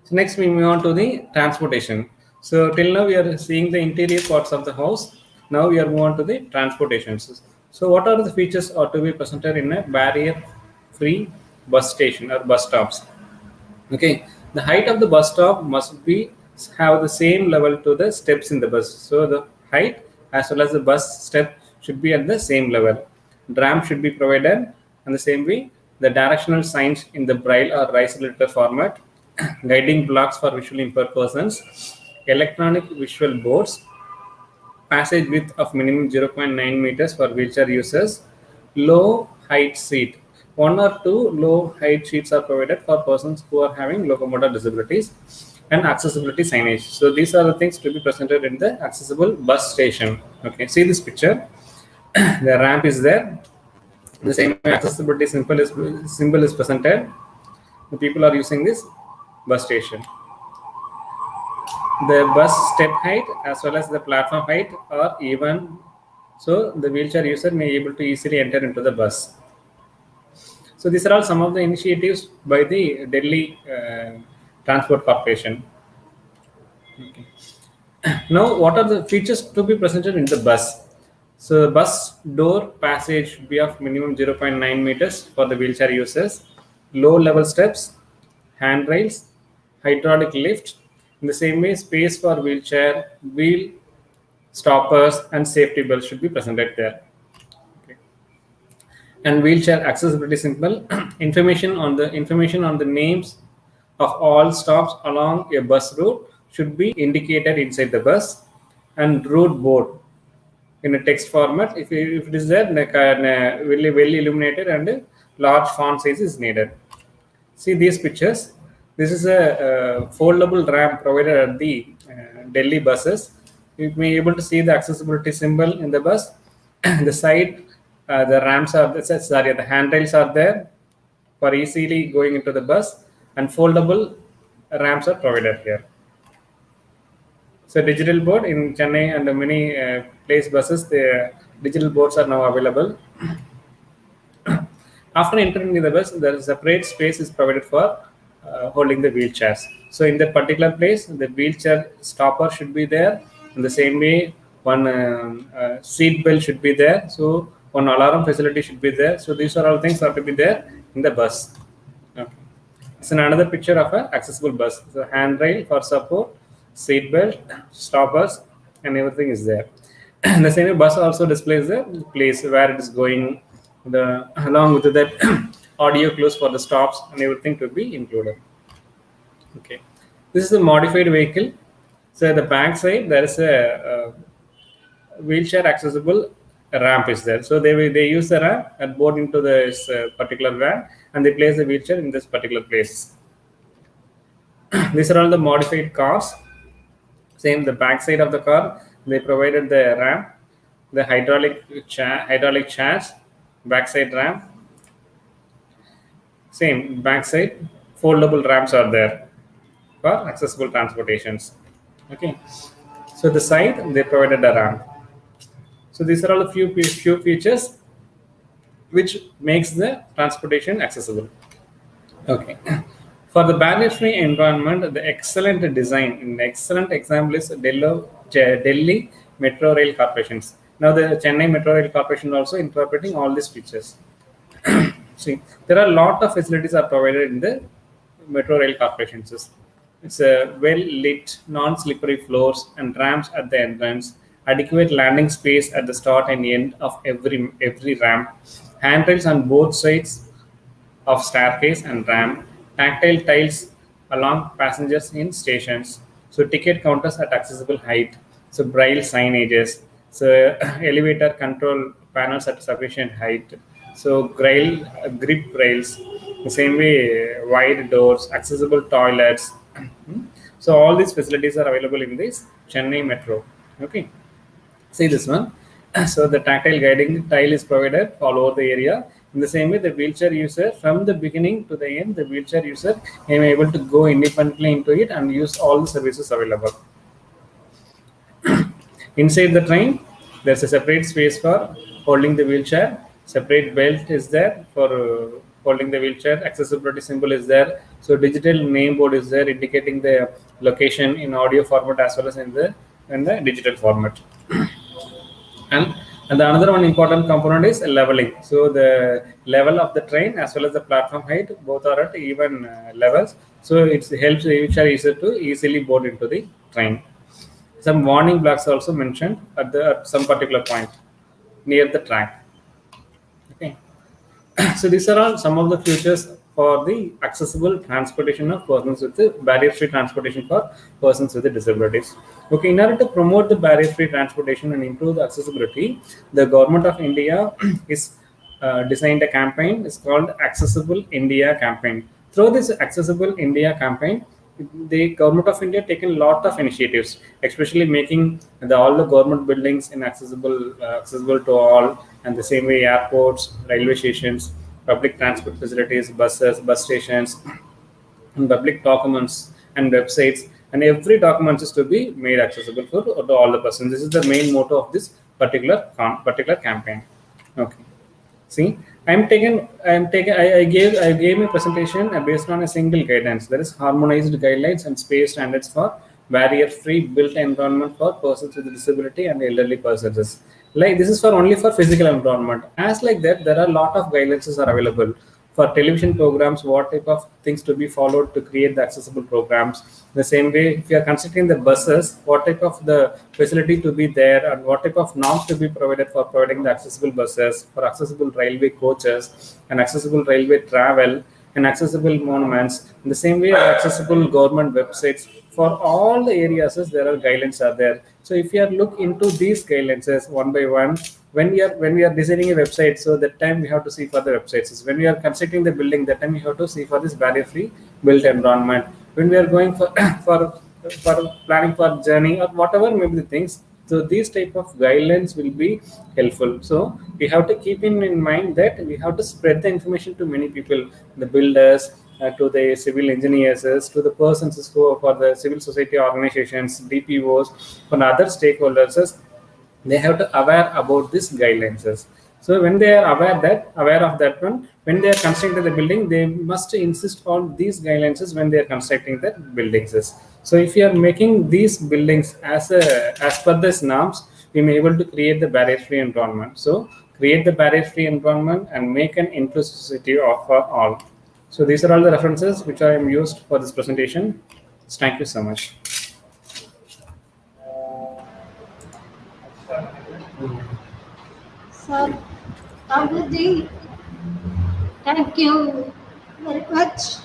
so next we move on to the transportation. So till now we are seeing the interior parts of the house. Now we are moving on to the transportations. So what are the features are to be presented in a barrier-free bus station or bus stops? Okay, the height of the bus stop must be have the same level to the steps in the bus. So the height as well as the bus step should be at the same level. Ramp should be provided, and the same way the directional signs in the braille or raised letter format, guiding blocks for visually impaired persons, electronic visual boards, passage width of minimum 0.9 meters for wheelchair users, low height seat. One or two low height seats are provided for persons who are having locomotor disabilities, and accessibility signage. So these are the things to be presented in the accessible bus station. Okay, see this picture. The ramp is there. The same accessibility symbol is presented. The people are using this bus station. The bus step height as well as the platform height are even, so the wheelchair user may be able to easily enter into the bus. So these are all some of the initiatives by the Delhi Transport Corporation. Okay. Now, what are the features to be presented in the bus? So bus door passage should be of minimum 0.9 meters for the wheelchair users, low level steps, handrails, hydraulic lift. In the same way, space for wheelchair, wheel stoppers, and safety belts should be presented there. Okay. And wheelchair accessibility symbol, information on the names of all stops along a bus route should be indicated inside the bus, and route board in a text format. If it is there, well illuminated and large font size is needed. See these pictures. This is a foldable ramp provided at the Delhi buses. You may be able to see the accessibility symbol in the bus. The side, the ramps are the handrails are there for easily going into the bus, and foldable ramps are provided here. So digital board in Chennai and many place buses, the digital boards are now available. After entering the bus, there is a separate space is provided for holding the wheelchairs. So in that particular place, the wheelchair stopper should be there. In the same way, one seat belt should be there. So one alarm facility should be there. So these are all things that have to be there in the bus. Okay. It's another picture of an accessible bus. So handrail for support, seat belt, stoppers, and everything is there. The same bus also displays the place where it is going, along with that audio clues for the stops and everything to be included. Okay, this is a modified vehicle. So at the back side there is a wheelchair accessible ramp is there. So they use the ramp and board into this particular van, and they place the wheelchair in this particular place. These are all the modified cars. Same, the back side of the car, they provided the ramp, the hydraulic chairs, backside ramp, same backside foldable ramps are there for accessible transportations. Okay, so the side they provided a ramp. So these are all the few features which makes the transportation accessible. Okay. For the barrier-free environment, the excellent design, an excellent example is Delhi Metro Rail Corporations. Now the Chennai Metro Rail Corporation also incorporating all these features. See, there are a lot of facilities are provided in the metro rail corporations. It's a well lit, non-slippery floors and ramps at the entrance, adequate landing space at the start and end of every ramp, handrails on both sides of staircase and ramp, tactile tiles along passengers in stations, so ticket counters at accessible height, so braille signages, so elevator control panels at sufficient height, so grip rails, the same way wide doors, accessible toilets. So all these facilities are available in this Chennai Metro. Okay. See this one. So the tactile guiding tile is provided all over the area. In the same way, the wheelchair user from the beginning to the end, the wheelchair user may be able to go independently into it and use all the services available. Inside the train, there's a separate space for holding the wheelchair. Separate belt is there for holding the wheelchair. Accessibility symbol is there. So digital name board is there indicating the location in audio format as well as in the digital format. And the another one important component is leveling. So the level of the train as well as the platform height both are at even levels. So it helps the wheelchair user to easily board into the train. Some warning blocks are also mentioned at some particular point near the track. Okay. So these are all some of the features for the accessible transportation of persons with the barrier-free transportation for persons with the disabilities. Okay, in order to promote the barrier-free transportation and improve the accessibility, the government of India is designed a campaign. It's called Accessible India campaign. Through this Accessible India campaign, the government of India taken a lot of initiatives, especially making all the government buildings accessible to all, and the same way airports, railway stations, public transport facilities, buses, bus stations, and public documents and websites, and every document is to be made accessible to all the persons. This is the main motto of this particular campaign. Okay. See, I gave my presentation based on a single guidance. That is harmonized guidelines and space standards for barrier-free built environment for persons with disability and elderly persons. Like this is for only for physical environment. As like that, there are a lot of guidelines are available for television programs. What type of things to be followed to create the accessible programs? The same way, if you are considering the buses, what type of the facility to be there and what type of norms to be provided for providing the accessible buses, for accessible railway coaches and accessible railway travel and accessible monuments. In the same way, accessible government websites for all the areas, there are guidelines are there. So if you are look into these guidelines one by one, when we are designing a website, so that time we have to see for the websites. When we are constructing the building, that time we have to see for this barrier-free built environment. When we are going for for planning for journey or whatever maybe the things, so these type of guidelines will be helpful. So we have to keep in mind that we have to spread the information to many people, the builders, to the civil engineers, to the persons who for the civil society organizations, DPOs, for other stakeholders. They have to aware about these guidelines. So when they are aware of that one, when they are constructing the building, they must insist on these guidelines when they are constructing the buildings. So if you are making these buildings as per these norms, we may able to create the barrier-free environment. So create the barrier-free environment and make an inclusive society for all. So these are all the references which I am used for this presentation. Thank you so much. Sir, Abhiji, thank you very much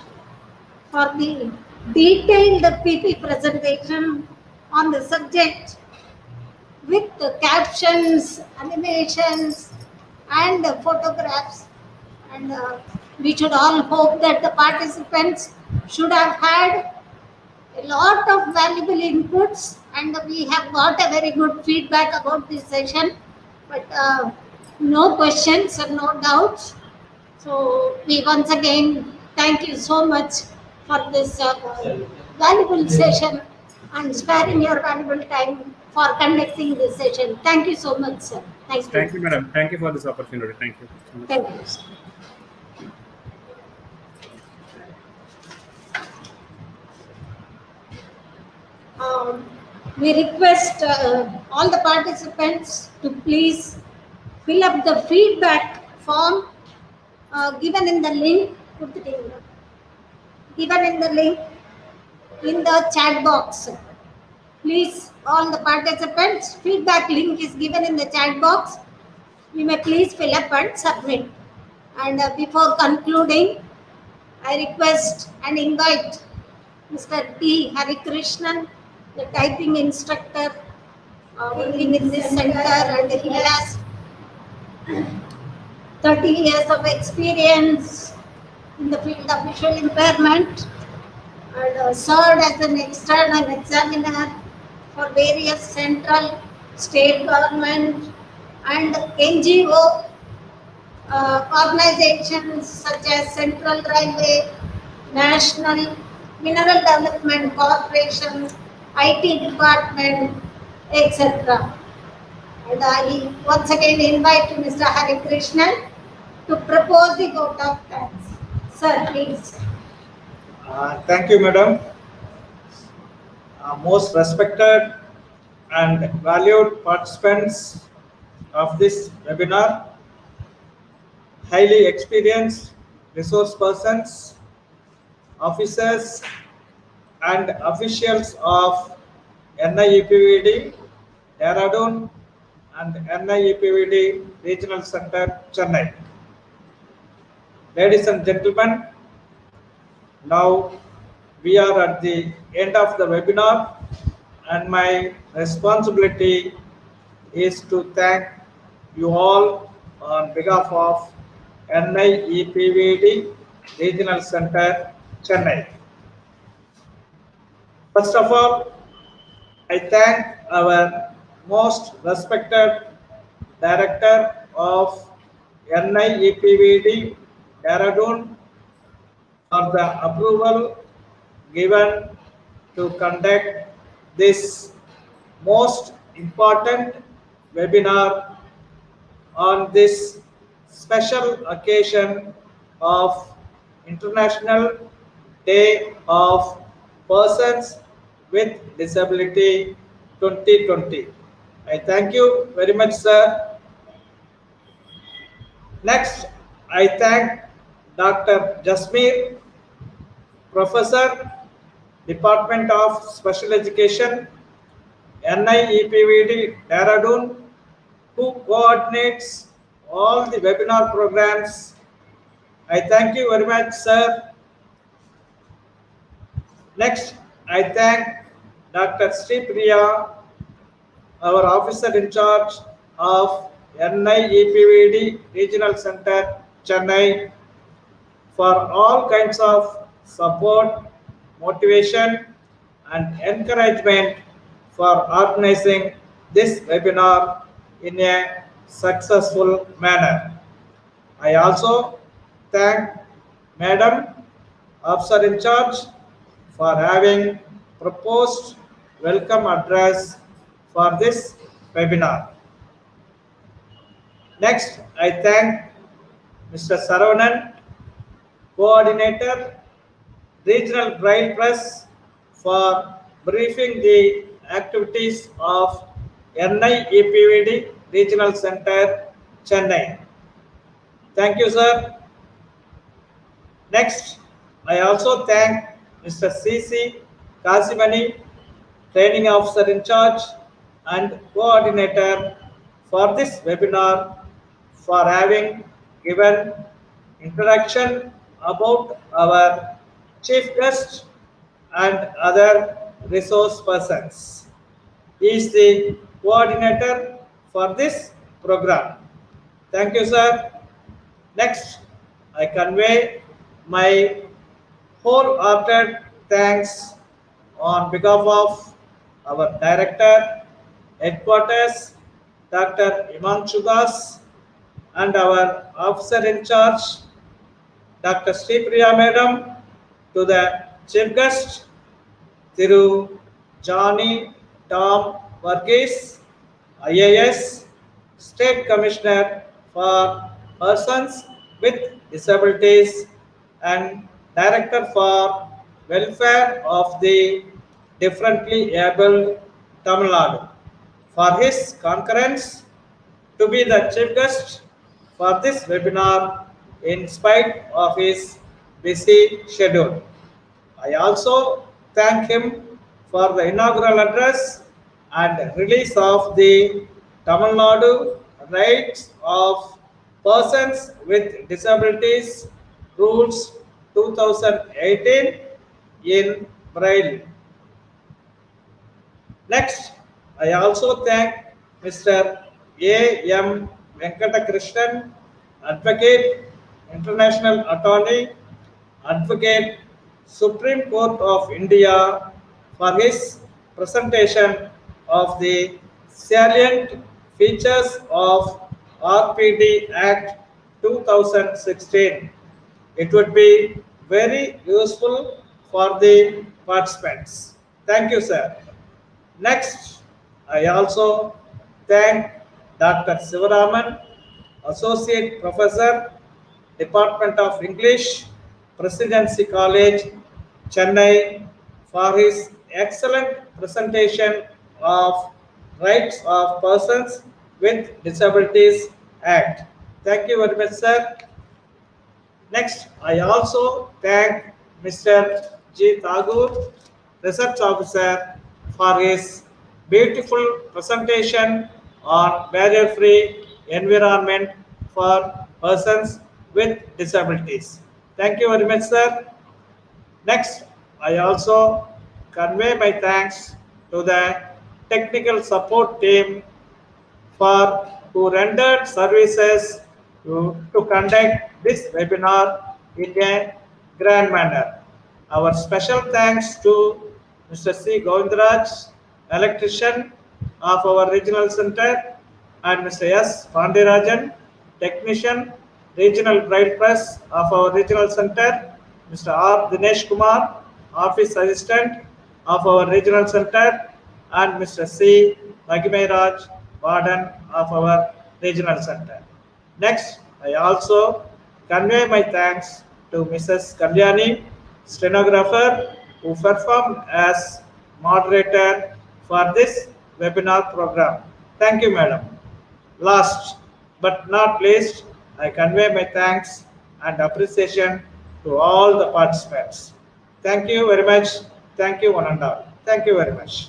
for the detailed PP presentation on the subject with the captions, animations, and the photographs. And we should all hope that the participants should have had a lot of valuable inputs, and we have got a very good feedback about this session. but no questions and no doubts. So we once again thank you so much for this valuable session and sparing your valuable time for conducting this session. Thank you so much, sir. Thank you. Thank you, madam. Thank you for this opportunity. Thank you so much. Thank you, sir. Um, we request all the participants to please fill up the feedback form given in the link. Given in the link in the chat box. Please, all the participants, feedback link is given in the chat box. You may please fill up and submit. And before concluding, I request and invite Mr. T. Harikrishnan, the typing instructor working in this center, and he has 30 years of experience in the field of visual impairment and served as an external examiner for various central, state government and NGO organizations such as Central Railway, National Mineral Development Corporation, IT Department, etc. And I once again invite Mr. Hari Krishnan to propose the vote of thanks. Sir, please. Thank you, madam. Most respected and valued participants of this webinar, highly experienced resource persons, officers and officials of NIEPVD, Dehradun and NIEPVD Regional Center, Chennai. Ladies and gentlemen, now we are at the end of the webinar and my responsibility is to thank you all on behalf of NIEPVD Regional Center, Chennai. First of all, I thank our most respected Director of NIEPVD Dehradun for the approval given to conduct this most important webinar on this special occasion of International Day of Persons with Disability 2020. I thank you very much, sir. Next, I thank Dr. Jasmeer, Professor, Department of Special Education, NIEPVD Dehradun, who coordinates all the webinar programs. I thank you very much, sir. Next, I thank Dr. Sri Priya, our officer in charge of NIEPVD Regional Center, Chennai, for all kinds of support, motivation, and encouragement for organizing this webinar in a successful manner. I also thank Madam Officer in Charge for having proposed welcome address for this webinar. Next, I thank Mr. Saravanan, Coordinator, Regional Braille Press, for briefing the activities of NIEPVD Regional Center, Chennai. Thank you, sir. Next, I also thank Mr. C.C. Kasimani, Training Officer in Charge and Coordinator for this webinar, for having given introduction about our chief guest and other resource persons. He is the coordinator for this program. Thank you, sir. Next, I convey my wholehearted thanks on behalf of our director, headquarters, Dr. Imanshu Das, and our officer in charge, Dr. Sripriya Madam, to the chief guest, Thiru Johnny Tom Varghese, IAS, State Commissioner for Persons with Disabilities and Director for Welfare of the Differently Abled Tamil Nadu, for his concurrence to be the chief guest for this webinar in spite of his busy schedule. I also thank him for the inaugural address and release of the Tamil Nadu Rights of Persons with Disabilities Rules 2018 in Braille. Next, I also thank Mr. A. M. Venkatakrishnan, Advocate, International Attorney, Advocate, Supreme Court of India, for his presentation of the salient features of RPD Act 2016. It would be very useful for the participants. Thank you, sir. Next, I also thank Dr. Sivaraman, Associate Professor, Department of English, Presidency College, Chennai, for his excellent presentation of Rights of Persons with Disabilities Act. Thank you very much, sir. Next, I also thank Mr. G. Thagur, Research Officer, for his beautiful presentation on barrier-free environment for persons with disabilities. Thank you very much, sir. Next, I also convey my thanks to the technical support team for who rendered services to conduct this webinar in a grand manner. Our special thanks to Mr. C. Govindraj, electrician of our regional center, and Mr. S. Pandirajan, technician, regional braille press of our regional center, Mr. R. Dinesh Kumar, office assistant of our regional center, and Mr. C. Raj, warden of our regional center. Next, I also convey my thanks to Mrs. Kalyani, stenographer, who performed as moderator for this webinar program. Thank you, madam. Last but not least, I convey my thanks and appreciation to all the participants. Thank you very much. Thank you, one and all. Thank you very much.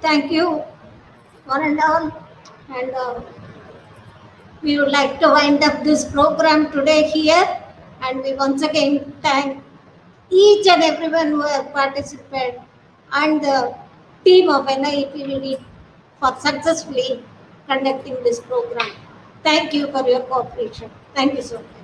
Thank you, one and all. And we would like to wind up this program today here. And we once again thank each and everyone who has participated and the team of NIEPVD for successfully conducting this program. Thank you for your cooperation. Thank you so much.